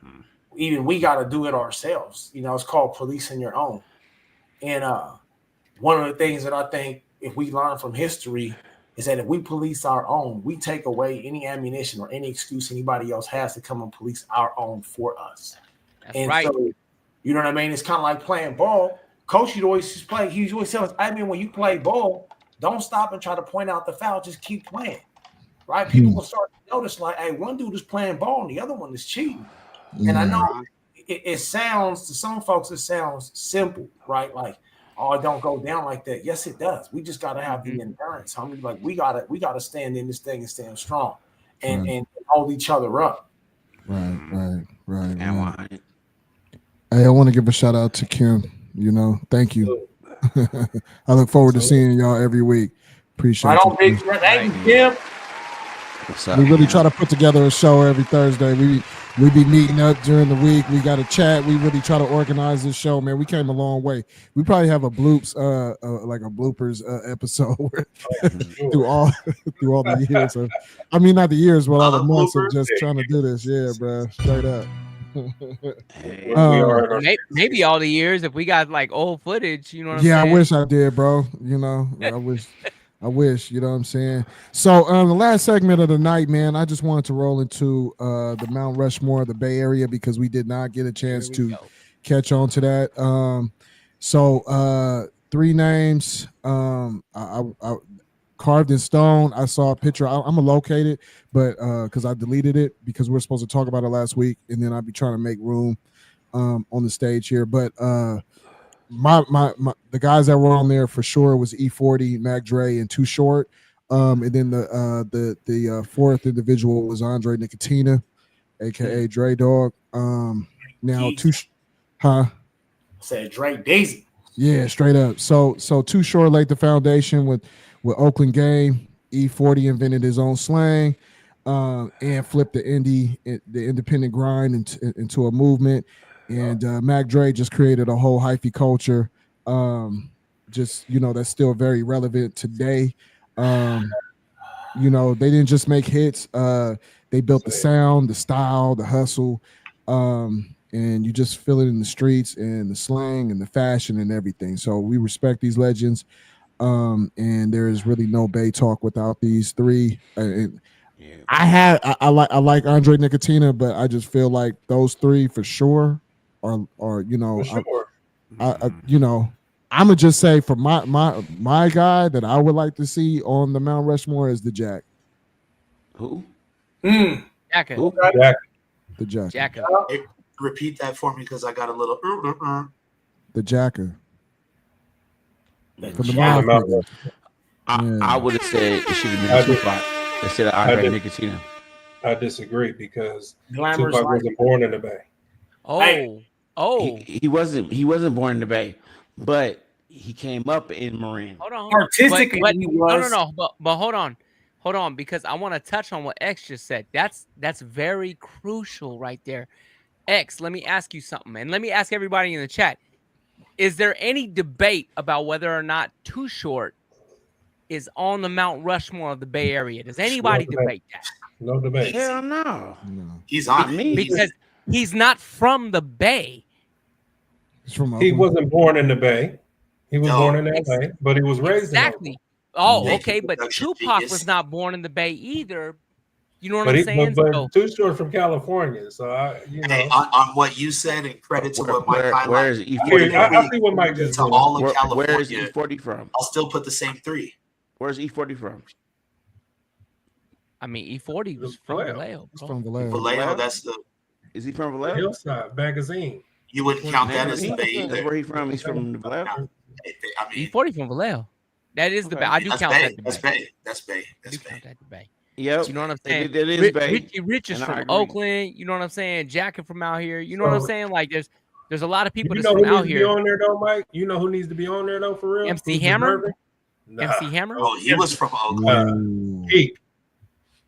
even we got to do it ourselves. You know, it's called policing your own. And one of the things that I think if we learn from history is that if we police our own, we take away any ammunition or any excuse anybody else has to come and police our own for us. That's right. So, you know what I mean? It's kind of like playing ball. Coach, he always tell us, I mean, when you play ball, don't stop and try to point out the foul. Just keep playing, right? People will start to notice, like, hey, one dude is playing ball and the other one is cheating. And I know it sounds, to some folks, it sounds simple, right? Like, oh, it don't go down like that. Yes, it does. We just got to have the endurance. I mean, like, we gotta stand in this thing and stand strong and hold each other up. Right. Hey, I want to give a shout out to Kim. You know, thank you. I look forward to seeing y'all every week. Appreciate it. Thank you, Kim. We really try to put together a show every Thursday. We be meeting up during the week. We got to chat. We really try to organize this show, man. We came a long way. We probably have a bloops, like a bloopers episode through all the years. I mean, not the years, but all the months of just trying to do this. Yeah, bro, straight up. Maybe all the years if we got like old footage, you know what I'm yeah, saying? I wish I did, bro. You know, I wish, you know what I'm saying? So the last segment of the night, man, I just wanted to roll into the Mount Rushmore of the Bay Area because we did not get a chance to catch on to that. So 3 names I carved in stone. I saw a picture. I'm gonna locate it, but because I deleted it because we were supposed to talk about it last week, and then I'd be trying to make room on the stage here. But my the guys that were on there for sure was E40, Mac Dre, and Too Short. And then the fourth individual was Andre Nicotina, aka Dre Dog. Now Said Dre Daisy. Yeah, straight up. So Too Short laid the foundation with Oakland Game. E40 invented his own slang and flipped the independent grind into a movement. And Mac Dre just created a whole hyphy culture, just, you know, that's still very relevant today. You know, they didn't just make hits. They built the sound, the style, the hustle, and you just feel it in the streets and the slang and the fashion and everything. So we respect these legends, and there is really no Bay talk without these three. I like Andre Nicotina, but I just feel like those three for sure are you know, you know, I'm gonna just say for my guy that I would like to see on the Mount Rushmore is the Jack. Who? Jacket. Who? The Jack. Jacket. Repeat that for me because I got a little. The Jacker. The Jacker. I would have said it should have been Tupac instead of Andre Nicotina. I disagree because Glamour's Tupac like- wasn't born in the Bay. He wasn't born in the Bay, but he came up in Marin. Hold on. Artistically, but, he was. No. But hold on, because I want to touch on what X just said. That's very crucial right there. X, let me ask you something, and let me ask everybody in the chat: is there any debate about whether or not Too Short is on the Mount Rushmore of the Bay Area? Does anybody debate that? No debate. Hell no. He's on me because he's not from the Bay. He wasn't born in the Bay. He was born in LA, but he was raised exactly. in okay, but Tupac was not born in the Bay either. You know what but I'm saying? But Too Short from California, so Hey, on what you said, and credit to what Mike highlighted. Where is E40? I see what Mike just to all of where California. is E40 from? I'll still put the same 3. Where's E40 from? I mean, E40 was from Vallejo. He's from Vallejo. Vallejo, that's the. Is he from Vallejo? Hillside Magazine. You wouldn't count that as the Bay either. That's where he's from. He's from Vallejo. I mean, E40 from Vallejo. That is the Bay. I do that's count Bay. that. That's Bay. That's Bay. That's Bay. Count that the Bay. Yep. You know what I'm saying? That is Bay. Richie Rich is And I from agree. Oakland. You know what I'm saying? Jacket from out here. You know what I'm saying? Like there's a lot of people You that's know from who out needs to be here. on there though, Mike? You know who needs to be on there though, for real? MC Who's Hammer? deserving? Nah. MC Hammer? Oh, he was from Oakland. He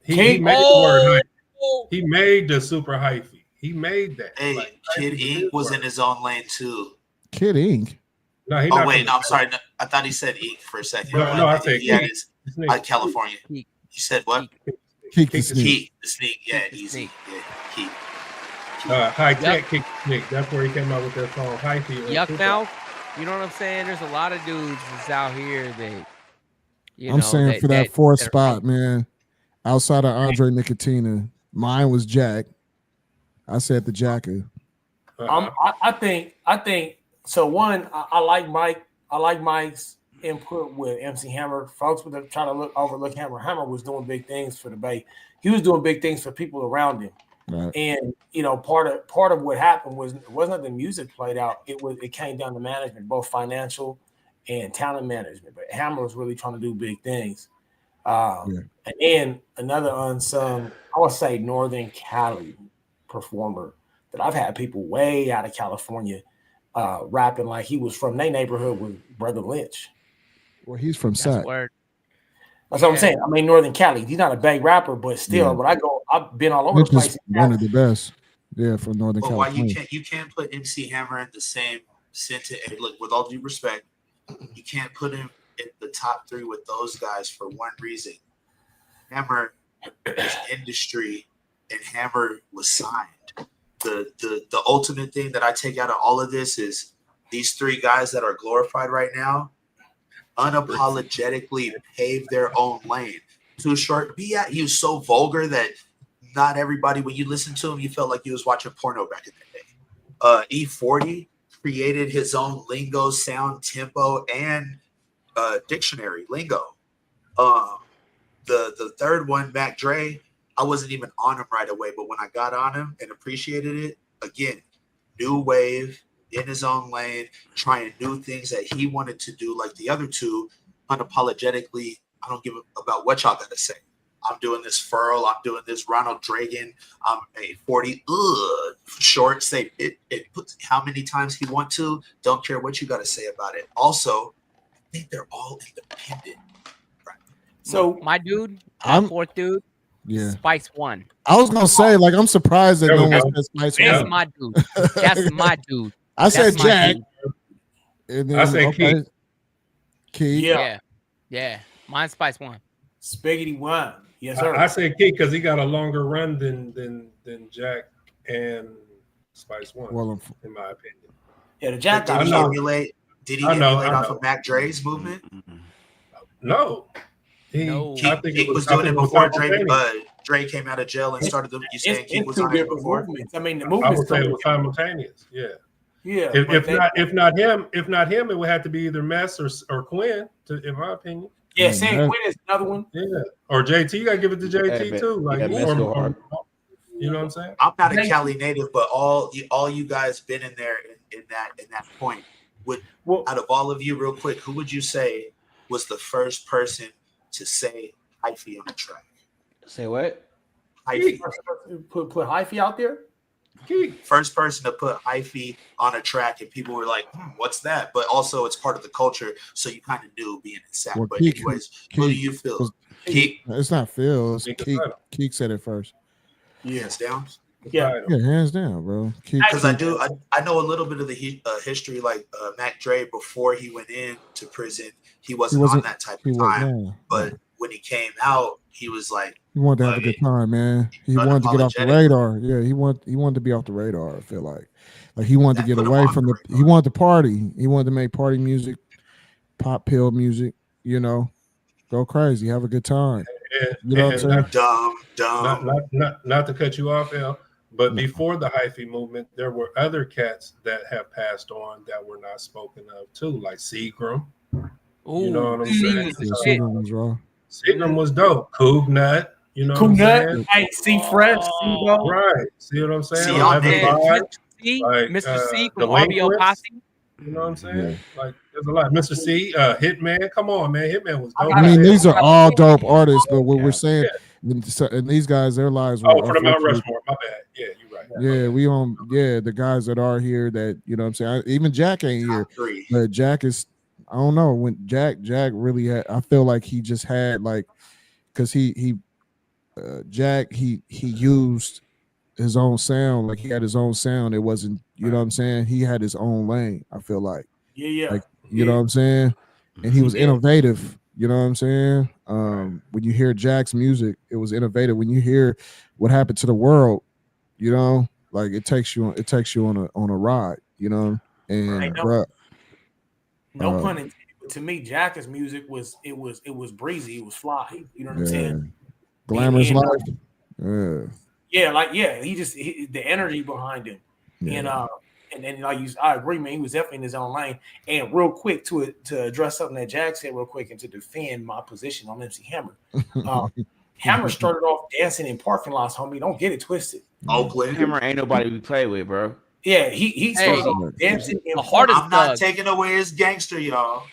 made the word hyphy. He made the super hyphy. He made that. Hey, Like, Kid Ink was in his own lane too. Kid Ink. No, he Oh not wait, from no, I'm sorry. No, I thought he said Ink for a second. No, I said he had Keek. his California. You said what? Keek the Sneak. Keek the Sneak. Yeah, easy. Yeah, Keek. High Tech Kick Sneak. That's where he came out with that song Hyphy. Yuck Mouth. You know what I'm saying? There's a lot of dudes that's out here that I'm saying for that fourth spot, man, outside of Andre Nicotina, mine was Jack. I said the Jacker. I think so. One, I like Mike. I like Mike's input with MC Hammer. Folks were trying to overlook Hammer. Hammer was doing big things for the Bay. He was doing big things for people around him. Right. And you know, part of what happened was it wasn't the music played out. It came down to management, both financial and talent management. But Hammer was really trying to do big things. And then another unsung, I would say, Northern Cali performer that I've had people way out of California rapping like he was from their neighborhood with Brother Lynch. Well, he's from Sac. That's what I'm saying. I mean, Northern Cali. He's not a big rapper, but still, when I go, I've been all over the place. One of the best. Yeah, from Northern But why California. you can't put MC Hammer in the same sentence? And look, with all due respect, you can't put him in the top 3 with those guys for one reason. Hammer is industry, and Hammer was signed. The ultimate thing that I take out of all of this is these 3 guys that are glorified right now unapologetically paved their own lane. Too Short, he was so vulgar that not everybody, when you listen to him, you felt like you was watching porno back in the day. E40 created his own lingo, sound, tempo, and dictionary lingo. The third one, Mac Dre, I wasn't even on him right away, but when I got on him and appreciated it, again, new wave, in his own lane, trying new things that he wanted to do, like the other 2, unapologetically, I don't give about what y'all got to say. I'm doing this furl, I'm doing this Ronald Reagan, I'm a 40, short, say it puts how many times he want to, don't care what you got to say about it. Also, I think they're all independent. Right? So my dude, I'm 4th dude, Spice One. I was gonna say, like, I'm surprised that no one said Spice One. That's my dude. That's my dude. I said Jack. And then, I said Keith. Keith. Yeah. Mine's Spice One. Spiggity One. Yes, sir. I said Keith because he got a longer run than Jack and Spice One. Well, in my opinion. Yeah, the Jack did he emulate off of Mac Dre's movement? No. He was doing it before Dre came out of jail and started. You saying Keith was on it before? I mean, the I movement would say it was simultaneous. Yeah. Yeah. If not him, it would have to be either Mess or Quinn, in my opinion. Yeah, Sam Quinn is another one. Yeah, or JT. You gotta give it to JT too. Like, you know what I'm saying? I'm not a Cali native, but all you guys been in there in that point. Out of all of you, real quick, who would you say was the first person to say hyphy on the track? Say what? Hyphy. Put hyphy out there. First person to put hyphy on a track, and people were like, "What's that?" But also, it's part of the culture, so you kind of knew being in SAC. But anyways, who do you feel? Keek? It's not Phil. It's Keek. Keek said it first. Hands down. Yeah, hands down, bro. Because I know a little bit of the history. Like Mac Dre, before he went into prison, he wasn't on that type of time. But when he came out, he was like, he wanted to have a good time, man. He wanted to get off the radar. Yeah, he wanted to be off the radar. I feel like he wanted to get away from the. He wanted to party. He wanted to make party music, pop pill music. You know, go crazy, have a good time. You know what I'm saying? Dumb. Not to cut you off, El. But before the hyphy movement, there were other cats that have passed on that were not spoken of too, like Seagram. You know what I'm saying? Seagram was raw. Seagram was dope. Coog Nut. You know Coog what I'm Nut. saying? Hey, C Fresh. Right. See what I'm saying? Mr. C from RBO Posse. You know what I'm saying? Yeah. Like, there's a lot. Mr. C, Hitman. Come on, man. Hitman was dope. I mean, these are all dope artists, but what we're saying, and these guys, their lives were. For the Mount Rushmore. My bad. Yeah, you're right. Yeah, the guys that are here that, you know what I'm saying? Even Jack ain't here. But Jack is, I don't know, when Jack really had, I feel like he just had like, because Jack used his own sound, like he had his own sound. It wasn't, you know what I'm saying? He had his own lane, I feel like. Yeah. Like, you know what I'm saying? And he was innovative. You know what I'm saying? When you hear Jack's music, it was innovative. When you hear what happened to the world, you know, like it takes you on a ride, you know. And no pun intended. To me, Jack's music was breezy, it was fly. You know what I'm saying? Glamorous life. He just the energy behind him, and then I agree, man. He was definitely in his own lane. And real quick to address something that Jack said, real quick, and to defend my position on MC Hammer. Hammer started off dancing in parking lots, homie. Don't get it twisted. Oakland. Hammer ain't nobody we play with, bro. Yeah, he started off dancing in I'm not taking away his gangster, y'all.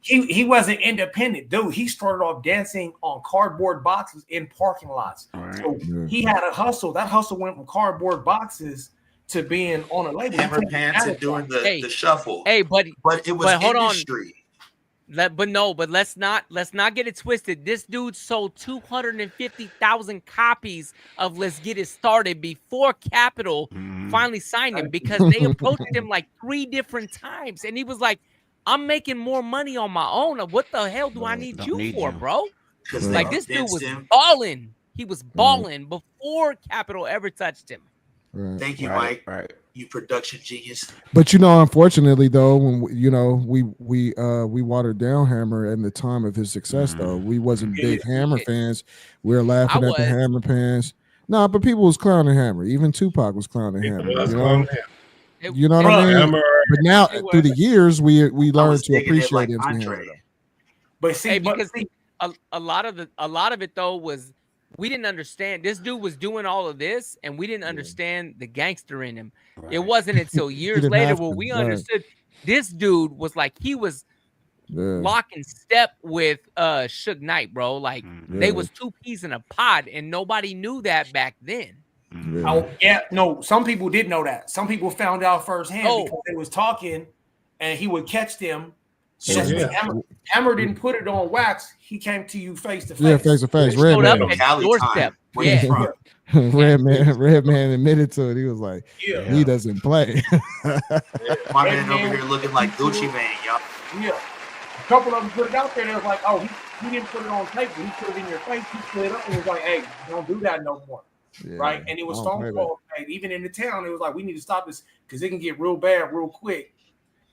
He wasn't independent, dude. He started off dancing on cardboard boxes in parking lots. So he had a hustle. That hustle went from cardboard boxes to being on a label. Hammer pants and doing the shuffle. Hey, but it was industry. But let's not get it twisted. This dude sold 250,000 copies of Let's Get It Started before Capitol finally signed him, because they approached him like 3 different times, and he was like, "I'm making more money on my own. What the hell do I need you for, bro?" Like, this dude was balling. He was balling before Capitol ever touched him. Right. Thank you, Mike. Right. You production genius. But unfortunately, though, when we watered down Hammer at the time of his success, though, we wasn't big Hammer fans. We were laughing at the Hammer fans. Nah, but people was clowning Hammer. Even Tupac was clowning Hammer. You know what I mean? Hammer. But now, through the years, we learned to appreciate him. But see, a lot of it though was, we didn't understand. This dude was doing all of this, and we didn't understand the gangster in him. Right. It wasn't until years later where we understood this dude was like, he was lock and step with Suge Knight, bro. Like, they was 2 peas in a pod, and nobody knew that back then. Some people did know that. Some people found out firsthand because they was talking, and he would catch them. So Hammer didn't put it on wax. He came to you face to face. Yeah, face to face. Redman. Redman admitted to it. He was like, he doesn't play. My man over here looking like Gucci Mane, y'all. Yeah. A couple of them put it out there. They was like, oh, he didn't put it on tape. He put it in your face. He put it up and was like, hey, don't do that no more. Yeah, right? And it was Stone Cold. Even in the town, it was like, we need to stop this because it can get real bad real quick.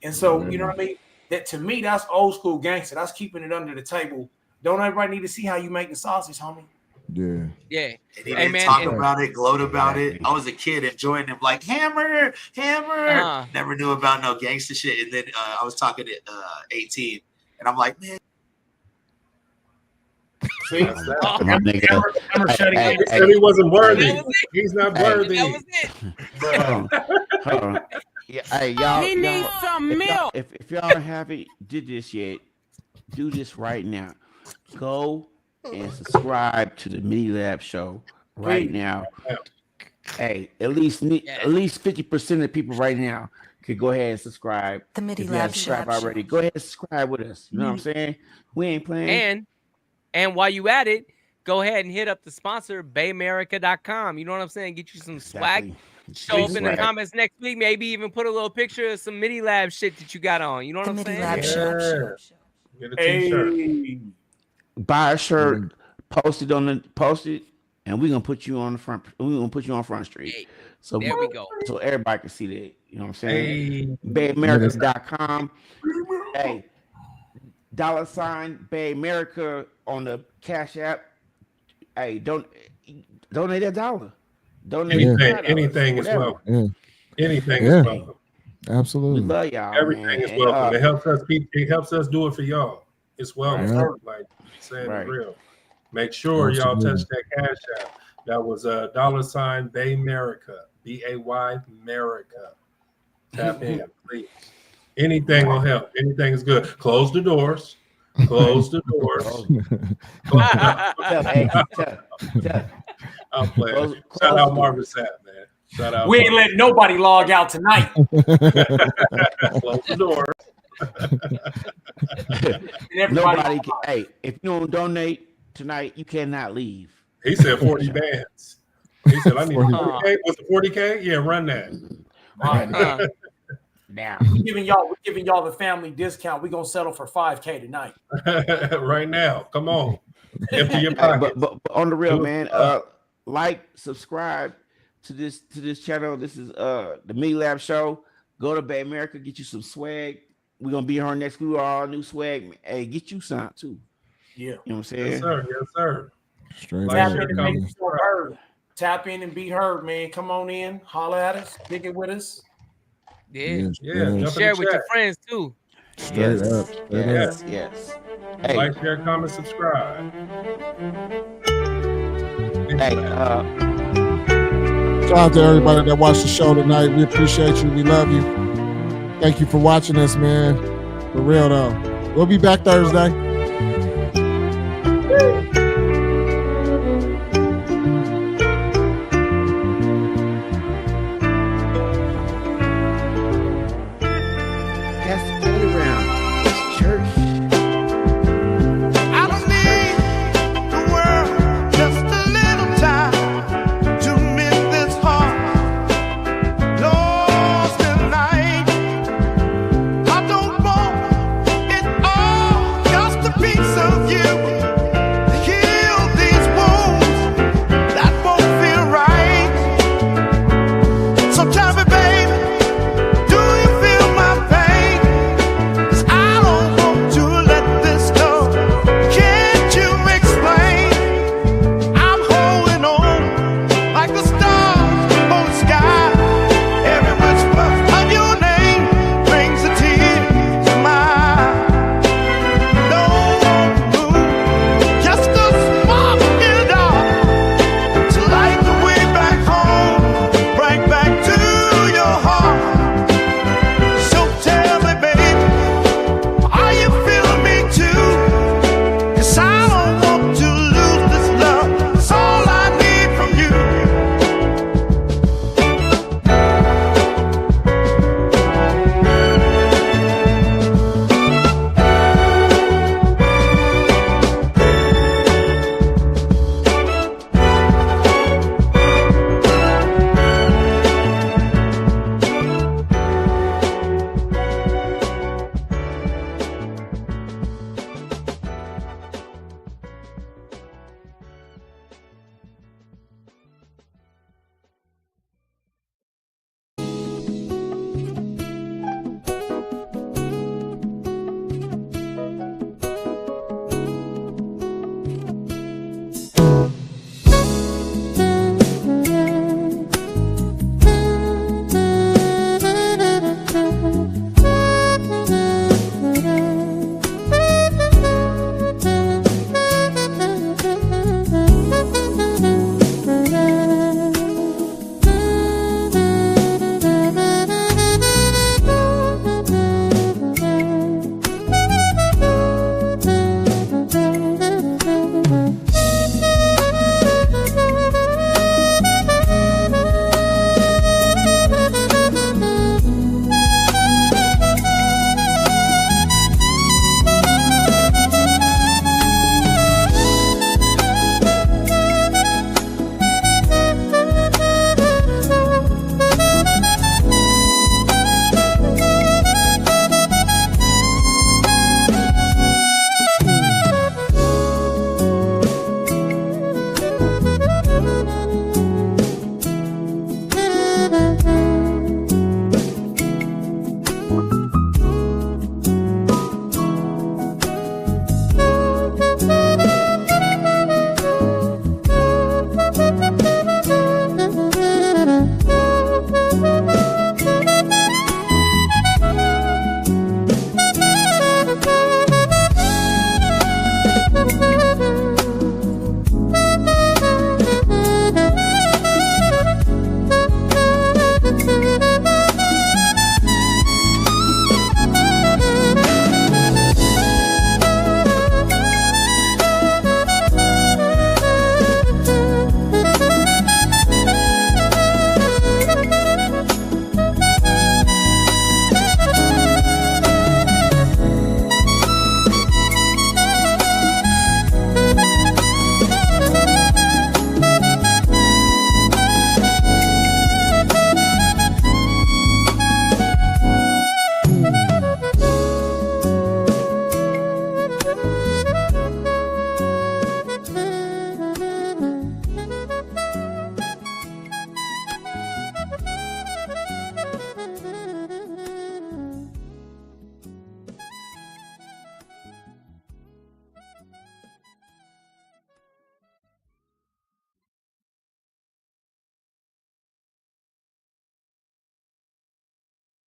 And so, you know what I mean? That, to me, that's old school gangster. That's keeping it under the table. Don't everybody need to see how you make the sausage, homie? Yeah. And he didn't talk about it, gloat about it. I was a kid enjoying him like Hammer. Never knew about no gangster shit. And then I was talking at 18, and I'm like, man. See, Hammer shutting up. He said he wasn't worthy. He's not worthy. That was it. Yeah, hey, y'all. He needs some milk. If y'all haven't did this yet, do this right now. Go and subscribe to the Midi Lab Show right now. Hey, at least 50% of the people right now could go ahead and subscribe. The Midi Lab Show already. Go ahead and subscribe with us. You know what I'm saying? We ain't playing. And while you at it, go ahead and hit up the sponsor, BayAmerica.com. You know what I'm saying? Get you some swag. Show up in the comments next week. Maybe even put a little picture of some Midi Lab shit that you got on. You know what I'm saying? Lab Show. Get a t-shirt. Buy a shirt, post it, and we're gonna put you on the front. We're gonna put you on Front Street. So there we go. So everybody can see that. You know what I'm saying? BayAmerica.com. Hey, $ Bay America on the Cash App. Hey, donate $1. Anything is welcome. Anything is welcome. Absolutely. We love y'all. Everything is welcome. It helps us do it for y'all. It's welcome. Like saying real. Make sure y'all touch that Cash App. That was $ Bay America. BAY America. Tap in, please. Anything will help. Anything is good. Close the doors. Close the doors. I'm playing. Shout out Marvin Sapp, man. Shout out. We ain't letting nobody log out tonight. Close the door. Nobody can, hey, if you don't donate tonight, you cannot leave. He said 40 bands. He said, I need 40K. What's the 40K? Yeah, run that. Now we're giving y'all the family discount. We're gonna settle for 5K tonight. Right now. Come on. Empty your pockets. But on the real, man, like, subscribe to this channel. This is the Midi Lab Show. Go to Bay America, get you some swag. We're gonna be here next week, all new swag. Hey, get you some too. Yeah. You know what I'm saying? Yes, sir. Yes, sir. Straight Tap in and be heard, man. Come on in, holler at us, kick it with us. Yeah. Share it with your friends too. Straight up. Yes. Hey. Like, share, comment, subscribe. Hey, shout out to everybody that watched the show tonight. We appreciate you. We love you. Thank you for watching us, man. For real though. We'll be back Thursday. that's the playground. It's church. time